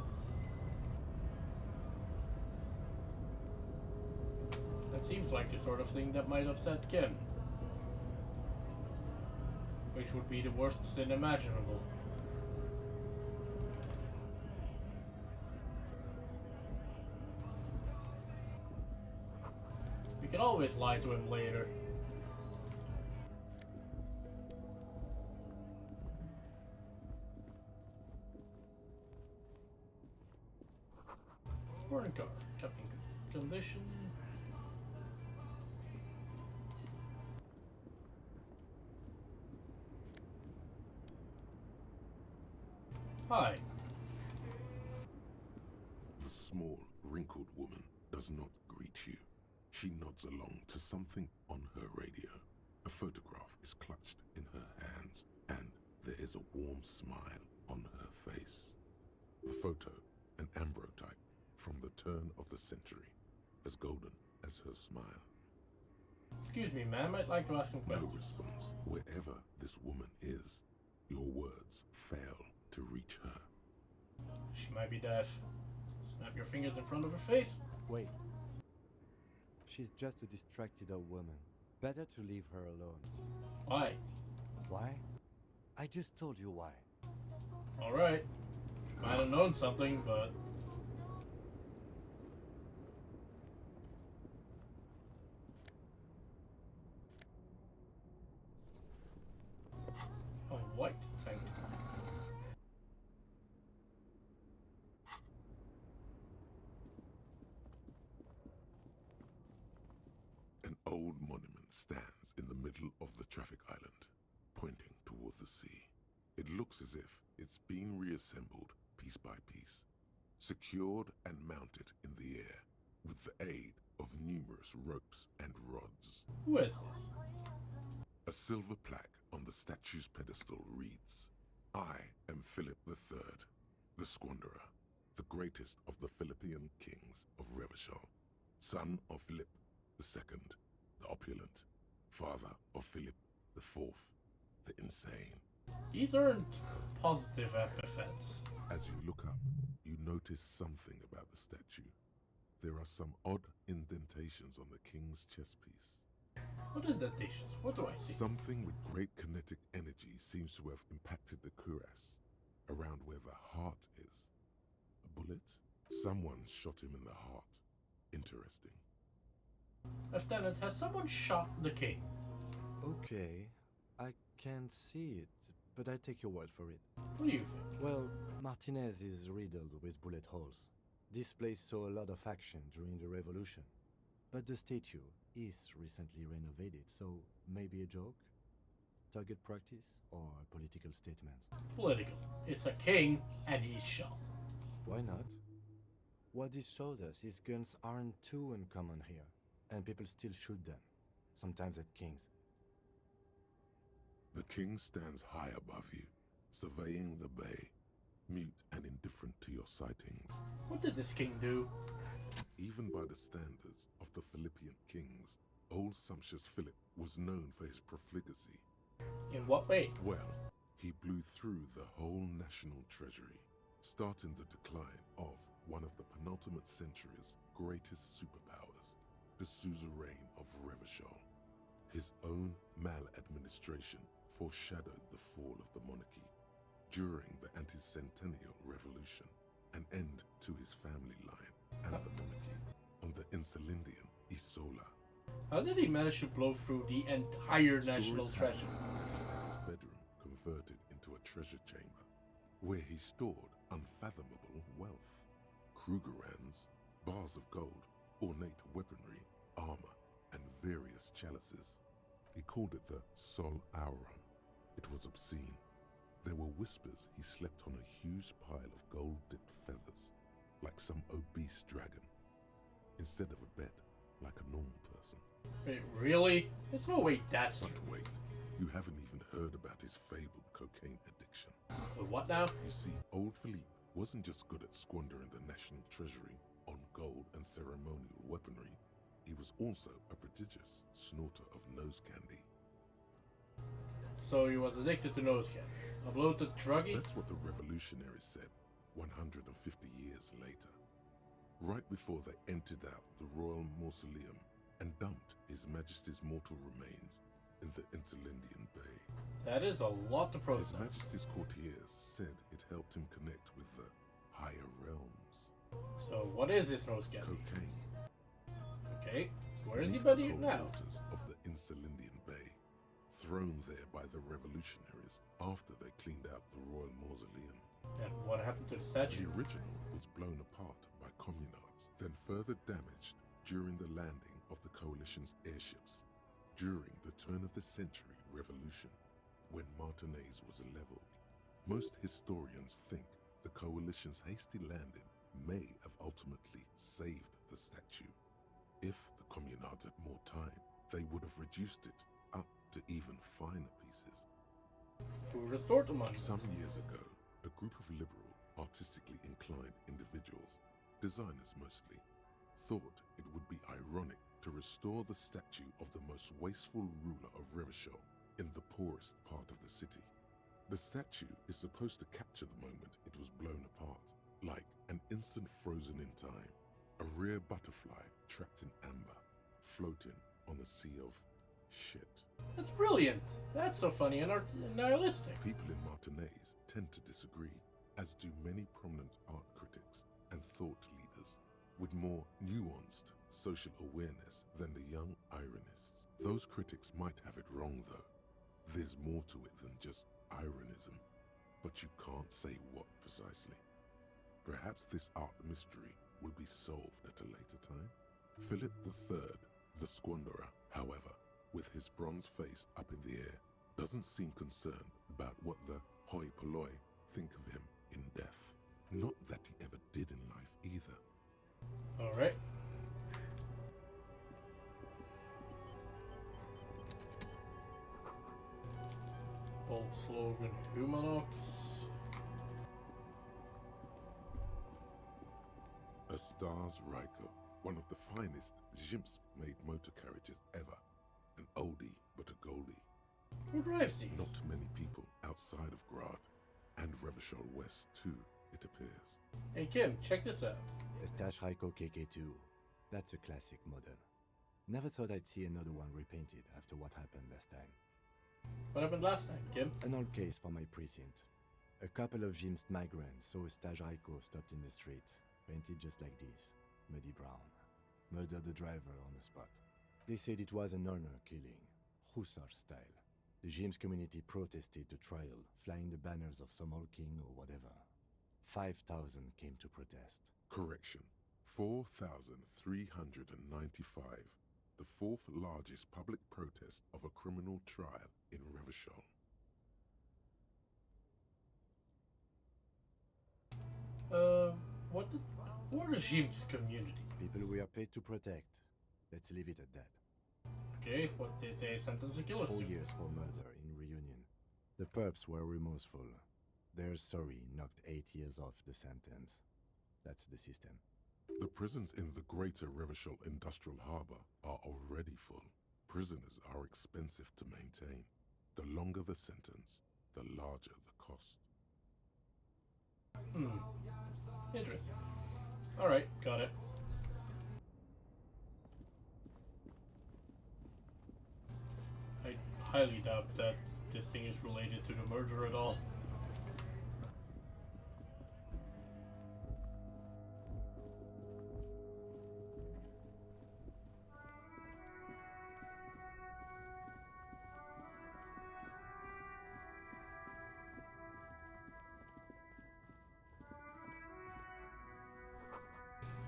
That seems like the sort of thing that might upset Kim. Which would be the worst sin imaginable. We can always lie to him later. Foreign car, kept in good condition. Hi. The small, wrinkled woman does not greet you. She nods along to something on her radio. A photograph is clutched in her hands, and there is a warm smile on her face. The photo, an ambrotype from the turn of the century, as golden as her smile. Excuse me, ma'am, I'd like to ask some questions. No response. Wherever this woman is, your words fail to reach her. She might be deaf. Snap your fingers in front of her face. Wait. She's just a distracted old woman. Better to leave her alone. Why? Why? I just told you why. Alright. She might have known something, but... A white tank. An old monument stands in the middle of the traffic island, pointing toward the sea. It looks as if it's been reassembled piece by piece, secured and mounted in the air with the aid of numerous ropes and rods. Who is this? A silver plaque on the statue's pedestal reads, "I am Philip III, the Squanderer, the greatest of the Philippian kings of Revachol, son of Philip II, the opulent, father of Philip IV, the insane." These aren't positive epithets. As you look up, you notice something about the statue. There are some odd indentations on the king's chest piece. What indentations? What do I see? Something with great kinetic energy seems to have impacted the cuirass, around where the heart is. A bullet? Someone shot him in the heart. Interesting. Lieutenant, has someone shot the king? Okay, I can see it, but I take your word for it. What do you think? Well, Martinez is riddled with bullet holes. This place saw a lot of action during the revolution. But the statue is recently renovated, so maybe a joke? Target practice or a political statement? Political. It's a king, and he's shot. Why not? What this shows us is guns aren't too uncommon here, and people still shoot them, sometimes at kings. The king stands high above you, surveying the bay, mute and indifferent to your sightings. What did this king do? Even by the standards of the Philippian kings, old sumptuous Philip was known for his profligacy. In what way? Well, he blew through the whole national treasury, starting the decline of one of the penultimate century's greatest superpowers, the suzerain of Revachol. His own maladministration foreshadowed the fall of the monarchy. During the anti-centennial revolution, an end to his family line and the monarchy on the Insulindian Isola. How did he manage to blow through the entire national Stories treasure? have his bedroom converted into a treasure chamber, where he stored unfathomable wealth. Krugerrands, bars of gold, ornate weaponry, armor, and various chalices. He called it the Sol Auron. It was obscene. There were whispers he slept on a huge pile of gold-dipped feathers, like some obese dragon, instead of a bed, like a normal person. Wait, really? There's no way that's But true. wait, you haven't even heard about his fabled cocaine addiction. What now? You see, old Philippe wasn't just good at squandering the national treasury on gold and ceremonial weaponry, he was also a prodigious snorter of nose candy. So he was addicted to nose candy. A bloated druggie? That's what the revolutionaries said 150 years later. Right before they emptied out the royal mausoleum and dumped His Majesty's mortal remains in the Insulindian Bay. That is a lot to process. His Majesty's courtiers said it helped him connect with the higher realms. So what is this nose candy? Cocaine. Okay, where is he Beneath the buddying cold now? waters of the Insulindian Bay, thrown there by the revolutionaries after they cleaned out the royal mausoleum. And what happened to the The statue? original was blown apart by communards, then further damaged during the landing of the coalition's airships during the turn-of-the-century revolution, when Martinez was leveled. Most historians think the coalition's hasty landing may have ultimately saved the statue. If the communards had more time, they would have reduced it up to even finer pieces. To restore the money. Some years ago, a group of liberal, artistically inclined individuals, designers mostly, thought it would be ironic to restore the statue of the most wasteful ruler of Revachol in the poorest part of the city. The statue is supposed to capture the moment it was blown apart, like an instant frozen in time, a rare butterfly trapped in amber, floating on a sea of shit. That's brilliant. That's so funny and nihilistic. People in Martinez tend to disagree, as do many prominent art critics and thought leaders with more nuanced social awareness than the young ironists. Those critics might have it wrong, though. There's more to it than just ironism, but you can't say what precisely. Perhaps this art mystery will be solved at a later time. Philip III, the Squanderer, however, with his bronze face up in the air, doesn't seem concerned about what the hoi polloi think of him in death. Not that he ever did in life either. Alright. Bold slogan, Humanox. A Stars Ryko, one of the finest Zhimsk-made motor carriages ever. An oldie, but a goldie. Who drives these? Not many people outside of Grad, and Revachol West too, it appears. Hey Kim, check this out. Estache Raiko KK2. That's a classic model. Never thought I'd see another one repainted after what happened last time. What happened last time, Kim? An old case for my precinct. A couple of Jim's migrants saw Estache Raiko stopped in the street, painted just like this, muddy brown. Murdered the driver on the spot. They said it was an honor killing, Hussar style. The James community protested the trial, flying the banners of some old king or whatever. 5,000 came to protest. Correction. 4,395. The fourth largest public protest of a criminal trial in Revachol. Who are the James community? People we are paid to protect. Let's leave it at that. Okay, what did they sentence the killers 4 to? years for murder in reunion. The perps were remorseful. Their sorry knocked 8 years off the sentence. That's the system. The prisons in the greater Revachol Industrial Harbor are already full. Prisoners are expensive to maintain. The longer the sentence, the larger the cost. Interesting. Alright, got it. I highly doubt that this thing is related to the murder at all.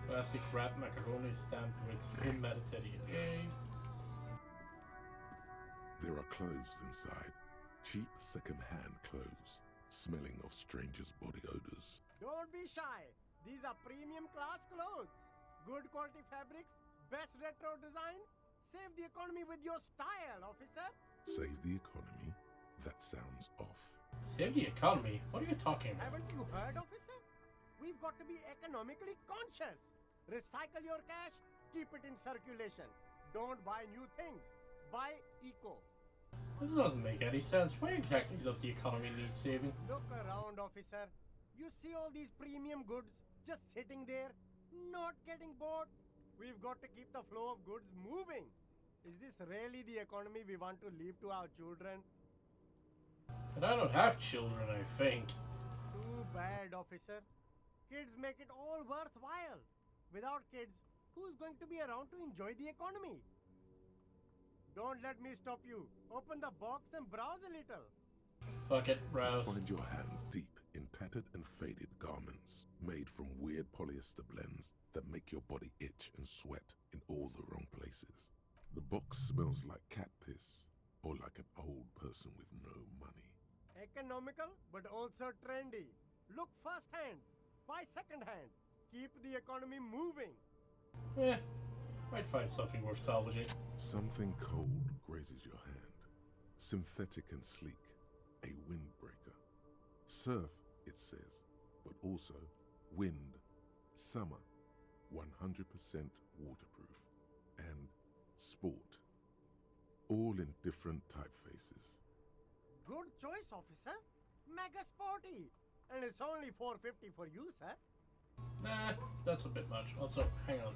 Classic rat macaroni stamped with premeditated. Yay. There are clothes inside. Cheap second-hand clothes, smelling of strangers' body odors. Don't be shy. These are premium class clothes. Good quality fabrics, best retro design. Save the economy with your style, officer. Save the economy? That sounds off. Save the economy? What are you talking about? Haven't you heard, officer? We've got to be economically conscious. Recycle your cash, keep it in circulation. Don't buy new things. Buy eco. This doesn't make any sense. Why exactly does the economy need saving? Look around, officer. You see all these premium goods just sitting there, not getting bought? We've got to keep the flow of goods moving. Is this really the economy we want to leave to our children? And I don't have children, I think. Too bad, officer. Kids make it all worthwhile. Without kids, who's going to be around to enjoy the economy? Don't let me stop you. Open the box and browse a little. Fuck it, browse. Find your hands deep in tattered and faded garments made from weird polyester blends that make your body itch and sweat in all the wrong places. The box smells like cat piss or like an old person with no money. Economical, but also trendy. Look firsthand, buy secondhand. Keep the economy moving. Might find something worth salvaging. Something cold grazes your hand. Synthetic and sleek, a windbreaker. Surf, it says, but also wind, summer, 100% waterproof, and sport. All in different typefaces. Good choice, officer. Mega sporty. And it's only $4.50 for you, sir. Nah, that's a bit much. Also, hang on.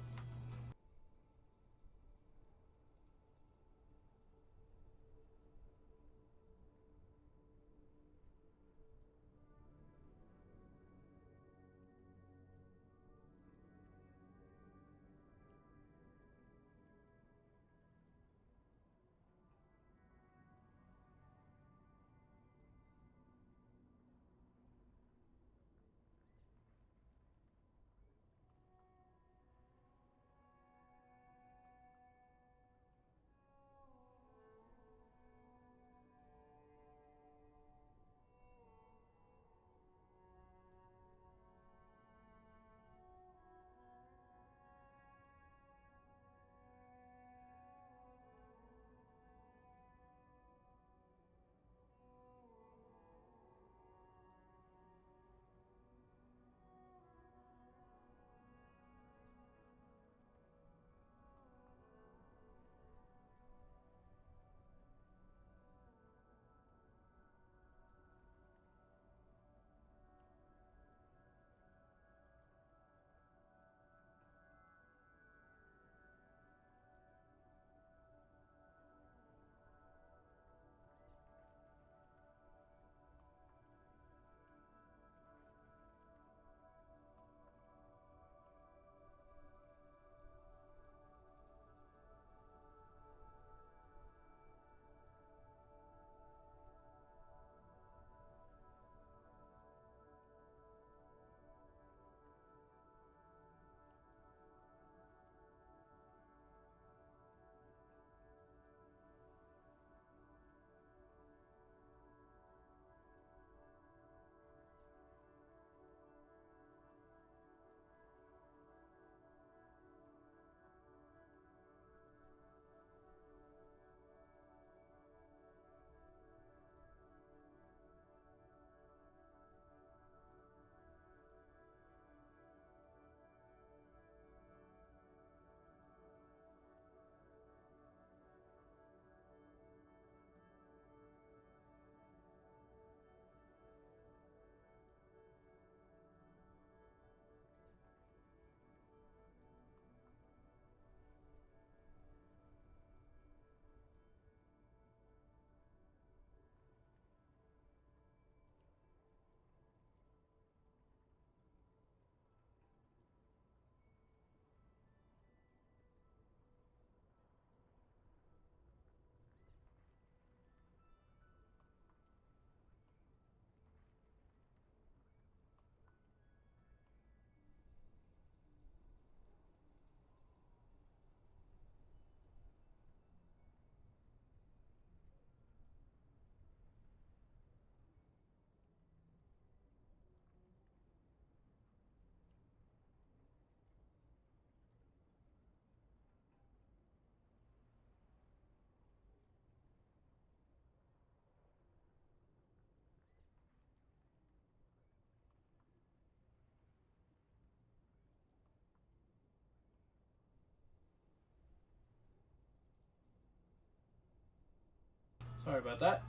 Sorry about that.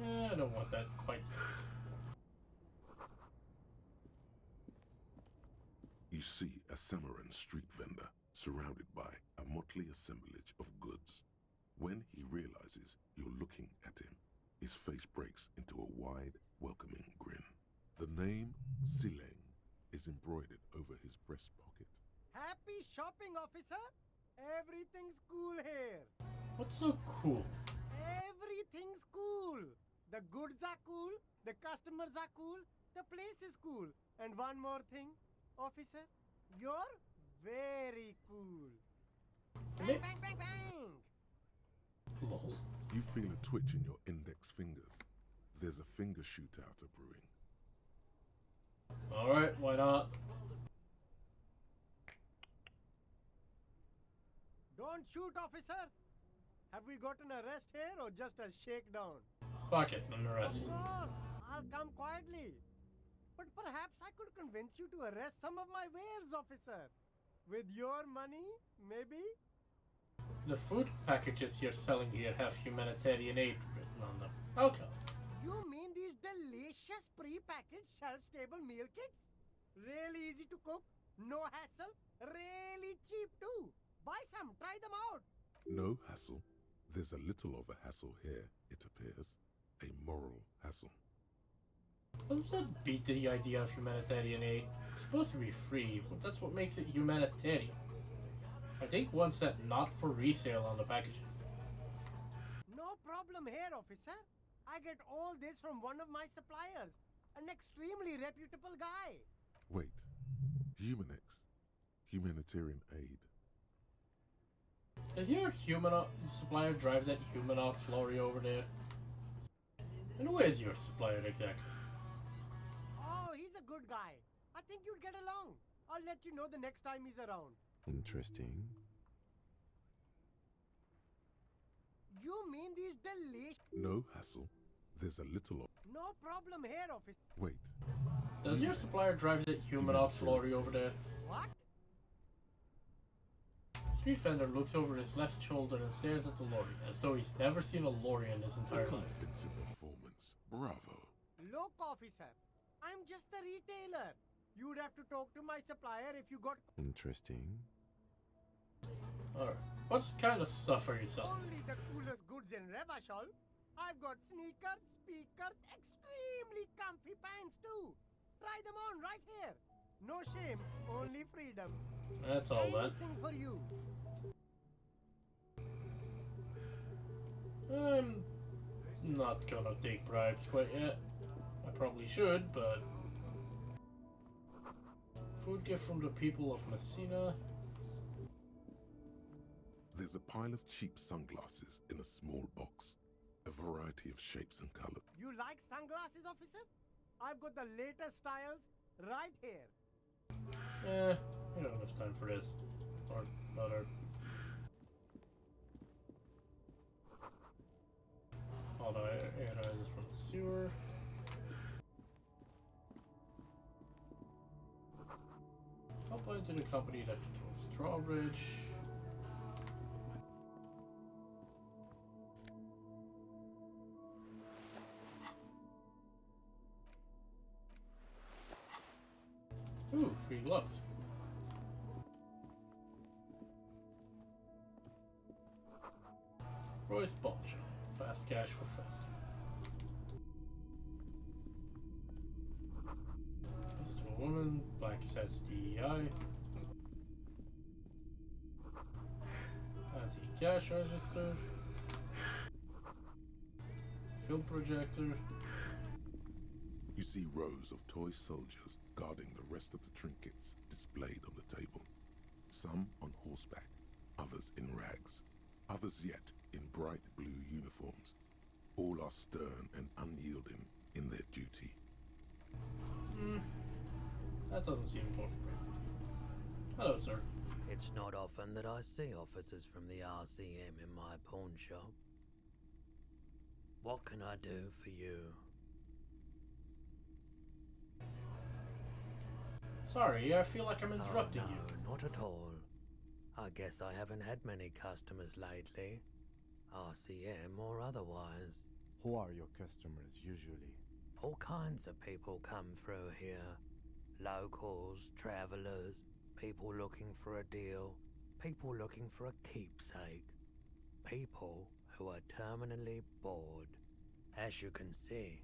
I don't want that quite. You see a Samaran street vendor surrounded by a motley assemblage of goods. When he realizes you're looking at him, his face breaks into a wide, welcoming grin. The name Sileng is embroidered over his breast pocket. Happy shopping, officer! Everything's cool here. What's so cool? Everything's cool. The goods are cool, the customers are cool, the place is cool. And one more thing, officer, you're very cool. Bang, bang, bang, bang! Lol. You feel a twitch in your index fingers. There's a finger shootout brewing. Alright, why not? Don't shoot, officer! Have we got an arrest here or just a shakedown? Fuck it, an arrest. Of course, I'll come quietly. But perhaps I could convince you to arrest some of my wares, officer. With your money, maybe? The food packages you're selling here have humanitarian aid written on them. Okay. You mean these delicious pre-packaged shelf-stable meal kits? Really easy to cook, no hassle, really cheap too. Buy some, try them out. No hassle. There's a little of a hassle here, it appears. A moral hassle. Does that beat the idea of humanitarian aid? It's supposed to be free, but that's what makes it humanitarian. I think one said not for resale on the packaging. No problem here, officer. I get all this from one of my suppliers, an extremely reputable guy. Wait. Humanex. Humanitarian aid. Does your supplier drive that Humanox lorry over there? And who is your supplier exactly? Oh, he's a good guy. I think you'd get along. I'll let you know the next time he's around. Interesting. You mean these delicious... No hassle. There's a little of... No problem here, officer. Wait. Does your supplier drive that Humanox lorry over there? What? Street vendor looks over his left shoulder and stares at the lorry, as though he's never seen a lorry in his entire life. Convincing performance. Bravo. Look, officer. I'm just a retailer. You'd have to talk to my supplier if you got... Interesting. Alright. What kind of stuff are you selling? Only the coolest goods in Revachol. I've got sneakers, speakers, extremely comfy pants too. Try them on right here. No shame, only freedom. That's all that. Anything for you. I'm not gonna take bribes quite yet. I probably should, but... Food gift from the people of Messina. There's a pile of cheap sunglasses in a small box. A variety of shapes and colors. You like sunglasses, officer? I've got the latest styles right here. I don't have time for this. Or other. Hold on, air this from the sewer. Apply to the company that controls drawbridge. Ooh, free gloves. Royce Bulge. Fast cash for fast. Pistol woman. Black says DEI. Anti-cash register. Film projector. You see rows of toy soldiers guarding the rest of the trinkets displayed on the table. Some on horseback, others in rags, others yet in bright blue uniforms. All are stern and unyielding in their duty. That doesn't seem important. Hello, sir. It's not often that I see officers from the RCM in my pawn shop. What can I do for you? Sorry, I feel like I'm interrupting no, you. Not at all. I guess I haven't had many customers lately, RCM or otherwise. Who are your customers usually? All kinds of people come through here. Locals, travelers, people looking for a deal, people looking for a keepsake, people who are terminally bored. As you can see,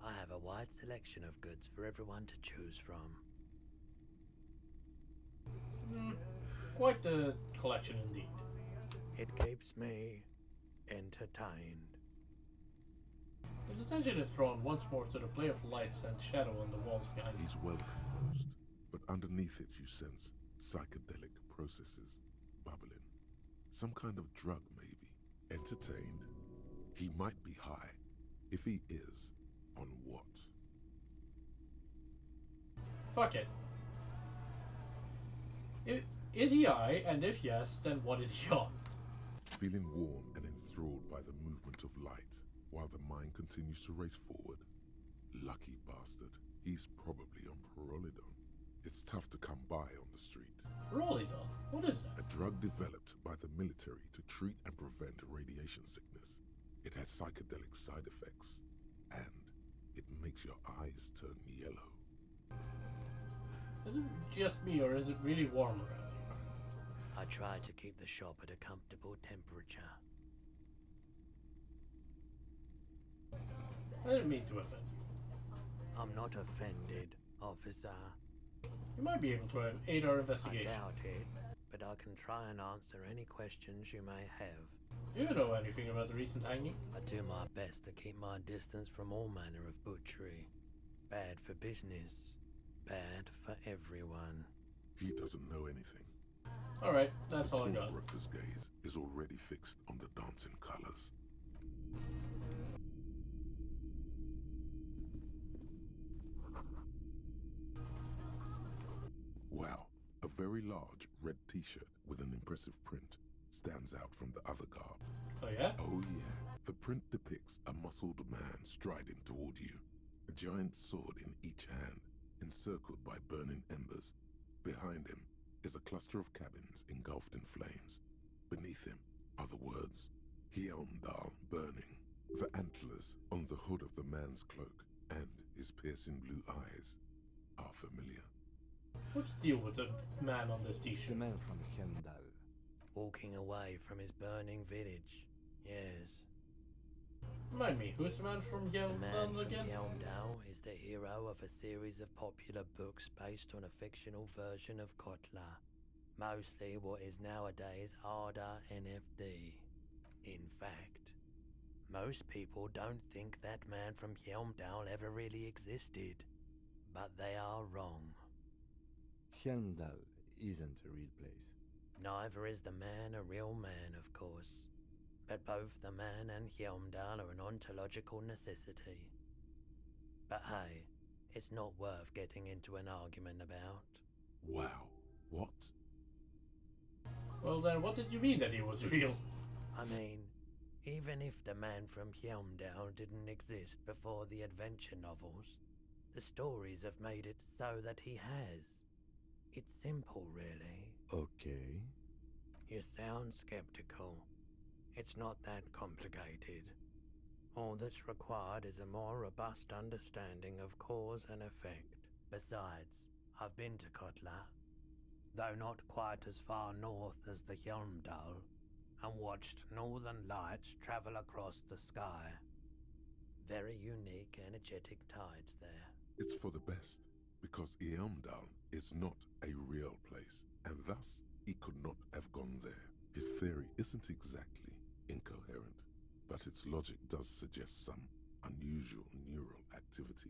I have a wide selection of goods for everyone to choose from. Quite the collection indeed. It keeps me entertained. His attention is drawn once more to the play of lights and shadow on the walls behind him. He's well composed, but underneath it you sense psychedelic processes bubbling. Some kind of drug, maybe. Entertained? He might be high. If he is, on what? Fuck it. Is he high? And if yes, then what is he on? Feeling warm and enthralled by the movement of light, while the mind continues to race forward. Lucky bastard. He's probably on Prolidon. It's tough to come by on the street. Prolidon? What is that? A drug developed by the military to treat and prevent radiation sickness. It has psychedelic side effects, and it makes your eyes turn yellow. Is it just me, or is it really warm around here? I try to keep the shop at a comfortable temperature. I didn't mean to offend. I'm not offended, officer. You might be able to aid our investigation. I doubt it, but I can try and answer any questions you may have. Do you know anything about the recent hanging? I do my best to keep my distance from all manner of butchery. Bad for business, bad for everyone. He doesn't know anything. Alright, that's all I got. Worker's gaze is already fixed on the dancing colors. Wow, a very large red t-shirt with an impressive print stands out from the other garb. Oh yeah? Oh yeah. The print depicts a muscled man striding toward you, a giant sword in each hand, encircled by burning embers. Behind him is a cluster of cabins engulfed in flames. Beneath him are the words, Hjelmdal burning. The antlers on the hood of the man's cloak and his piercing blue eyes are familiar. What's the deal with the man on this t-shirt? The man from Hjelmdal. Walking away from his burning village, yes. Remind me, who's the man from The man Hjelmdal from again? Hjelmdal is the hero of a series of popular books based on a fictional version of Kotler. Mostly what is nowadays Arda NFD. In fact, most people don't think that man from Hjelmdal ever really existed. But they are wrong. Hjelmdal isn't a real place. Neither is the man a real man, of course. But both the man and Hjelmdal are an ontological necessity. But hey, it's not worth getting into an argument about. Wow. What? Well then, what did you mean that he was real? I mean, even if the man from Hjelmdal didn't exist before the adventure novels, the stories have made it so that he has. It's simple, really. Okay. You sound skeptical. It's not that complicated. All that's required is a more robust understanding of cause and effect. Besides, I've been to Kotler, though not quite as far north as the Hjelmdal, and watched northern lights travel across the sky. Very unique, energetic tides there. It's for the best, because Hjelmdal is not a real place, and thus he could not have gone there. His theory isn't exactly incoherent, but its logic does suggest some unusual neural activity.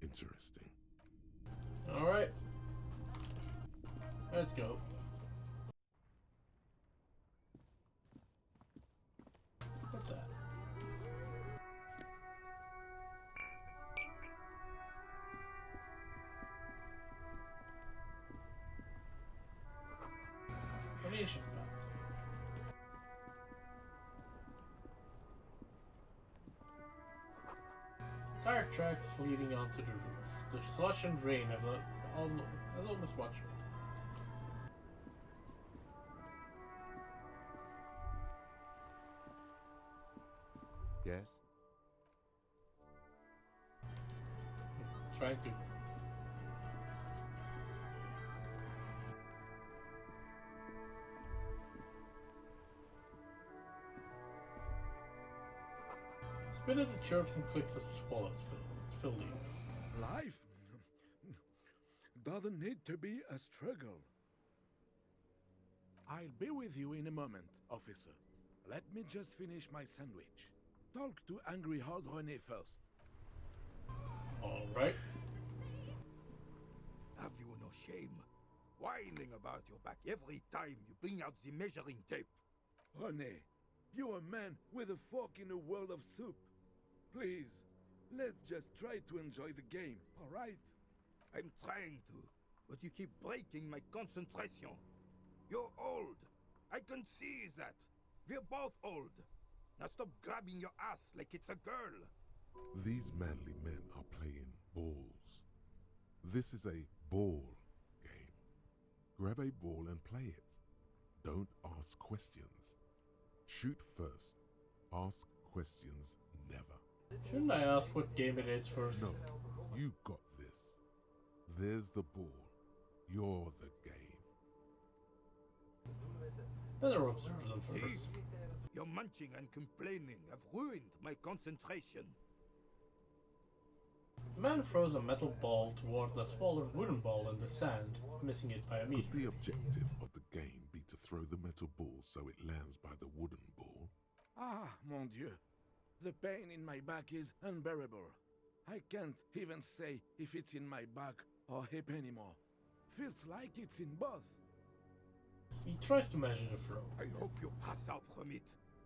Interesting. Alright. Let's go. What's that? Donation fund. Tire tracks leading onto the roof. The slush and rain have almost watched me. Yes? Trying to. Spit at the chirps and clicks of swallows filled in. Life doesn't need to be a struggle. I'll be with you in a moment, officer. Let me just finish my sandwich. Talk to Angry Hard René first. Alright. Have you no shame? Whining about your back every time you bring out the measuring tape. René, you're a man with a fork in a world of soup. Please, let's just try to enjoy the game, alright? I'm trying to, but you keep breaking my concentration. You're old. I can see that. We're both old. Now stop grabbing your ass like it's a girl. These manly men are playing balls. This is a ball game. Grab a ball and play it. Don't ask questions. Shoot first. Ask questions never. Shouldn't I ask what game it is first? No, you got this. There's the ball. You're the game. Better observe them See? first. Your munching and complaining have ruined my concentration. The man throws a metal ball toward a smaller wooden ball in the sand, missing it by a meter. Could the objective of the game be to throw the metal ball so it lands by the wooden ball? Ah, mon Dieu. The pain in my back is unbearable. I can't even say if it's in my back or hip anymore. Feels like it's in both. He tries to measure the throw. I hope you pass out from it.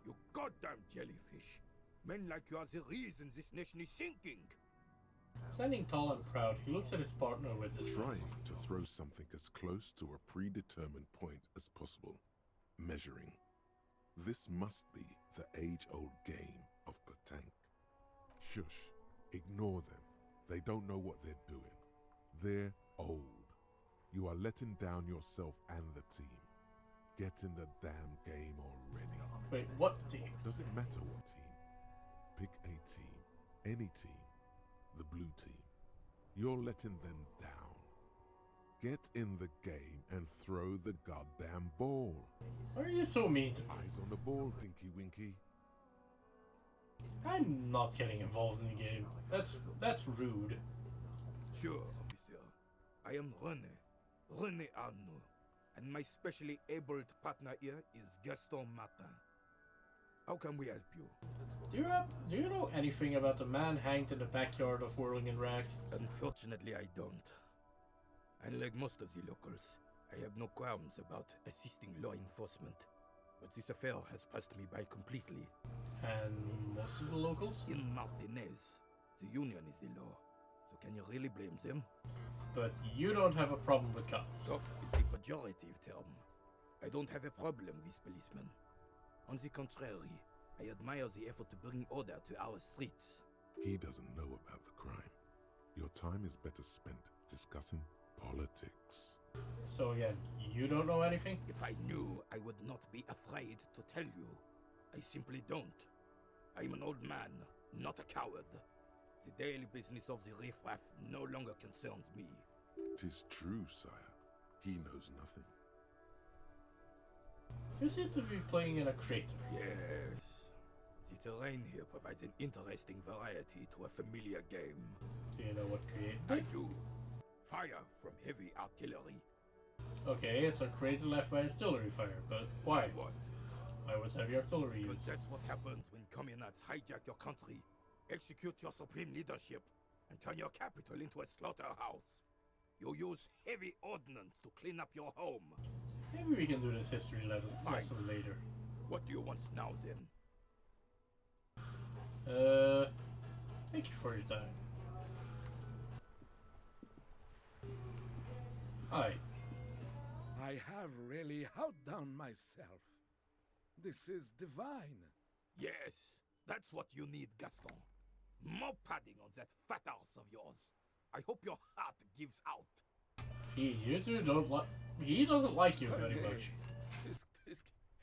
You goddamn jellyfish. Men like you are the reason this nation is sinking. Standing tall and proud, he looks at his partner with his Trying to throw something as close to a predetermined point as possible. Measuring. This must be the age-old game of petanque. Shush. Ignore them. They don't know what they're doing. They're old. You are letting down yourself and the team. Get in the damn game already. Wait, what team? Doesn't matter what team. Pick a team. Any team. The blue team. You're letting them down. Get in the game and throw the goddamn ball. Why are you so mean to me? Eyes on the ball, Dinky Winky. I'm not getting involved in the game. That's rude. Sure, officer. I am René Arnaud. And my specially abled partner here is Gaston Martin. How can we help you? Do you know anything about the man hanged in the backyard of Whirling in Rags? Unfortunately, I don't. Unlike most of the locals, I have no qualms about assisting law enforcement. But this affair has passed me by completely. And most of the locals? In Martinez, the union is the law. So can you really blame them? But you don't have a problem with cops. Cop is the pejorative term. I don't have a problem with policemen. On the contrary, I admire the effort to bring order to our streets. He doesn't know about the crime. Your time is better spent discussing politics. So again, you don't know anything? If I knew, I would not be afraid to tell you. I simply don't. I'm an old man, not a coward. The daily business of the riffraff no longer concerns me. 'Tis true, sire. He knows nothing. You seem to be playing in a crater. Yes. The terrain here provides an interesting variety to a familiar game. Do you know what created I it? do. Fire from heavy artillery. Okay, it's a crater left by artillery fire, but why? What? Why was heavy artillery Because used? that's what happens when communards hijack your country, execute your supreme leadership, and turn your capital into a slaughterhouse. You use heavy ordnance to clean up your home. Maybe we can do this history lesson later. What do you want now, then? Thank you for your time. Hi. I have really outdone myself. This is divine. Yes, that's what you need, Gaston. More padding on that fat arse of yours. I hope your heart gives out. You two don't like. He doesn't like you very much.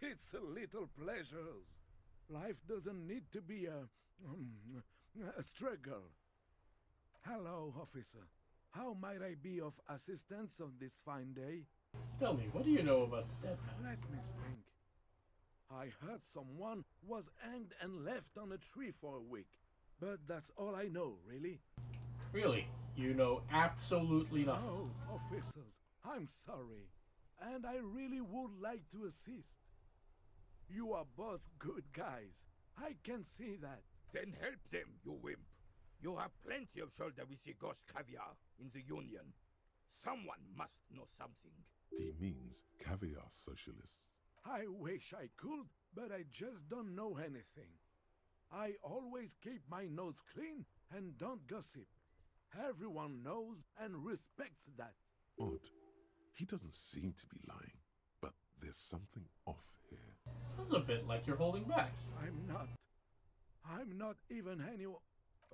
It's a little pleasures. Life doesn't need to be a A struggle. Hello, officer. How might I be of assistance on this fine day? Tell me, what do you know about the dead man? Let me think. I heard someone was hanged and left on a tree for a week. But that's all I know, really. Really? You know absolutely nothing? No, officers, I'm sorry. And I really would like to assist. You are both good guys. I can see that. Then help them, you wimp. You have plenty of shoulder with the ghost caviar in the Union. Someone must know something. He means caviar socialists. I wish I could, but I just don't know anything. I always keep my nose clean and don't gossip. Everyone knows and respects that. Odd. He doesn't seem to be lying, but there's something off here. Sounds a bit like you're holding back. I'm not even anyone.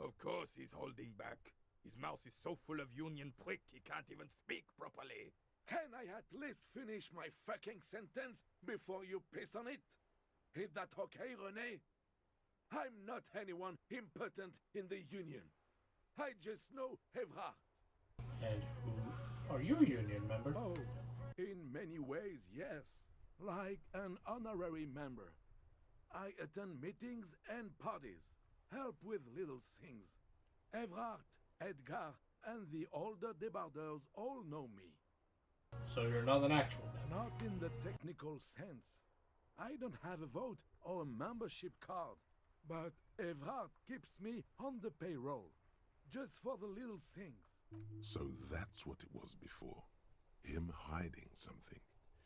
Of course he's holding back. His mouth is so full of Union prick he can't even speak properly. Can I at least finish my fucking sentence before you piss on it? Is that okay, René? I'm not anyone important in the Union. I just know Evrard. And who are you a Union member? Oh, in many ways, yes. Like an honorary member. I attend meetings and parties, help with little things. Evrard, Edgar, and the older debarders all know me. So you're not an actual member? Not in the technical sense. I don't have a vote or a membership card, but Evrard keeps me on the payroll, just for the little things. So that's what it was before. Him hiding something.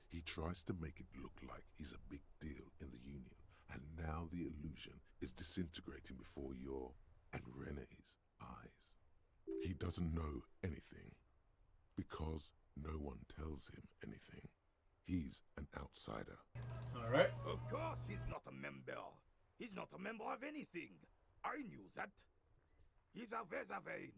He tries to make it look like he's a big deal in the Union, and now the illusion is disintegrating before your and René's eyes. He doesn't know anything, because no one tells him anything. He's an outsider. Alright. Of course he's not a member. He's not a member of anything. I knew that. He's a Weservein.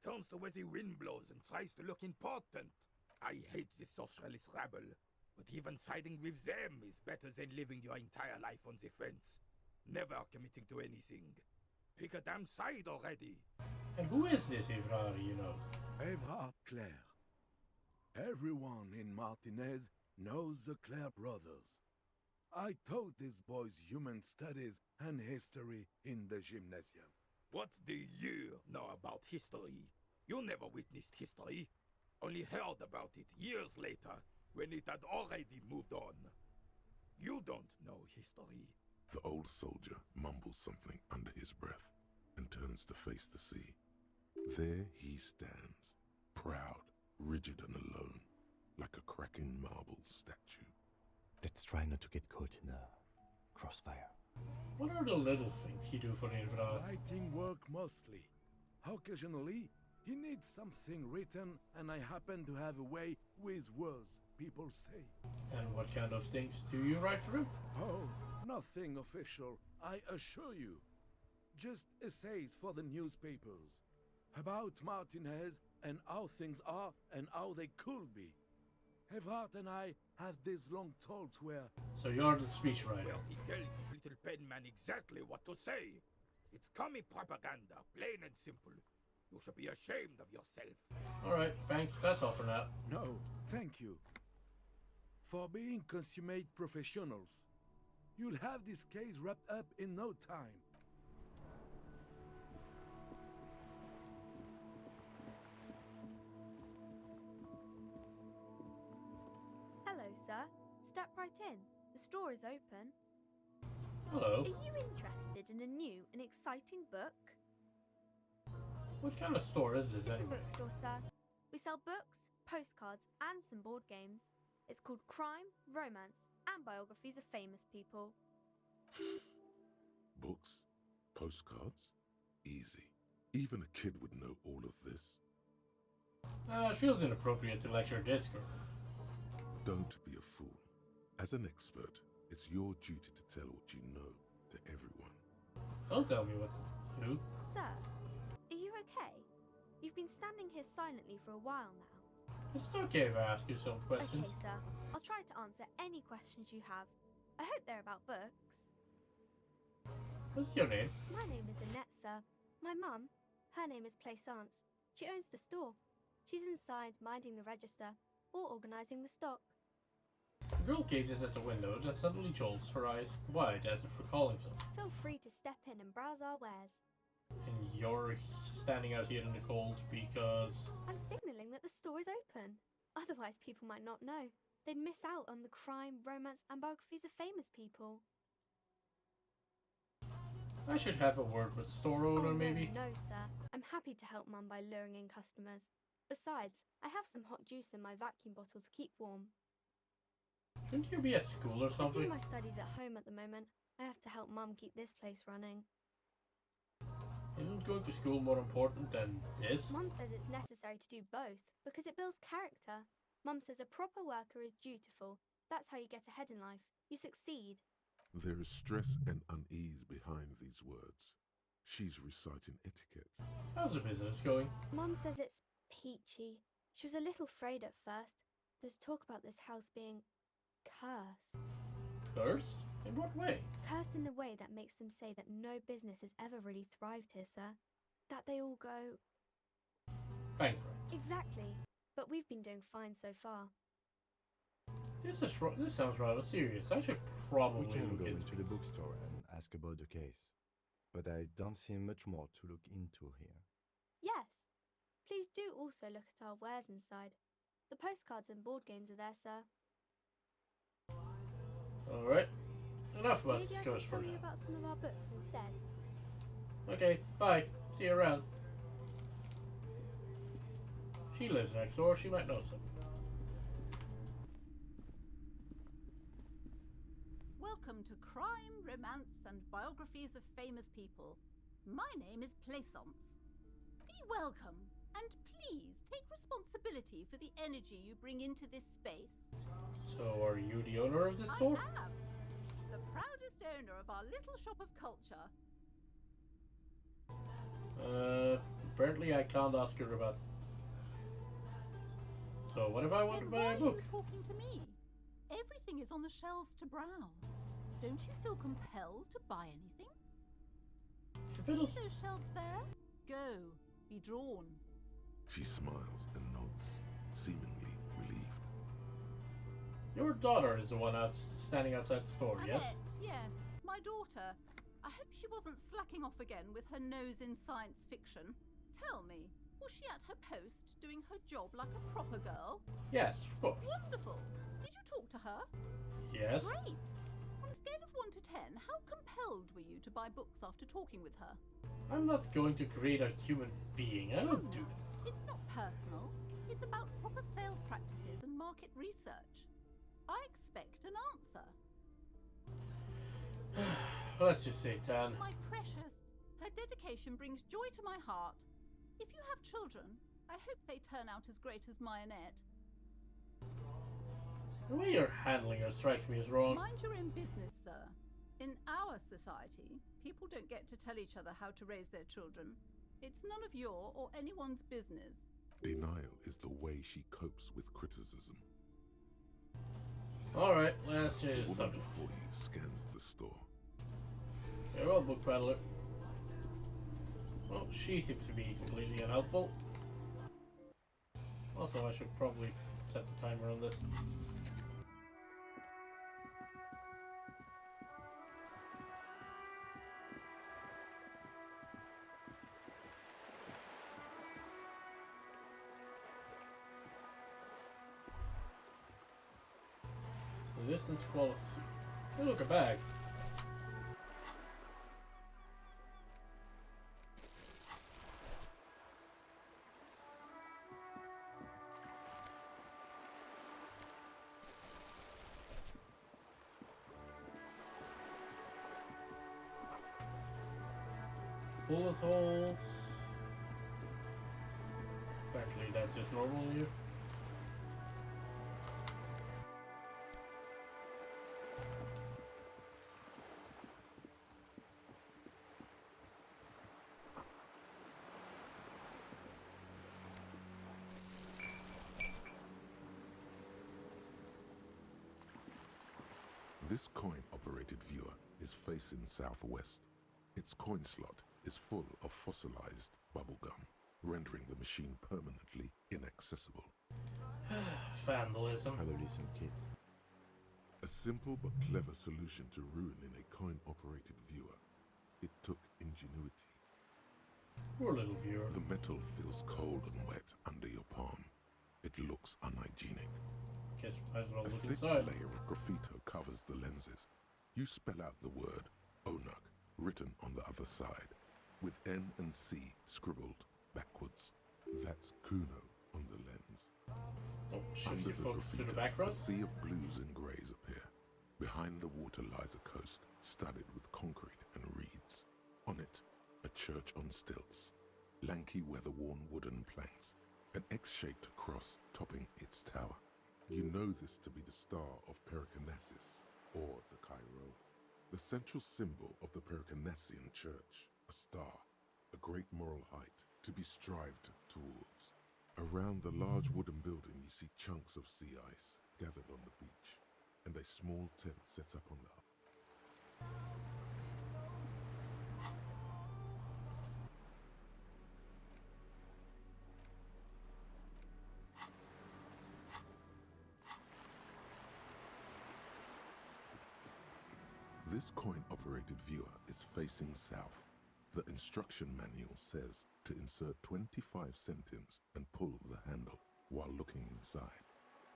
Turns to where the wind blows and tries to look important. I hate this socialist rabble. But even siding with them is better than living your entire life on the fence. Never committing to anything. Pick a damn side already. And who is this Evrard, you know? Evrard Claire. Everyone in Martinez knows the Claire brothers. I taught these boys human studies and history in the gymnasium. What do you know about history? You never witnessed history. Only heard about it years later, when it had already moved on. You don't know history. The old soldier mumbles something under his breath and turns to face the sea. There he stands, proud, rigid and alone, like a cracking marble statue. Let's try not to get caught in a crossfire. What are the little things you do for Evrard? Writing work mostly. Occasionally, he needs something written, and I happen to have a way with words, people say. And what kind of things do you write for him? Oh, nothing official, I assure you. Just essays for the newspapers. About Martinez and how things are and how they could be. Evrard and I have these long talks where... So you're the speechwriter. He tells his little pen man exactly what to say. It's commie propaganda, plain and simple. You should be ashamed of yourself. Alright, thanks. That's all for now. No, thank you. For being consummate professionals. You'll have this case wrapped up in no time. Hello, sir. Step right in. The store is open. Hello. Are you interested in a new and exciting book? What kind of store is this It's a anyway? bookstore, sir. We sell books, postcards, and some board games. It's called Crime, Romance, and Biographies of Famous People. Books? Postcards? Easy. Even a kid would know all of this. It feels inappropriate to lecture this girl. Don't be a fool. As an expert, it's your duty to tell what you know to everyone. Don't tell me what to do. Sir, are you okay? You've been standing here silently for a while now. It's okay if I ask you some questions. Okay, sir. I'll try to answer any questions you have. I hope they're about books. What's your name? My name is Annette, sir. My mum, her name is Plaisance. She owns the store. She's inside minding the register or organising the stock. The girl gazes at the window, then suddenly jolts, her eyes wide as if recalling something. Feel free to step in and browse our wares. And you're standing out here in the cold because... I'm signalling that the store is open. Otherwise, people might not know. They'd miss out on the crime, romance, and biographies of famous people. I should have a word with the store owner, maybe? No, sir. I'm happy to help Mum by luring in customers. Besides, I have some hot juice in my vacuum bottle to keep warm. Shouldn't you be at school or I something? do my studies at home at the moment. I have to help Mum keep this place running. Isn't going to school more important than this? Mum says it's necessary to do both because it builds character. Mum says a proper worker is dutiful. That's how you get ahead in life. You succeed. There is stress and unease behind these words. She's reciting etiquette. How's the business going? Mum says it's peachy. She was a little afraid at first. There's talk about this house being cursed. Cursed? In what way? Cursed in the way that makes them say that no business has ever really thrived here, sir. That they all go... bankrupt. Exactly. But we've been doing fine so far. This sounds rather serious. I should probably We can look go into into the bookstore and ask about the case. But I don't see much more to look into here. Yes. Please do also look at our wares inside. The postcards and board games are there, sir. Alright. Enough about Maybe this I course can for tell you now. about some of our books instead. Okay, bye. See you around. She lives next door. She might know something. Welcome to Crime, Romance, and Biographies of Famous People. My name is Plaisance. Be welcome, and please take responsibility for the energy you bring into this space. So, are you the owner of this store? I am the proudest owner of our little shop of culture. Apparently I can't ask her about... So, what if I want to buy a book? Why are you talking to me? Everything is on the shelves to browse. Don't you feel compelled to buy anything? See those shelves there? Go. Be drawn. She smiles and nods, seemingly relieved. Your daughter is the one standing outside the store, yes? Annette, yes, my daughter. I hope she wasn't slacking off again with her nose in science fiction. Tell me, was she at her post doing her job like a proper girl? Yes, of course. Wonderful. Did you talk to her? Yes. Great. On a scale of 1 to 10, how compelled were you to buy books after talking with her? I'm not going to create a human being. I don't do that. It's not personal. It's about proper sales practices and market research. I expect an answer. Let's just say 10. My precious, her dedication brings joy to my heart. If you have children, I hope they turn out as great as my Annette. The way you're handling her strikes me as wrong. Mind your own business, sir. In our society, people don't get to tell each other how to raise their children. It's none of your or anyone's business. Denial is the way she copes with criticism. Alright, let's change The the woman subject. before you scans the store. Farewell, book peddler. Well, she seems to be completely unhelpful. Also, I should probably set the timer on this. The distance quality. Hey, look, a bag. Bullet holes. Apparently that's just normal here. This coin-operated viewer is facing southwest. Its coin slot is full of fossilized bubblegum, rendering the machine permanently inaccessible. Vandalism. Probably some kids. A simple but clever solution to ruining a coin-operated viewer. It took ingenuity. Poor little viewer. The metal feels cold and wet under your palm. It looks unhygienic. Guess might as well A look thick inside. layer of graffito covers the lenses. You spell out the word Onug written on the other side, with N and C scribbled backwards. That's Kuno on the lens. Oh, shift Under your the focus to the graffito, background. a sea of blues and greys appear. Behind the water lies a coast studded with concrete and reeds. On it, a church on stilts, lanky weather-worn wooden planks, an X-shaped cross topping its tower. You know this to be the star of Pericanasis, or the Cairo, the central symbol of the Pericanassian church, a star, a great moral height to be strived towards. Around the large wooden building you see chunks of sea ice gathered on the beach, and a small tent set up on the This coin-operated viewer is facing south. The instruction manual says to insert 25 centimes and pull the handle while looking inside.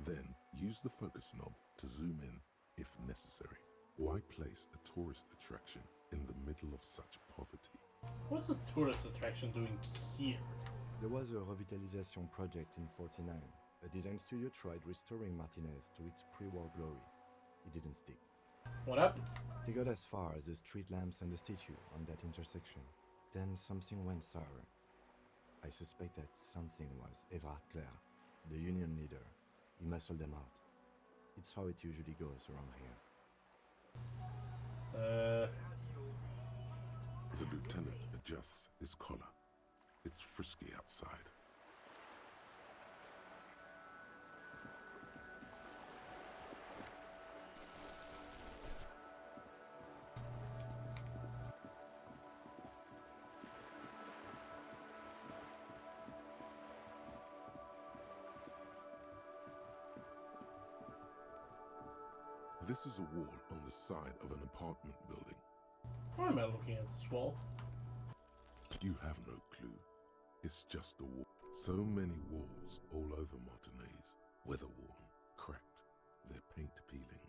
Then use the focus knob to zoom in if necessary. Why place a tourist attraction in the middle of such poverty? What's a tourist attraction doing here? There was a revitalization project in 49. A design studio tried restoring Martinez to its pre-war glory. It didn't stick. What happened? They got as far as the street lamps and the statue on that intersection. Then something went sour. I suspect that something was Everard Clare, the union leader. He muscled them out. It's how it usually goes around here. The lieutenant adjusts his collar. It's frisky outside. This is a wall on the side of an apartment building. Why am I looking at this wall? You have no clue. It's just a wall. So many walls all over Martinez. Weather-worn, cracked, their paint peeling.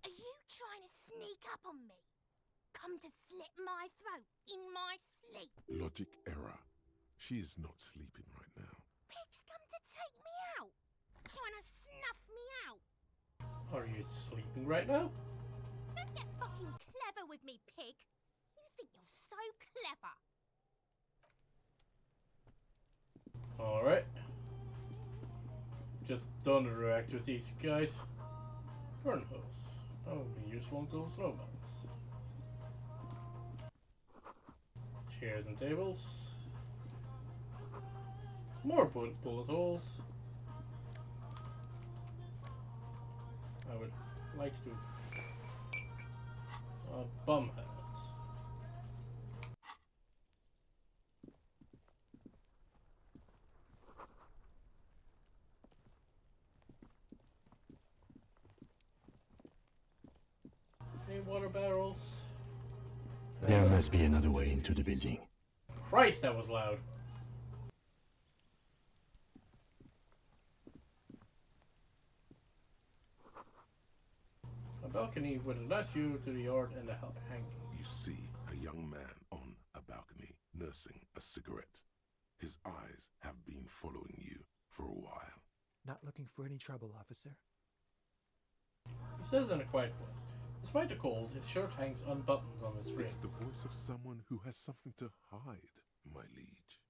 Are you trying to sneak up on me? Come to slit my throat in my sleep? Logic error. She is not sleeping right now. Pig's come to take me out. Trying to snuff me out. Are you sleeping right now? Don't get fucking clever with me, pig. You think you're so clever. Alright. Just done the react with these guys. Burn hose. That would be useful until snowballs. Chairs and tables. More bullet holes. I would like to bum hats. Any water barrels? There must be another way into the building. Christ, that was loud. A balcony with a nice view to the yard and the hanging. You see a young man on a balcony nursing a cigarette. His eyes have been following you for a while. Not looking for any trouble, officer. He says in a quiet voice. Despite the cold, his shirt hangs unbuttoned on his frame. It's the voice of someone who has something to hide, my liege.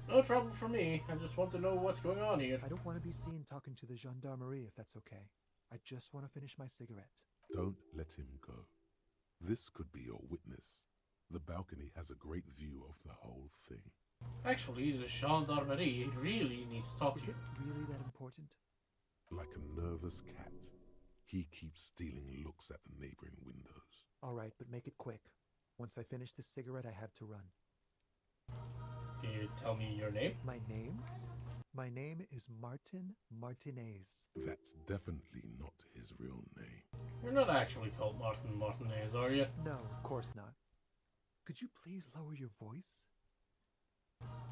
No trouble for me. I just want to know what's going on here. I don't want to be seen talking to the gendarmerie if that's okay. I just want to finish my cigarette. Don't let him go. This could be your witness. The balcony has a great view of the whole thing. Actually, the gendarmerie really needs talking. Is it really that important? Like a nervous cat, he keeps stealing looks at the neighboring windows. All right, but make it quick. Once I finish this cigarette, I have to run. Can you tell me your name? My name? My name is Martin Martinez. That's definitely not his real name. You're not actually called Martin Martinez, are you? No, of course not. Could you please lower your voice?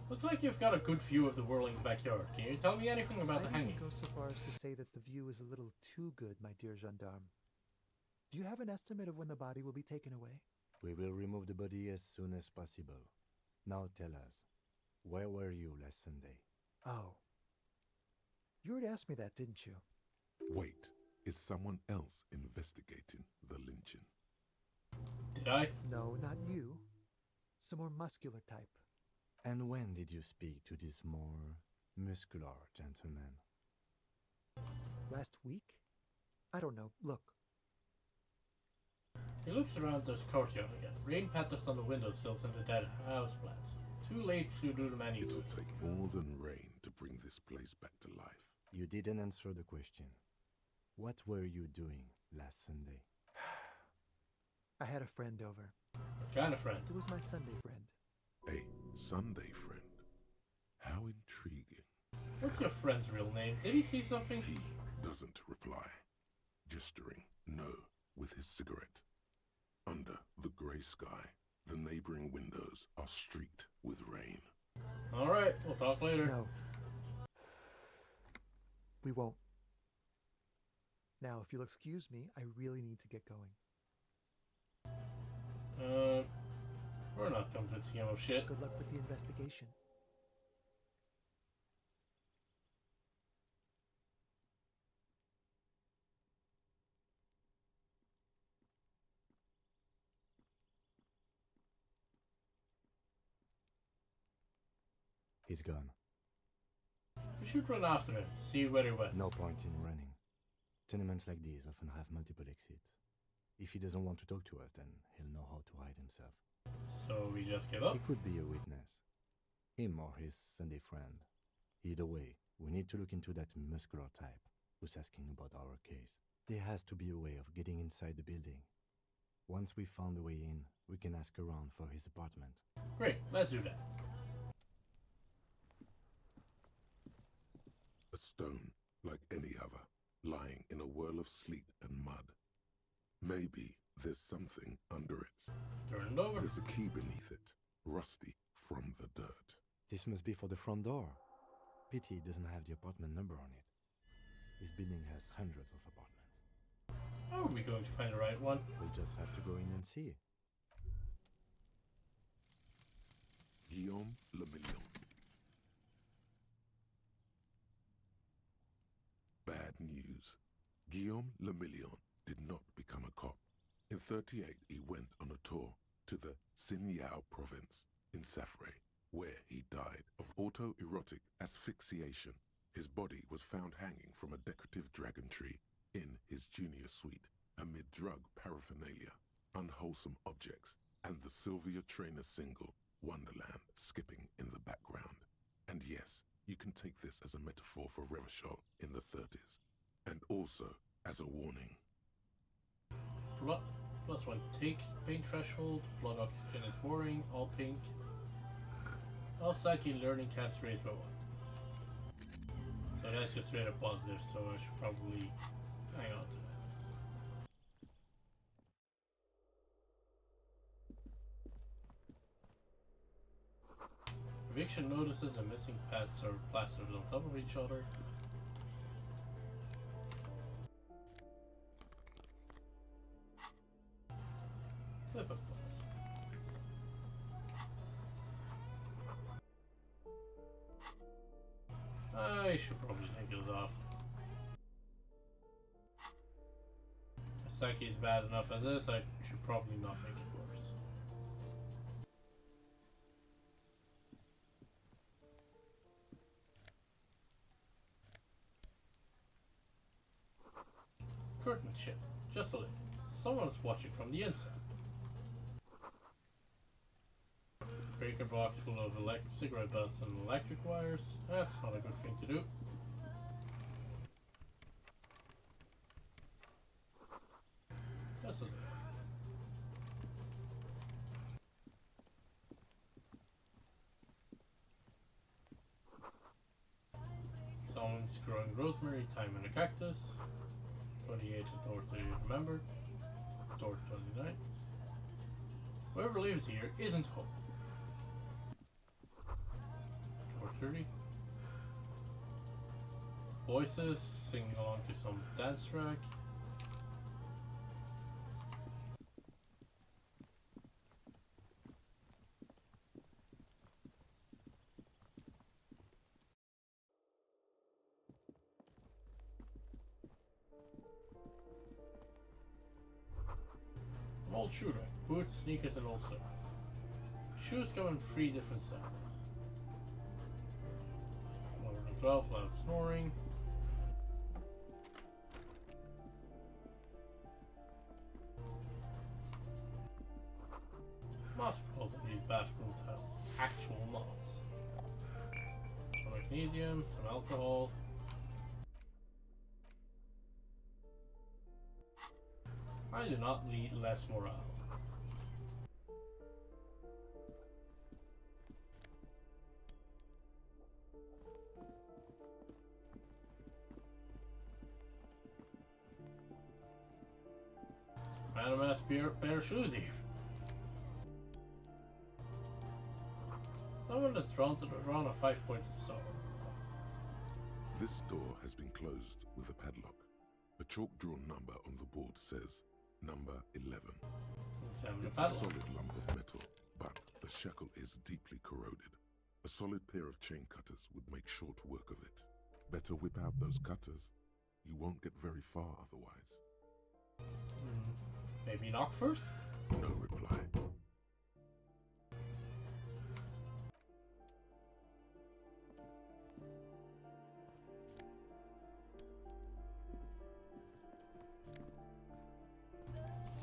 Looks like you've got a good view of the whirling's backyard. Can you tell me anything about the I hanging? go so far as to say that the view is a little too good, my dear gendarme. Do you have an estimate of when the body will be taken away? We will remove the body as soon as possible. Now tell us, where were you last Sunday? Oh. You already asked me that, didn't you? Wait, is someone else investigating the lynching? Did I? No, not you. Some more muscular type. And when did you speak to this more muscular gentleman? Last week? I don't know. Look. He looks around the courtyard again. Rain patters on the windowsills and the dead house plants. Too late to do the manual. It'll take more than rain to bring this place back to life. You didn't answer the question. What were you doing last Sunday? I had a friend over. What kind of friend? It was my Sunday friend. A Sunday friend. How intriguing. What's your friend's real name? Did he see something? He doesn't reply, gesturing no with his cigarette. Under the grey sky, the neighboring windows are streaked with rain. Alright, we'll talk later. No. We won't. Now, if you'll excuse me, I really need to get going. We're not convincing him of shit. Good luck with the investigation. He's gone. We should run after him, see where he went. No point in running. Tenements like these often have multiple exits. If he doesn't want to talk to us, then he'll know how to hide himself. So we just give up? He could be a witness. Him or his Sunday friend. Either way, we need to look into that muscular type who's asking about our case. There has to be a way of getting inside the building. Once we found a way in, we can ask around for his apartment. Great, let's do that. A stone, like any other, lying in a whirl of sleet and mud. Maybe there's something under it. Turn it over. There's a key beneath it, rusty from the dirt. This must be for the front door. Pity it doesn't have the apartment number on it. This building has hundreds of apartments. How are we going to find the right one? We'll just have to go in and see. Guillaume Le Million. Bad news. Guillaume Le Million did not become a cop. In 1938, he went on a tour to the Sinyao province in Safre, where he died of autoerotic asphyxiation. His body was found hanging from a decorative dragon tree in his junior suite amid drug paraphernalia, unwholesome objects, and the Sylvia Trainer single, Wonderland, skipping in the background. And yes, you can take this as a metaphor for Revachol in the 30s, and also as a warning. +1 take, paint threshold, blood oxygen is boring, all pink. All psyche learning caps raised by 1. So that's just straight up positive, so I should probably hang on to that. Eviction notices and missing pets are plastered on top of each other. Flip of glass. I should probably take those off. My psyche is bad enough as this, I should probably not make it worse. Curtainship. Just a little. Someone's watching from the inside. Breaker box full of cigarette butts and electric wires. That's not a good thing to do. Just a little. Someone's growing rosemary, thyme, and a cactus. 28 is door to remember. Door 29. Whoever lives here isn't home. Door 30. Voices singing along to some dance track. An old shoe rack. Boots, sneakers, and also. Shoes come in 3 different sizes. Lower than 12, loud snoring. Moss balls in these bathroom tiles. Actual moss. Some magnesium, some alcohol. I do not need less morale. Random ass pair of shoes here. Someone has drawn a 5-pointed star. This door has been closed with a padlock. A chalk-drawn number on the board says number 11. It's a solid lump of metal, but the shackle is deeply corroded. A solid pair of chain cutters would make short work of it. Better whip out those cutters. You won't get very far otherwise. Maybe knock first? No reply.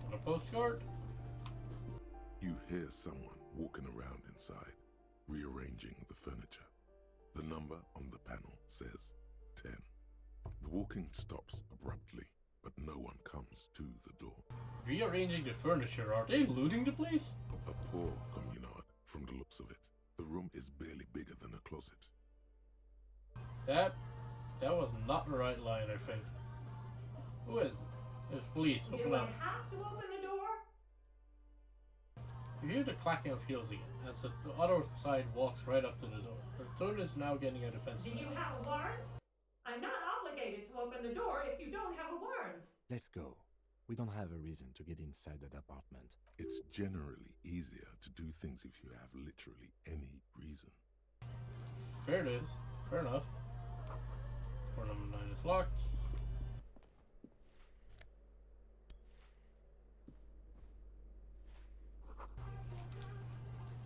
On a postcard? You hear someone walking around inside, rearranging the furniture. The number on the panel says 10. The walking stops abruptly, but no one comes to the door. Rearranging the furniture, are they looting the place? A poor communard, from the looks of it. The room is barely bigger than a closet. That was not the right line, I think. Who is it? It's police. Open up. Have to open the door? You hear the clacking of heels again, as the other side walks right up to the door. Her tone is now getting a defensive. Do you have a warrant? I'm not obligated to open the door if you don't have a warrant. Let's go. We don't have a reason to get inside that apartment. It's generally easier to do things if you have literally any reason. Fair it is. Fair enough. Door number 9 is locked.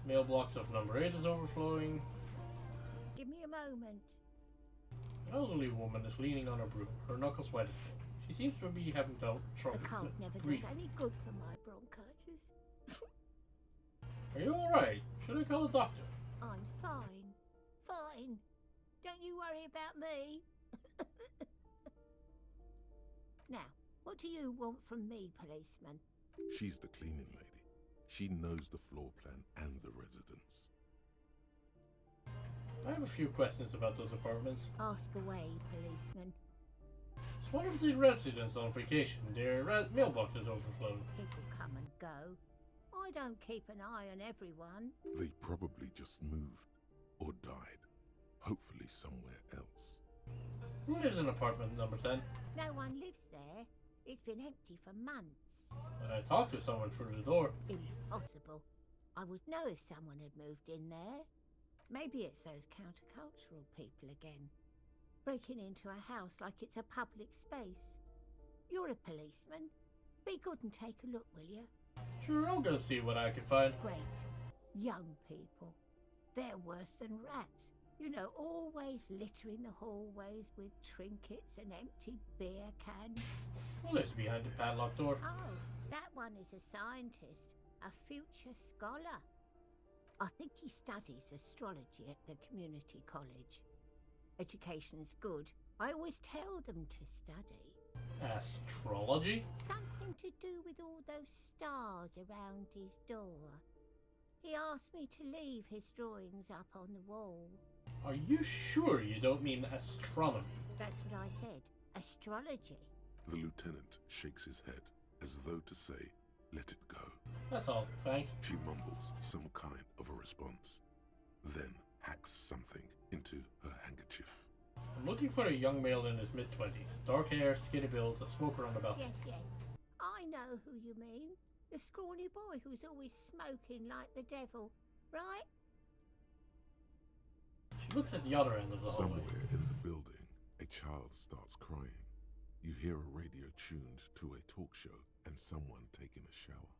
Mailbox of number 8 is overflowing. Give me a moment. An elderly woman is leaning on her broom, her knuckles wet as well. She seems to be having trouble The cold never does breathing. any good for my bronchitis. Are you alright? Should I call a doctor? I'm fine. Fine. Don't you worry about me. Now, what do you want from me, policeman? She's the cleaning lady. She knows the floor plan and the residence. I have a few questions about those apartments. Ask away, policeman. It's one of the residents on vacation. Their mailbox is overflowing. People come and go. I don't keep an eye on everyone. They probably just moved or died. Hopefully somewhere else. Who lives in apartment number 10? No one lives there. It's been empty for months. But I talked to someone through the door. Impossible. I would know if someone had moved in there. Maybe it's those countercultural people again. Breaking into a house like it's a public space. You're a policeman. Be good and take a look, will you? Sure, I'll go see what I can find. Great. Young people. They're worse than rats. You know, always littering the hallways with trinkets and empty beer cans. Who lives behind the padlocked door? Oh, that one is a scientist, a future scholar. I think he studies astrology at the community college. Education's good. I always tell them to study. Astrology? Something to do with all those stars around his door. He asked me to leave his drawings up on the wall. Are you sure you don't mean astronomy? That's what I said. Astrology. The lieutenant shakes his head, as though to say, let it go. That's all, thanks. She mumbles some kind of a response, then hacks something into her handkerchief. I'm looking for a young male in his mid-20s. Dark hair, skinny build, a smoker on the balcony. Yes, yes. I know who you mean. The scrawny boy who's always smoking like the devil, right? She looks at the other end of the hallway. Somewhere in the building, a child starts crying. You hear a radio tuned to a talk show and someone taking a shower.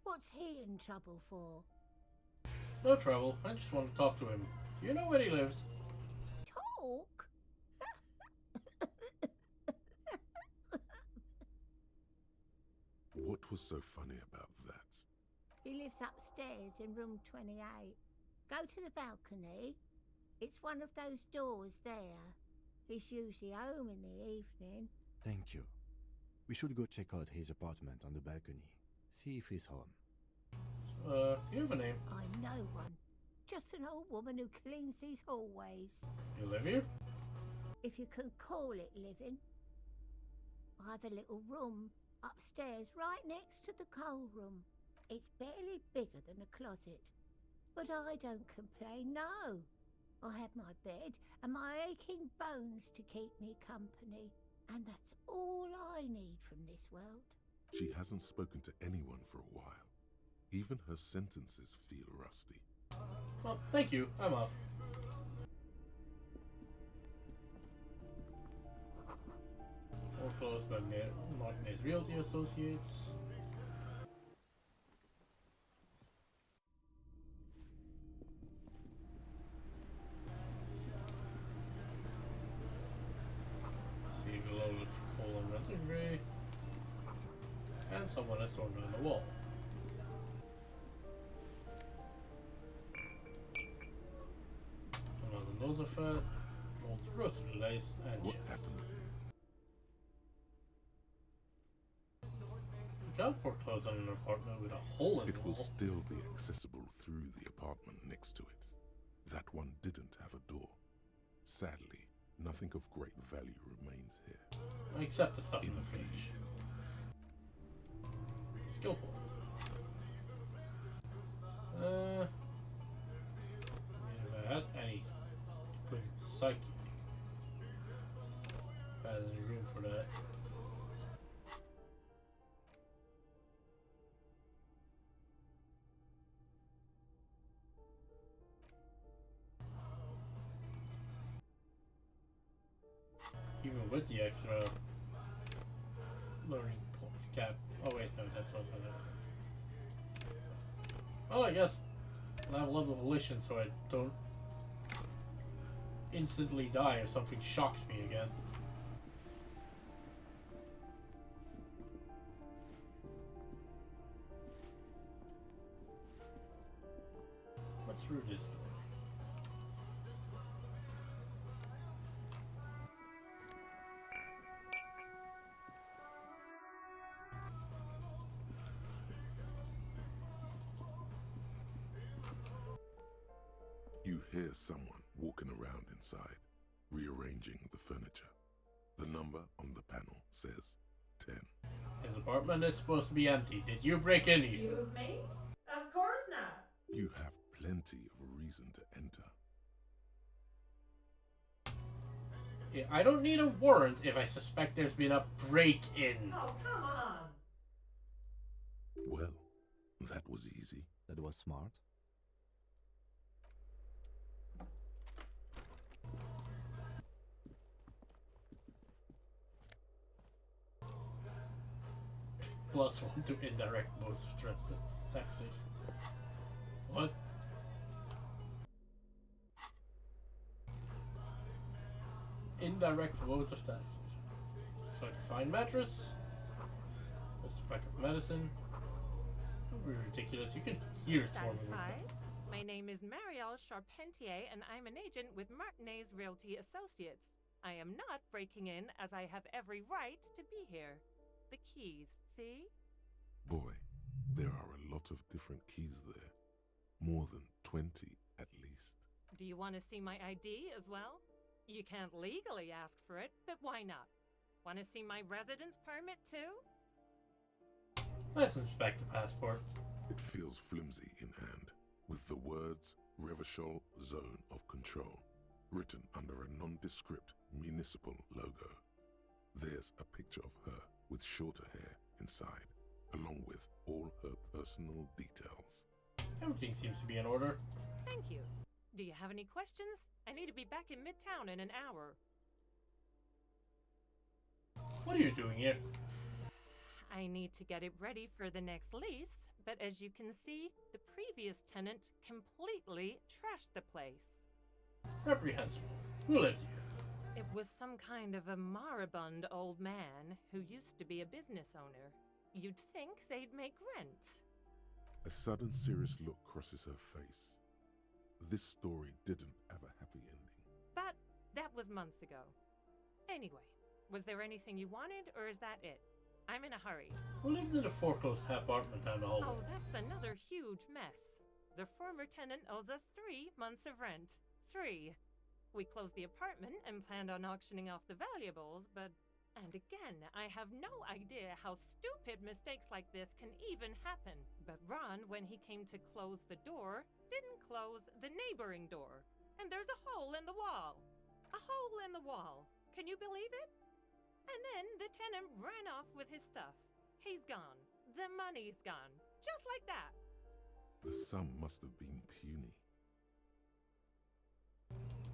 What's he in trouble for? No trouble, I just want to talk to him. Do you know where he lives? Talk? What was so funny about that? He lives upstairs in room 28. Go to the balcony. It's one of those doors there. He's usually home in the evening. Thank you. We should go check out his apartment on the balcony. See if he's home. You have a name? I know one. Just an old woman who cleans these hallways. You live here? If you can call it living. I have a little room upstairs right next to the coal room. It's barely bigger than a closet. But I don't complain, no. I have my bed and my aching bones to keep me company. And that's all I need from this world. She hasn't spoken to anyone for a while. Even her sentences feel rusty. Well, thank you. I'm off. Foreclosed by Martinez Realty Associates. Seagull looks coal and rented gray. And someone has thrown down the wall. Another Nosafat, old grocery list, and What chips. happened? You can't foreclose on an apartment with a hole in It the will wall. still be accessible through the apartment next to it. That one didn't have a door. Sadly, nothing of great value remains here. Except the stuff in the fridge. Skill point. If I had any good psyche. If I had any room for that. Even with the extra learning point cap. Oh wait, no, that's not gonna. Well, I guess I have a level of volition so I don't instantly die if something shocks me again. What's through this door? You hear someone walking around inside, rearranging the furniture. The number on the panel says 10. His apartment is supposed to be empty. Did you break in here? You, me? Of course not. You have plenty of reason to enter. Yeah, I don't need a warrant if I suspect there's been a break-in. Oh, come on. Well, that was easy. That was smart. +1 to indirect modes of taxation. What? indirect modes of taxation. So I define mattress. That's the pack of medicine. Don't be ridiculous. You can hear it swarming. Hi. My name is Marielle Charpentier, and I'm an agent with Martinez Realty Associates. I am not breaking in, as I have every right to be here. The keys, see? Boy, there are a lot of different keys there. More than 20, at least. Do you want to see my ID as well? You can't legally ask for it, but why not? Want to see my residence permit too? Let's inspect the passport. It feels flimsy in hand, with the words Revachol Zone of Control written under a nondescript municipal logo. There's a picture of her with shorter hair inside, along with all her personal details. Everything seems to be in order. Thank you. Do you have any questions? I need to be back in Midtown in an hour. What are you doing here? I need to get it ready for the next lease, but as you can see, the previous tenant completely trashed the place. Reprehensible. Who lived here? It was some kind of a moribund old man who used to be a business owner. You'd think they'd make rent. A sudden serious look crosses her face. This story didn't have a happy ending. But that was months ago. Anyway, was there anything you wanted, or is that it? I'm in a hurry. Who lived in a foreclosed apartment down the hallway? Oh, that's another huge mess. The former tenant owes us 3 months of rent. 3. We closed the apartment and planned on auctioning off the valuables, but... And again, I have no idea how stupid mistakes like this can even happen. But Ron, when he came to close the door, didn't close the neighboring door. And there's a hole in the wall. A hole in the wall. Can you believe it? And then the tenant ran off with his stuff. He's gone. The money's gone. Just like that. The sum must have been puny.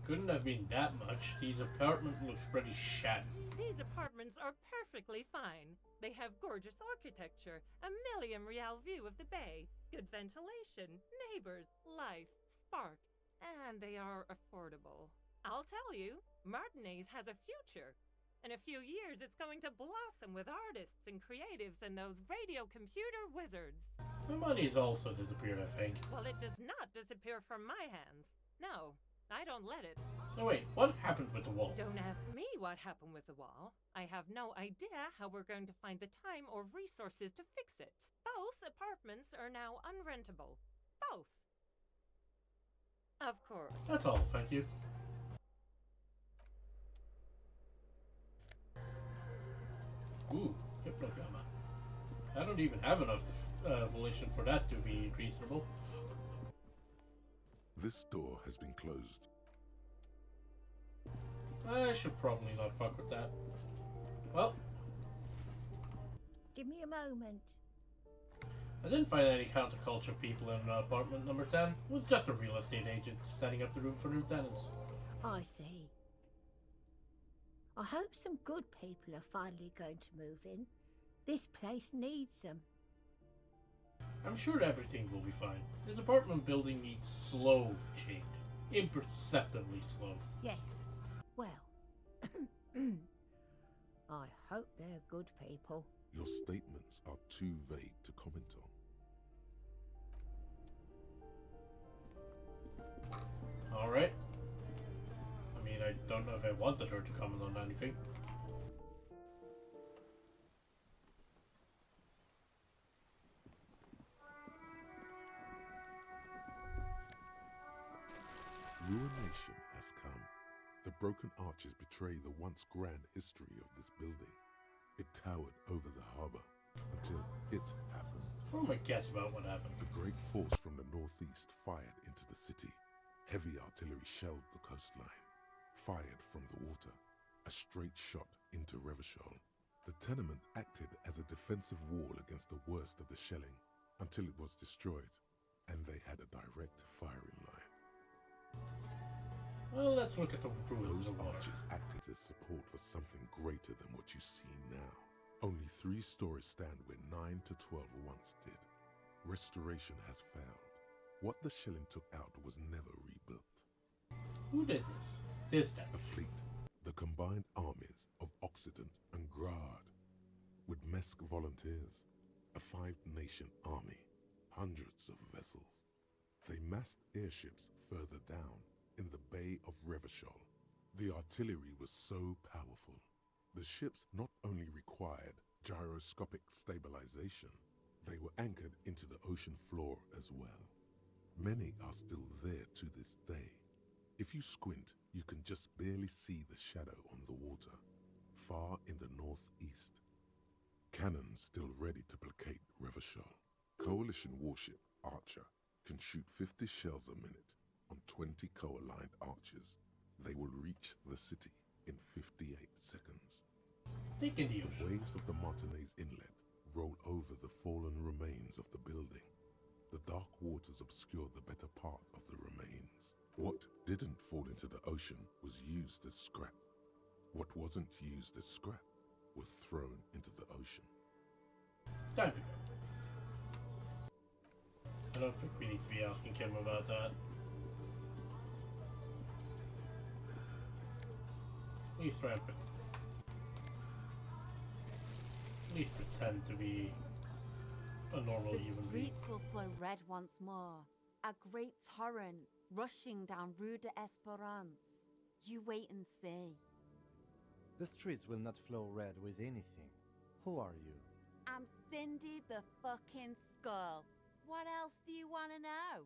Couldn't have been that much. These apartment looks pretty shabby. These apartments are perfectly fine. They have gorgeous architecture, a million-real view of the bay, good ventilation, neighbors, life, spark, and they are affordable. I'll tell you, Martinez has a future. In a few years, it's going to blossom with artists and creatives and those radio computer wizards. The money's also disappeared, I think. Well, it does not disappear from my hands. No, I don't let it. So wait, what happened with the wall? Don't ask me what happened with the wall. I have no idea how we're going to find the time or resources to fix it. Both apartments are now unrentable. Both. Of course. That's all, thank you. Ooh, hypnogramma. I don't even have enough volition for that to be reasonable. This door has been closed. I should probably not fuck with that. Well, Give me a moment. I didn't find any counterculture people in apartment number 10. It was just a real estate agent setting up the room for new tenants. I see. I hope some good people are finally going to move in. This place needs them. I'm sure everything will be fine. This apartment building needs slow change. Imperceptibly slow. Yes. Well, I hope they're good people. Your statements are too vague to comment on. Alright. I mean, I don't know if I wanted her to comment on anything. Ruination has come. The broken arches betray the once grand history of this building. It towered over the harbor until it happened. Form a guess about what happened. The great force from the northeast fired into the city. Heavy artillery shelled the coastline. Fired from the water. A straight shot into Revachol. The tenement acted as a defensive wall against the worst of the shelling until it was destroyed, and they had a direct firing line. Well, let's look at the ruins Those of the water. arches acted as support for something greater than what you see now. Only 3 stories stand where 9 to 12 once did. Restoration has failed. What the shelling took out was never rebuilt. Who did this? This time. A fleet. The combined armies of Occident and Grad, with Mesk volunteers, a 5-nation army, hundreds of vessels. They massed airships further down in the Bay of Revachol. The artillery was so powerful. The ships not only required gyroscopic stabilization, they were anchored into the ocean floor as well. Many are still there to this day. If you squint, you can just barely see the shadow on the water, far in the northeast. Cannons still ready to placate Revachol. Coalition warship Archer can shoot 50 shells a minute on 20 co-aligned archers. They will reach the city in 58 seconds. They can use. The waves of the Martinez Inlet roll over the fallen remains of the building. The dark waters obscure the better part of the remains. What didn't fall into the ocean was used as scrap. What wasn't used as scrap was thrown into the ocean. Time to go. I don't think we need to be asking Kim about that. At least try and at least pretend to be a normal The human being. streets will flow red once more. A great torrent rushing down Rue de Esperance. You wait and see. The streets will not flow red with anything. Who are you? I'm Cindy the fucking Skull. What else do you want to know?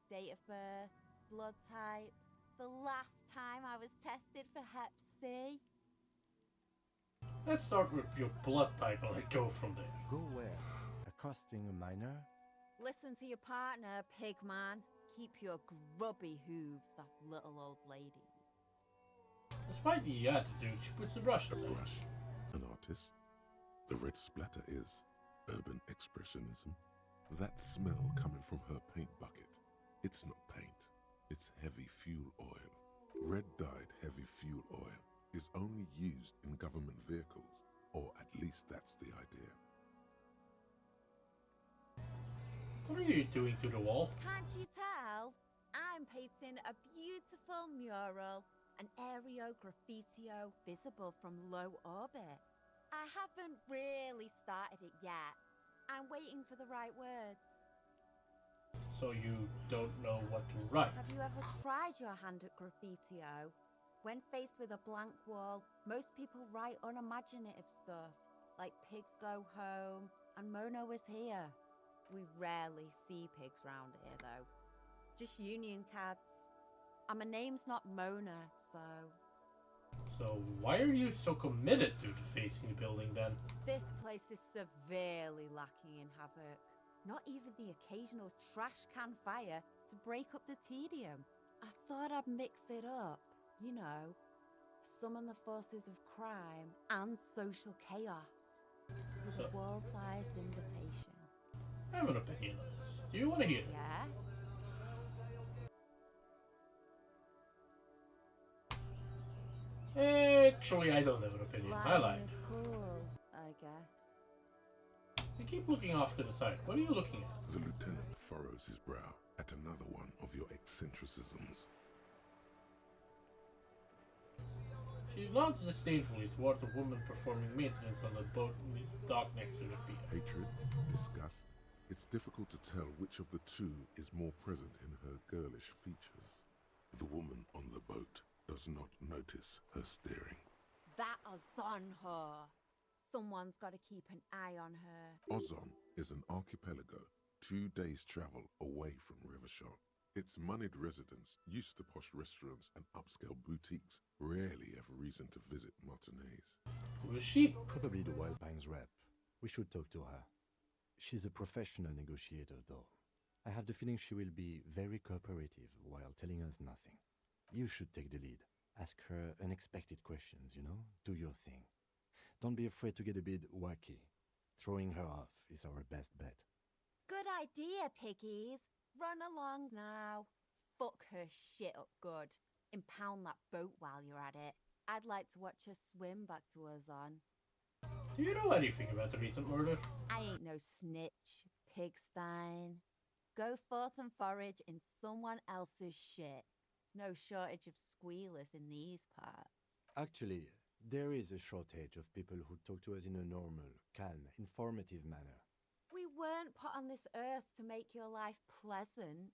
Date of birth, blood type, the last time I was tested for Hep C. Let's start with your blood type and let go from there. Go where? Accosting a minor? Listen to your partner, pigman. Keep your grubby hooves off little old ladies. Despite the attitude, she puts the brush aside. A brush, an artist. The red splatter is urban expressionism. That smell coming from her paint bucket. It's not paint, it's heavy fuel oil. Red-dyed heavy fuel oil is only used in government vehicles, or at least that's the idea. What are you doing to the wall? Can't you tell? I'm painting a beautiful mural, an aereo graffitio visible from low orbit. I haven't really started it yet. I'm waiting for the right words. So you don't know what to write. Have you ever tried your hand at graffitio? When faced with a blank wall, most people write unimaginative stuff, like pigs go home and Mona was here. We rarely see pigs round here, though. Just union cats. And my name's not Mona, so... So why are you so committed to defacing the building then? This place is severely lacking in havoc. Not even the occasional trash can fire to break up the tedium. I thought I'd mix it up, you know, summon the forces of crime and social chaos with a wall-sized invitation. I have an opinion on this. Do you want to hear it? Yeah? Actually, I don't have an opinion. I like. Is cool, I guess. You keep looking off to the side. What are you looking at? The lieutenant furrows his brow at another one of your eccentricisms. She nods disdainfully toward the woman performing maintenance on the boat in the dock next to the pier. Hatred, disgust. It's difficult to tell which of the two is more present in her girlish features. The woman on the boat does not notice her staring. That Ozon her. Someone's got to keep an eye on her. Ozon is an archipelago 2 days' travel away from Revachol. Its moneyed residents, used to posh restaurants and upscale boutiques, rarely have reason to visit Martinez. Who is she? Probably the Wild Pines rep. We should talk to her. She's a professional negotiator, though. I have the feeling she will be very cooperative while telling us nothing. You should take the lead. Ask her unexpected questions, you know? Do your thing. Don't be afraid to get a bit wacky. Throwing her off is our best bet. Good idea, piggies. Run along now. Fuck her shit up good. Impound that boat while you're at it. I'd like to watch her swim back to Ozon. Do you know anything about the recent murder? I ain't no snitch, pigstein. Go forth and forage in someone else's shit. No shortage of squealers in these parts. Actually, there is a shortage of people who talk to us in a normal, calm, informative manner. We weren't put on this earth to make your life pleasant,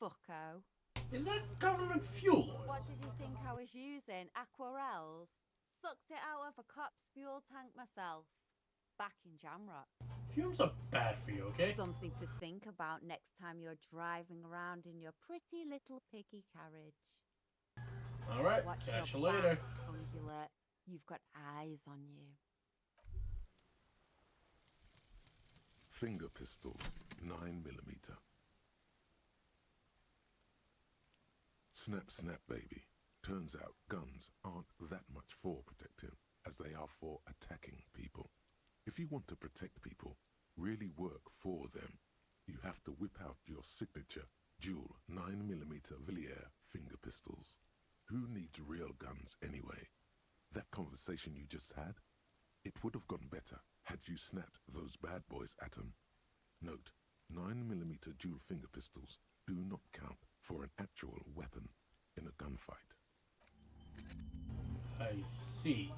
fucko. Is that government fuel oil? What did you think I was using? Aquarels? Sucked it out of a cop's fuel tank myself. Back in Jamrock. Fumes are bad for you, okay? Something to think about next time you're driving around in your pretty little piggy carriage. Alright, Watch catch you your later. back, ungulate. You've got eyes on you. Finger pistols, 9mm. Snap, snap, baby. Turns out guns aren't that much for protecting as they are for attacking people. If you want to protect people, really work for them, you have to whip out your signature dual 9mm Villiers finger pistols. Who needs real guns anyway? That conversation you just had? It would have gone better had you snapped those bad boys at 'em. Note, 9mm dual finger pistols do not count for an actual weapon in a gunfight. I see.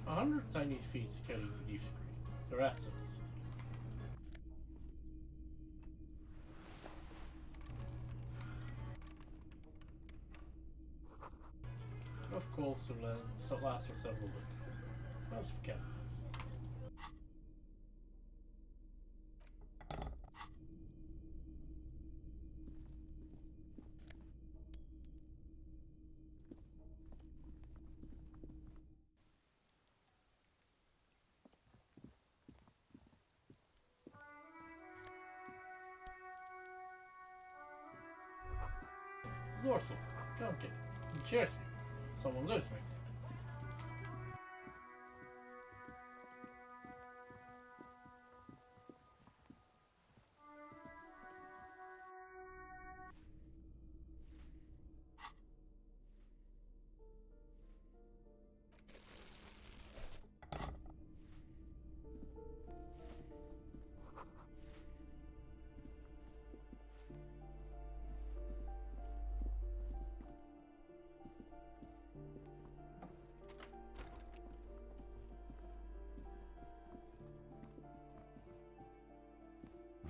A 100 tiny feet scaling beneath the green. The rats of the city. Of course, to last for several days. Let's forget. Dorsal, come get it. Cheers me. Someone lives me.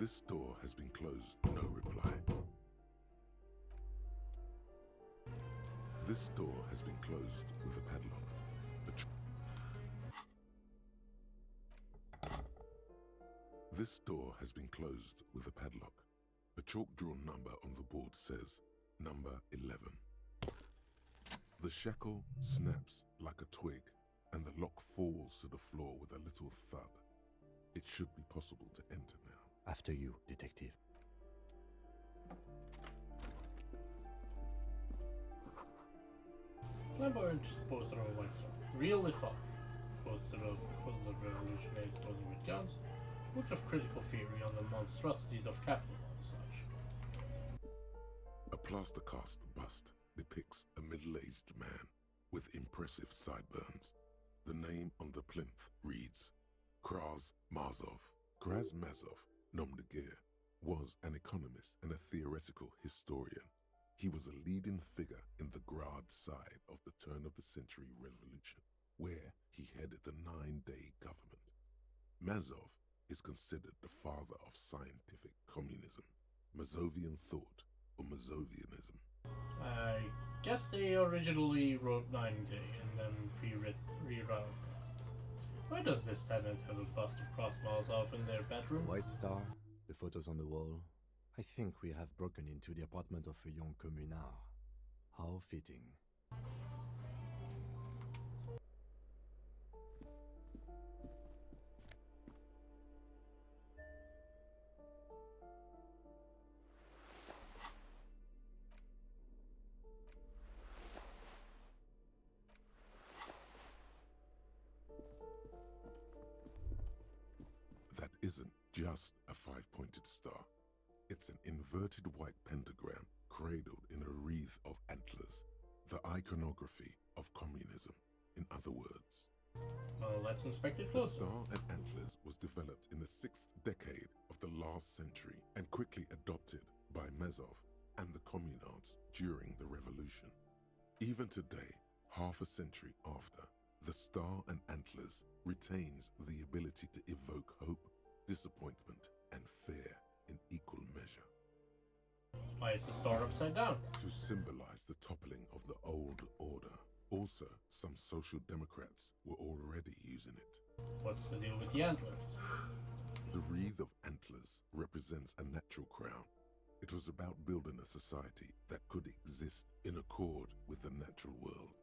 This door has been closed, no reply. This door has been closed with a padlock. This door has been closed with a padlock. A chalk-drawn number on the board says, number 11. The shackle snaps like a twig, and the lock falls to the floor with a little thud. It should be possible to enter now. After you, detective. Flamboyant poster of a white star. Really fun. Poster of revolutionaries posing with guns. Books of critical theory on the monstrosities of capital and such. A plaster cast bust depicts a middle-aged man with impressive sideburns. The name on the plinth reads Kraz-Mazov. Kraz-Mazov, nom de guerre, was an economist and a theoretical historian. He was a leading figure in the Grad side of the turn-of-the-century revolution, where he headed the 9-day government. Mazov is considered the father of scientific communism, Mazovian thought, or Mazovianism. I guess they originally wrote 9-day and then rewrote that. Why does this tenant have a bust of Kraz-Mazov in their bedroom? White star, the photos on the wall. I think we have broken into the apartment of a young communard. How fitting. That isn't just a five-pointed star. It's an inverted white pentagram cradled in a wreath of antlers, the iconography of communism, in other words. Well, let's inspect it The closer. star and antlers was developed in the 6th decade of the last century and quickly adopted by Mazov and the communards during the revolution. Even today, half a century after, the star and antlers retains the ability to evoke hope, disappointment, and fear in equal measure. Why is the star upside down? To symbolize the toppling of the old order. Also, some social democrats were already using it. What's the deal with the antlers? The wreath of antlers represents a natural crown. It was about building a society that could exist in accord with the natural world,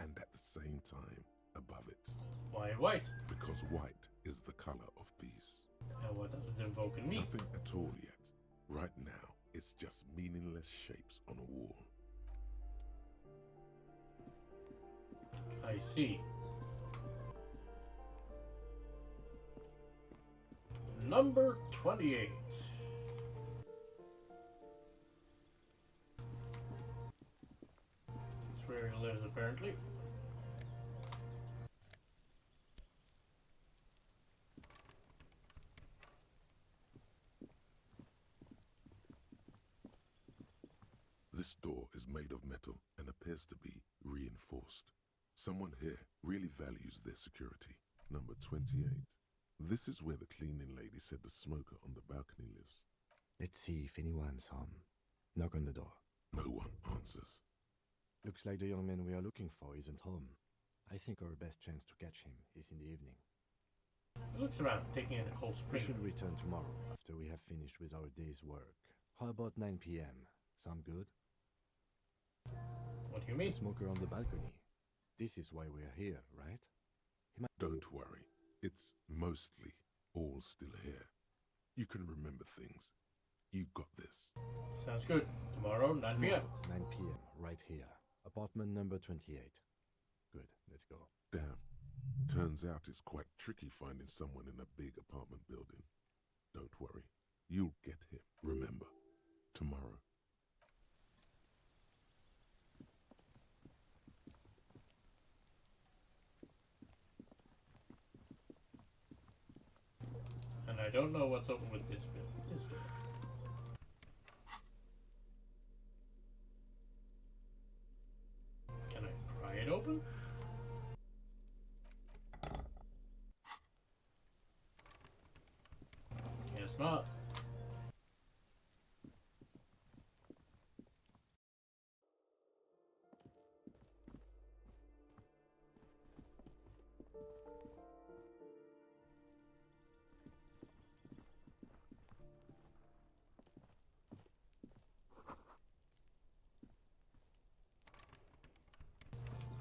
and at the same time above it. Why white? Because white is the color of peace. And what does it invoke in me? Nothing at all yet. Right now, it's just meaningless shapes on a wall. I see. Number 28. That's where he lives, apparently. This door is made of metal and appears to be reinforced. Someone here really values their security. Number 28. This is where the cleaning lady said the smoker on the balcony lives. Let's see if anyone's home. Knock on the door. No one answers. Looks like the young man we are looking for isn't home. I think our best chance to catch him is in the evening. He looks around, taking in a cold We spring. should return tomorrow after we have finished with our day's work. How about 9 p.m.? Sound good? What do you mean? Smoker on the balcony. This is why we're here, right? Don't worry. It's mostly all still here. You can remember things. You got this. Sounds good. Tomorrow, 9 p.m. 9 p.m. right here. Apartment number 28. Good, let's go. Damn. Turns out it's quite tricky finding someone in a big apartment building. Don't worry. You'll get him. Remember, tomorrow. And I don't know what's open with this door. Can I pry it open? Guess not.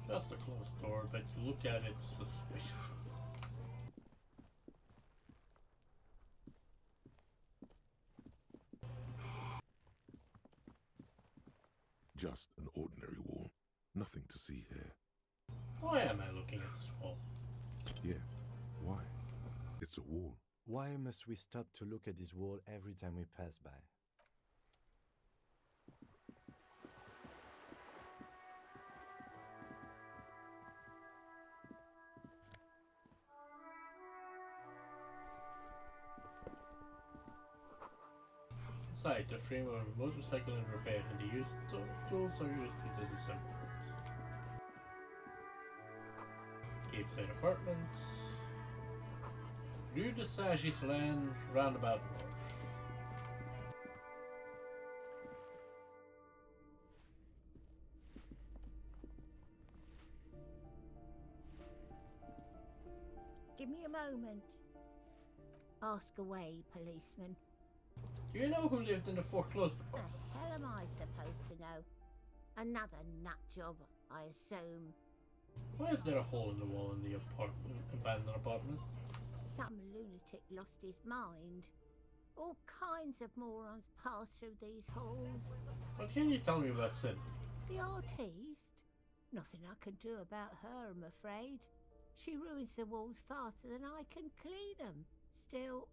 Just a closed door, but you look at it suspiciously. Just an ordinary wall. Nothing to see here. Why am I looking at this wall? Yeah. Why? It's a wall. Why must we stop to look at this wall every time we pass by? Inside, the frame of a motorcycle in repair, and the used tools are used to disassemble it. Capeside Apartments. Rue de Saint-Ghislain, Roundabout North. Give me a moment. Ask away, policeman. Do you know who lived in the foreclosed The apartment? hell am I supposed to know? Another nut job, I assume. Why is there a hole in the wall in the abandoned apartment? Some lunatic lost his mind. All kinds of morons pass through these halls. What can you tell me about Cindy? The artiste? Nothing I can do about her, I'm afraid. She ruins the walls faster than I can clean them. Still,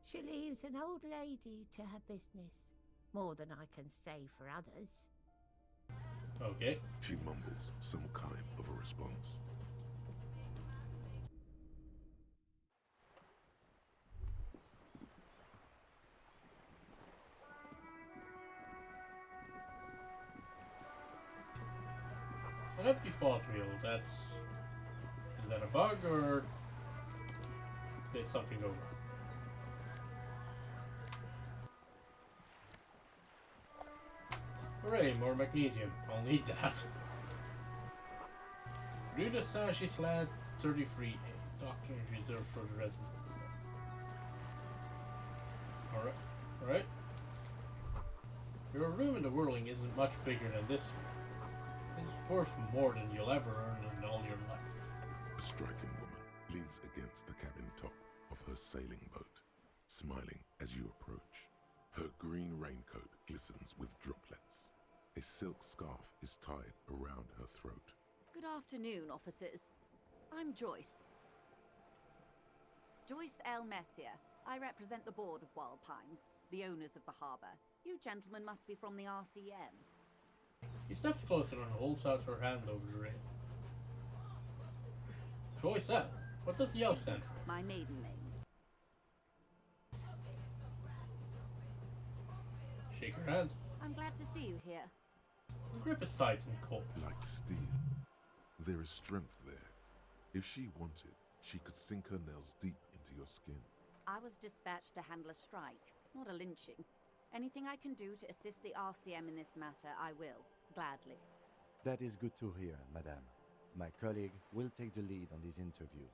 She leaves an old lady to her business. More than I can say for others. Okay. She mumbles some kind of a response. An empty thought wheel, is that a bug or did something go wrong? Hooray, more magnesium. I'll need that. Rita Sashi Slad 33A. Docking reserved for the residents. Alright. Your room in the whirling isn't much bigger than this room. It's worth more than you'll ever earn in all your life. A striking woman leans against the cabin top of her sailing boat, smiling as you approach. Her green raincoat glistens with droplets. A silk scarf is tied around her throat. Good afternoon, officers. I'm Joyce. Joyce L. Messier. I represent the board of Wild Pines, the owners of the harbour. You gentlemen must be from the RCM. He steps closer and holds out her hand over the rail. Joyce L. What does the L stand for? My maiden name. Shake her hand. I'm glad to see you here. The grip is tight and cold. Like steel. There is strength there. If she wanted, she could sink her nails deep into your skin. I was dispatched to handle a strike, not a lynching. Anything I can do to assist the RCM in this matter, I will, gladly. That is good to hear, madame. My colleague will take the lead on this interview.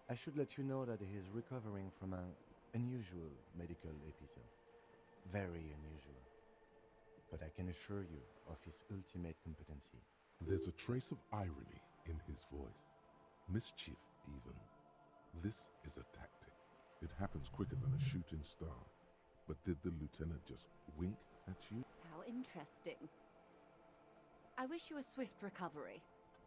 I should let you know that he is recovering from an unusual medical episode. Very unusual. But I can assure you of his ultimate competency. There's a trace of irony in his voice. Mischief, even. This is a tactic. It happens quicker than a shooting star. But did the lieutenant just wink at you? How interesting. I wish you a swift recovery.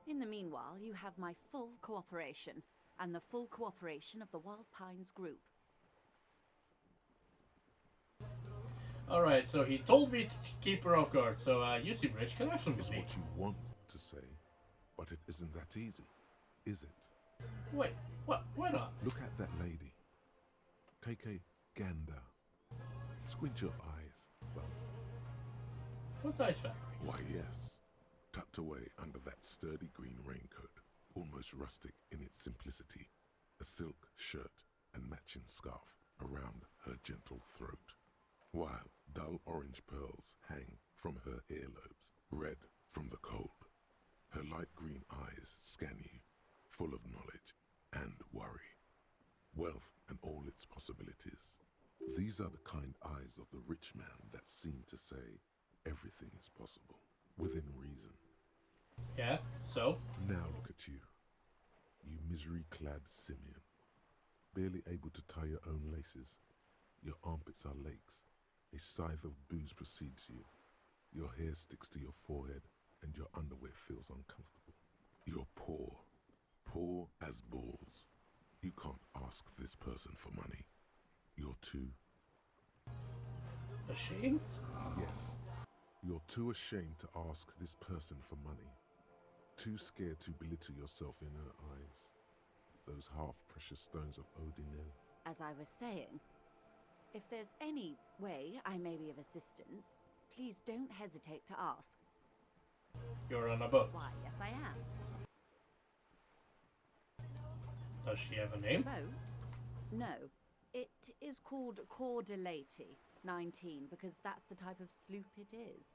In the meanwhile, you have my full cooperation, and the full cooperation of the Wild Pines group. Alright, so he told me to keep her off guard, so you seem rich, can I have some It's tea? what you want to say, but it isn't that easy, is it? Wait, what? Why not? Look at that lady. Take a gander. Squint your eyes. Well, what nice fabric? Why, yes. Tucked away under that sturdy green raincoat, almost rustic in its simplicity, a silk shirt and matching scarf around her gentle throat, while dull orange pearls hang from her earlobes, red from the cold. Her light green eyes scan you, full of knowledge and worry, wealth and all its possibilities. These are the kind eyes of the rich man that seem to say everything is possible, within reason. Yeah, so? Now look at you, you misery-clad simian, barely able to tie your own laces. Your armpits are lakes, a scythe of booze precedes you. Your hair sticks to your forehead, and your underwear feels uncomfortable. You're poor as balls. You can't ask this person for money. You're too... ashamed? Yes. You're too ashamed to ask this person for money. Too scared to belittle yourself in her eyes. Those half-precious stones of Odinel. As I was saying, if there's any way I may be of assistance, please don't hesitate to ask. You're on a boat. Why, yes I am. Does she have a name? Boat? No. It is called Cor de Lady 19 because that's the type of sloop it is.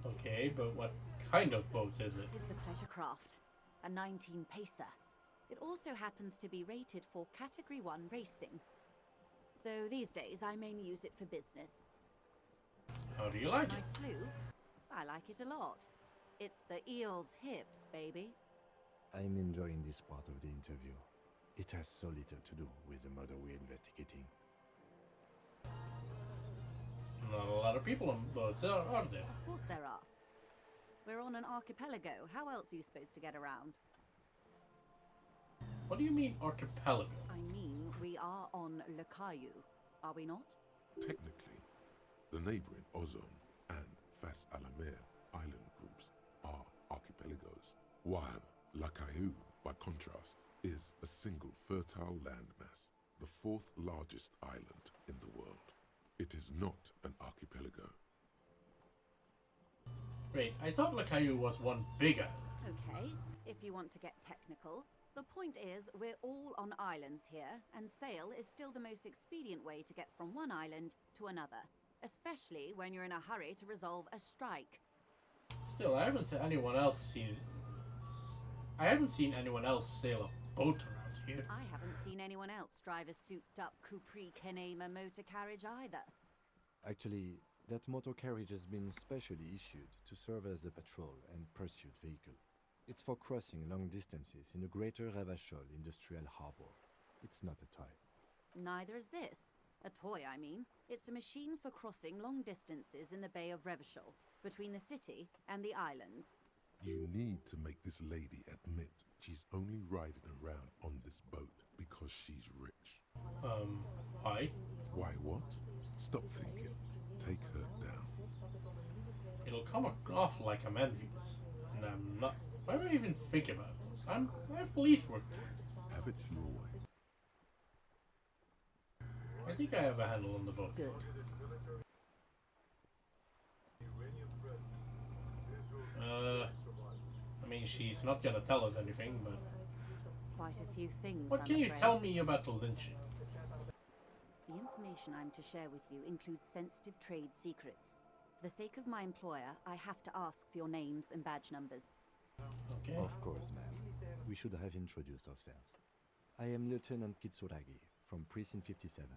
Okay, but what kind of boat is it? It's a pleasure craft, a 19 pacer. It also happens to be rated for Category 1 racing. Though these days I mainly use it for business. How do you like My it? sloop? I like it a lot. It's the eel's hips, baby. I'm enjoying this part of the interview. It has so little to do with the murder we're investigating. Not a lot of people on boats, are there? Of course there are. We're on an archipelago. How else are you supposed to get around? What do you mean archipelago? I mean, We are on Le Caillou, are we not? Technically, the neighboring Ozone and Fas Alamer island groups are archipelagos, while La Caillou, by contrast, is a single fertile landmass, the fourth largest island in the world. It is not an archipelago. Wait, I thought La Caillou was one big island. Okay, if you want to get technical, the point is we're all on islands here, and sail is still the most expedient way to get from one island to another, especially when you're in a hurry to resolve a strike. Still, I haven't seen anyone else sail a boat around here. I haven't seen anyone else drive a souped-up Capri Kenema motor carriage either. Actually, that motor carriage has been specially issued to serve as a patrol and pursuit vehicle. It's for crossing long distances in the greater Ravachol industrial harbor. It's not a toy. Neither is this. A toy, I mean. It's a machine for crossing long distances in the Bay of Revachol, between the city and the islands. You need to make this lady admit she's only riding around on this boat because she's rich. Why? Why what? Stop thinking. Take her down. It'll come off like I'm envious, and I'm not. Why do I even think about this? I have police work to do. Have it your way. I think I have a handle on the boat. Good. I mean, she's not gonna tell us anything, but... Quite a few things, What can you tell me about the lynching? The information I'm to share with you includes sensitive trade secrets. For the sake of my employer, I have to ask for your names and badge numbers. Okay. Of course, ma'am. We should have introduced ourselves. I am Lieutenant Kitsuragi from Precinct 57.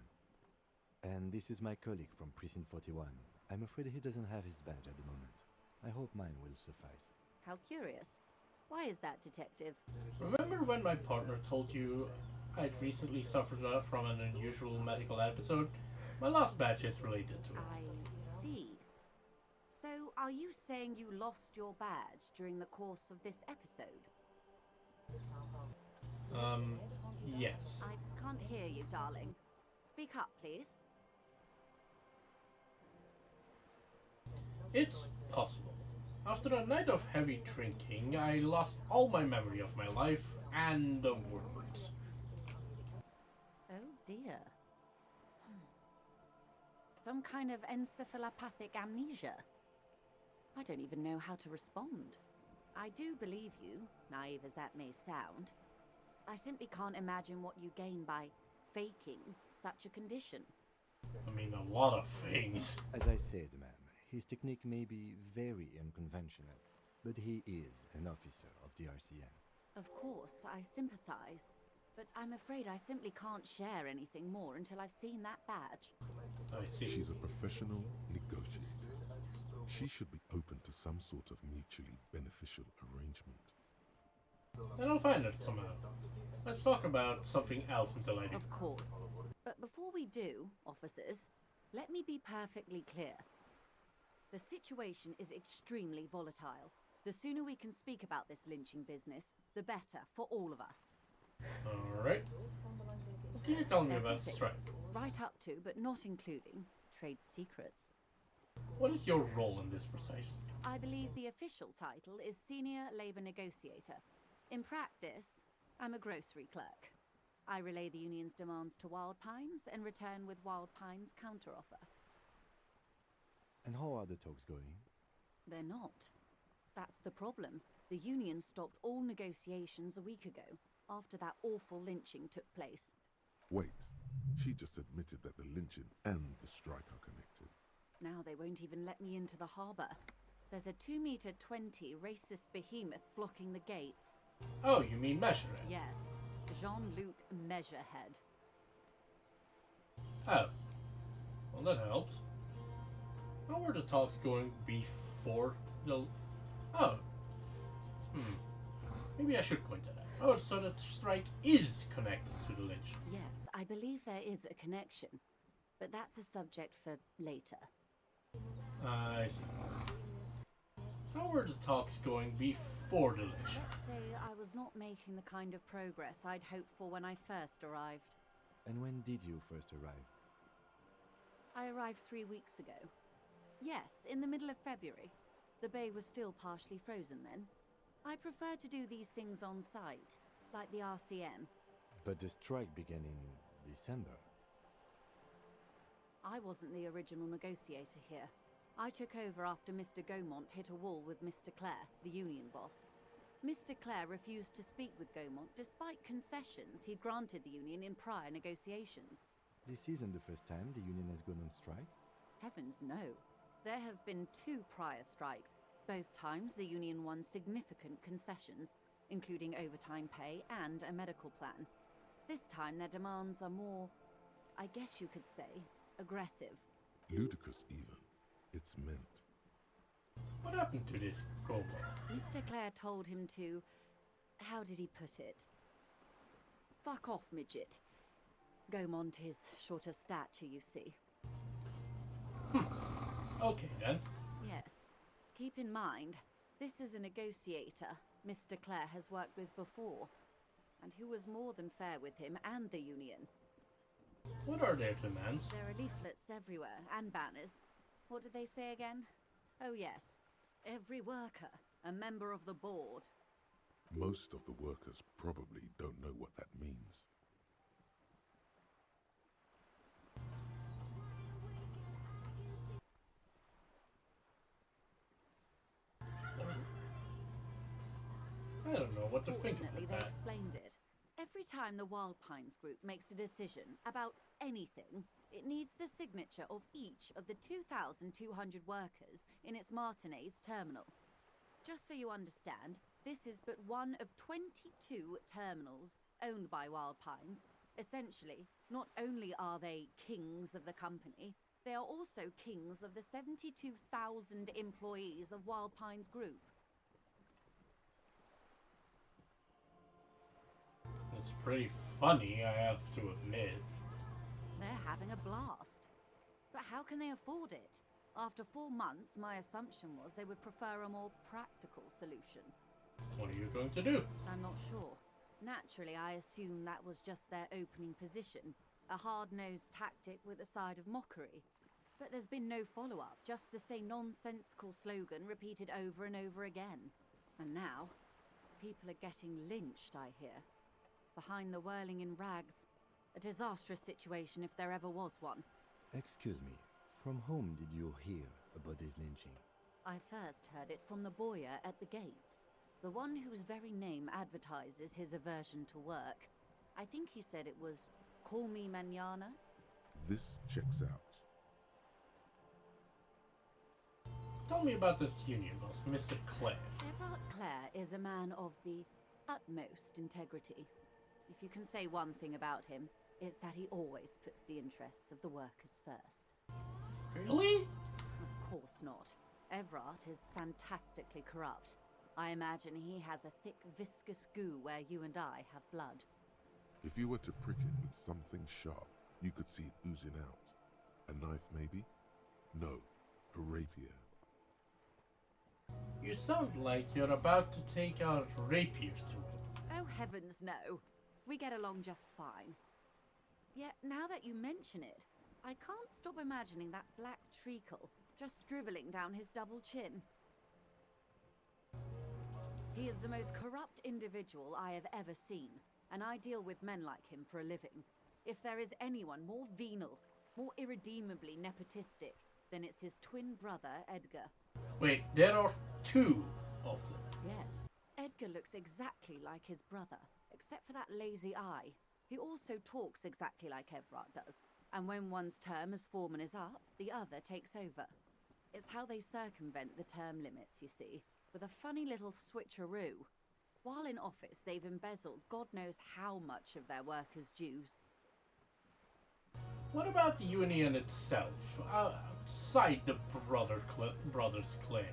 And this is my colleague from Precinct 41. I'm afraid he doesn't have his badge at the moment. I hope mine will suffice. How curious. Why is that, Detective? Remember when my partner told you I'd recently suffered from an unusual medical episode? My last badge is related to it. I see. So, are you saying you lost your badge during the course of this episode? Yes. I can't hear you, darling. Speak up, please. It's possible. After a night of heavy drinking, I lost all my memory of my life and the words. Oh dear. Some kind of encephalopathic amnesia. I don't even know how to respond. I do believe you, naive as that may sound. I simply can't imagine what you gain by faking such a condition. I mean, a lot of things. As I said, ma'am, his technique may be very unconventional, but he is an officer of the RCM. Of course, I sympathize, but I'm afraid I simply can't share anything more until I've seen that badge. I see. She's a professional negotiator. She should be open to some sort of mutually beneficial arrangement. And I'll find it somehow. Let's talk about something else until I do. Of course. But before we do, officers, let me be perfectly clear. The situation is extremely volatile. The sooner we can speak about this lynching business, the better for all of us. Alright. What can you tell me about the strike? Right up to, but not including, trade secrets. What is your role in this precisely? I believe the official title is Senior Labor Negotiator. In practice, I'm a grocery clerk. I relay the union's demands to Wild Pines and return with Wild Pines' counteroffer. And how are the talks going? They're not. That's the problem. The union stopped all negotiations a week ago, after that awful lynching took place. Wait, she just admitted that the lynching and the strike are connected. Now they won't even let me into the harbour. There's a 2-meter-20 racist behemoth blocking the gates. Oh, you mean Measurehead? Yes, Jean-Luc Measurehead. Oh. Well, that helps. How were the talks going before the... Oh. Maybe I should point that out. Oh, so the strike is connected to the lynch. Yes, I believe there is a connection. But that's a subject for later. I see. How were the talks going before the lynch? Let's say I was not making the kind of progress I'd hoped for when I first arrived. And when did you first arrive? I arrived 3 weeks ago. Yes, in the middle of February. The bay was still partially frozen then. I prefer to do these things on site, like the RCM. But the strike began in December. I wasn't the original negotiator here. I took over after Mr. Gaumont hit a wall with Mr. Clare, the union boss. Mr. Clare refused to speak with Gaumont despite concessions he'd granted the union in prior negotiations. This isn't the first time the union has gone on strike? Heavens no. There have been 2 prior strikes. Both times the union won significant concessions, including overtime pay and a medical plan. This time their demands are more, I guess you could say, aggressive. Ludicrous, even. It's meant. What happened to this Gaumont? Mr. Clare told him to... how did he put it? Fuck off, midget. Gaumont is short of stature, you see. Okay, then. Yes. Keep in mind, this is a negotiator Mr. Clare has worked with before, and who was more than fair with him and the union. What are their demands? There are leaflets everywhere, and banners. What did they say again? Oh yes, every worker, a member of the board. Most of the workers probably don't know what that means. I don't know what to think Fortunately, about they that. explained it. Every time the Wild Pines group makes a decision about anything, it needs the signature of each of the 2,200 workers in its Martinez terminal. Just so you understand, this is but one of 22 terminals owned by Wild Pines. Essentially, not only are they kings of the company, they are also kings of the 72,000 employees of Wild Pines Group. It's pretty funny, I have to admit. They're having a blast. But how can they afford it? After 4 months, my assumption was they would prefer a more practical solution. What are you going to do? I'm not sure. Naturally, I assumed that was just their opening position, a hard-nosed tactic with a side of mockery. But there's been no follow-up, just the same nonsensical slogan repeated over and over again. And now, people are getting lynched, I hear. Behind the whirling in rags. A disastrous situation if there ever was one. Excuse me, from whom did you hear about this lynching? I first heard it from the boyar at the gates. The one whose very name advertises his aversion to work. I think he said it was, "Call me mañana." This checks out. Tell me about this union boss, Mr. Clare. Everard Clare is a man of the utmost integrity. If you can say one thing about him, it's that he always puts the interests of the workers first. Really? Of course not. Everard is fantastically corrupt. I imagine he has a thick, viscous goo where you and I have blood. If you were to prick it with something sharp, you could see it oozing out. A knife, maybe? No, a rapier. You sound like you're about to take our rapiers to him. Oh heavens no. We get along just fine. Yet now that you mention it, I can't stop imagining that black treacle just dribbling down his double chin. He is the most corrupt individual I have ever seen, and I deal with men like him for a living. If there is anyone more venal, more irredeemably nepotistic, then it's his twin brother, Edgar. Wait, there are 2 of them. Yes. Edgar looks exactly like his brother, except for that lazy eye. He also talks exactly like Everard does, and when one's term as foreman is up, the other takes over. It's how they circumvent the term limits, you see, with a funny little switcheroo. While in office, they've embezzled God knows how much of their workers' dues. What about the union itself, outside the Brothers Clan?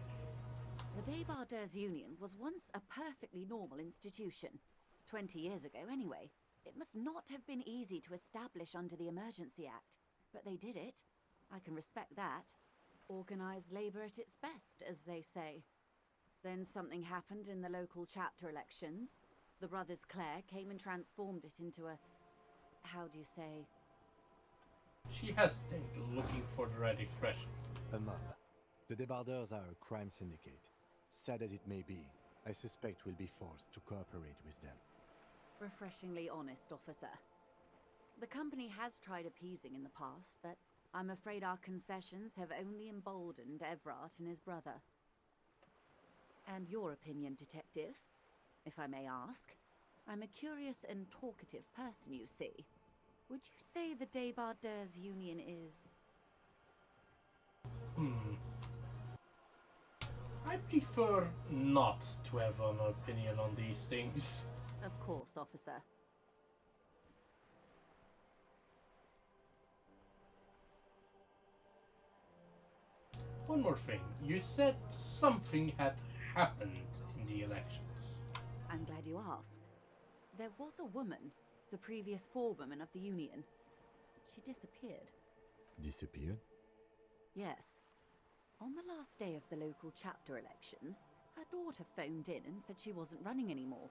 The Débardeurs Union was once a perfectly normal institution. 20 years ago, anyway. It must not have been easy to establish under the Emergency Act, but they did it. I can respect that. Organised labour at its best, as they say. Then something happened in the local chapter elections. The Brothers Clare came and transformed it into a how do you say? She hesitated, looking for the right expression. A mob. The Debardeurs are a crime syndicate. Sad as it may be, I suspect we'll be forced to cooperate with them. Refreshingly honest, officer. The company has tried appeasing in the past, but I'm afraid our concessions have only emboldened Evrat and his brother. And your opinion, Detective, if I may ask? I'm a curious and talkative person, you see. Would you say the Debardeurs Union is... I prefer not to have an opinion on these things. Of course, officer. One more thing. You said something had happened in the elections. I'm glad you asked. There was a woman, the previous forewoman of the Union. She disappeared. Disappeared? Yes. On the last day of the local chapter elections, her daughter phoned in and said she wasn't running anymore,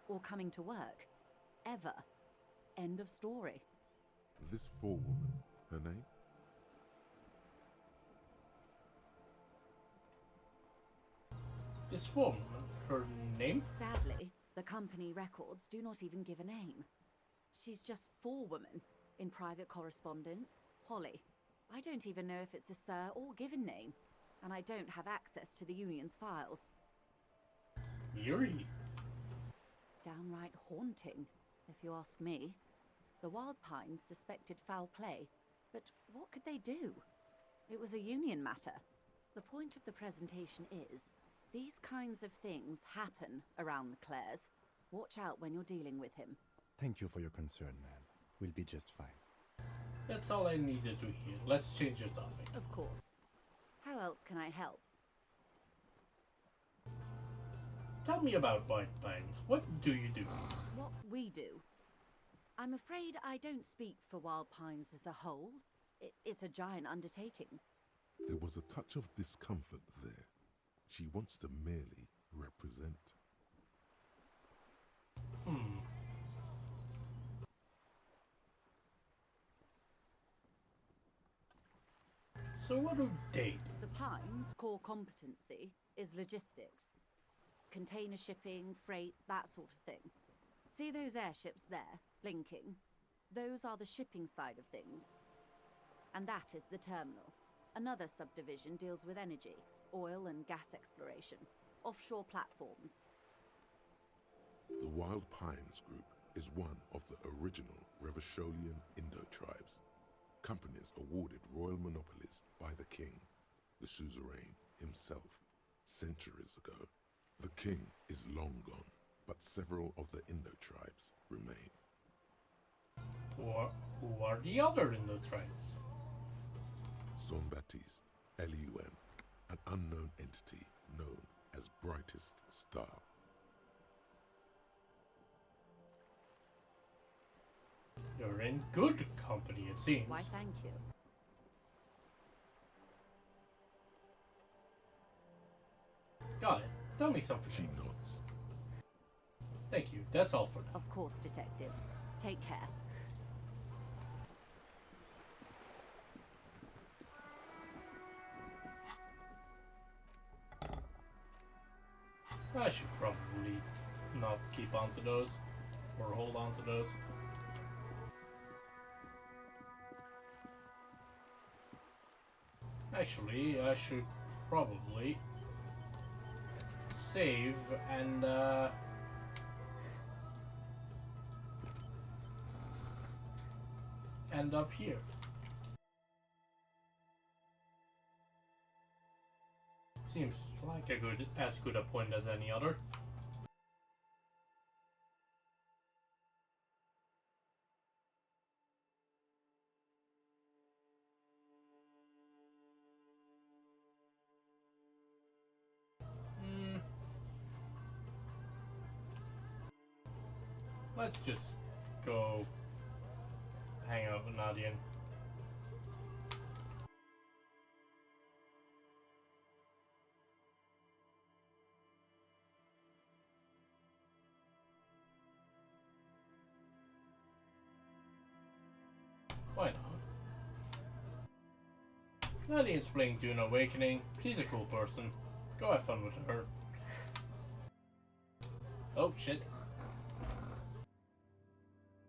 or coming to work. Ever. End of story. This forewoman, her name? This forewoman, her name? Sadly, the company records do not even give a name. She's just forewoman in private correspondence, Polly. I don't even know if it's a sir or given name, and I don't have access to the Union's files. Eerie. Downright haunting, if you ask me. The Wild Pines suspected foul play, but what could they do? It was a Union matter. The point of the presentation is, these kinds of things happen around the Clares. Watch out when you're dealing with him. Thank you for your concern, ma'am. We'll be just fine. That's all I needed to hear. Let's change the topic. Of course. How else can I help? Tell me about White Pines. What do you do? What we do? I'm afraid I don't speak for Wild Pines as a whole. It's a giant undertaking. There was a touch of discomfort there. She wants to merely represent. So what do they do? The Pines' core competency is logistics. Container shipping, freight, that sort of thing. See those airships there, blinking? Those are the shipping side of things. And that is the terminal. Another subdivision deals with energy, oil and gas exploration, offshore platforms. The Wild Pines Group is one of the original Revacholian Indo-tribes. Companies awarded royal monopolies by the king, the suzerain himself, centuries ago. The king is long gone, but several of the Indo-tribes remain. Who are the other Indo-tribes? Son-Baptiste, LUM, an unknown entity known as Brightest Star. You're in good company, it seems. Why, thank you. Got it. Tell me something. She nods. Thank you. That's all for now. Of course, Detective. Take care. I should probably not keep on to those, or hold on to those. Actually, I should probably save and end up here. Seems like as good a point as any other. Let's just go hang out with Nadian. Alien's playing Dune Awakening. She's a cool person. Go have fun with her. Oh shit.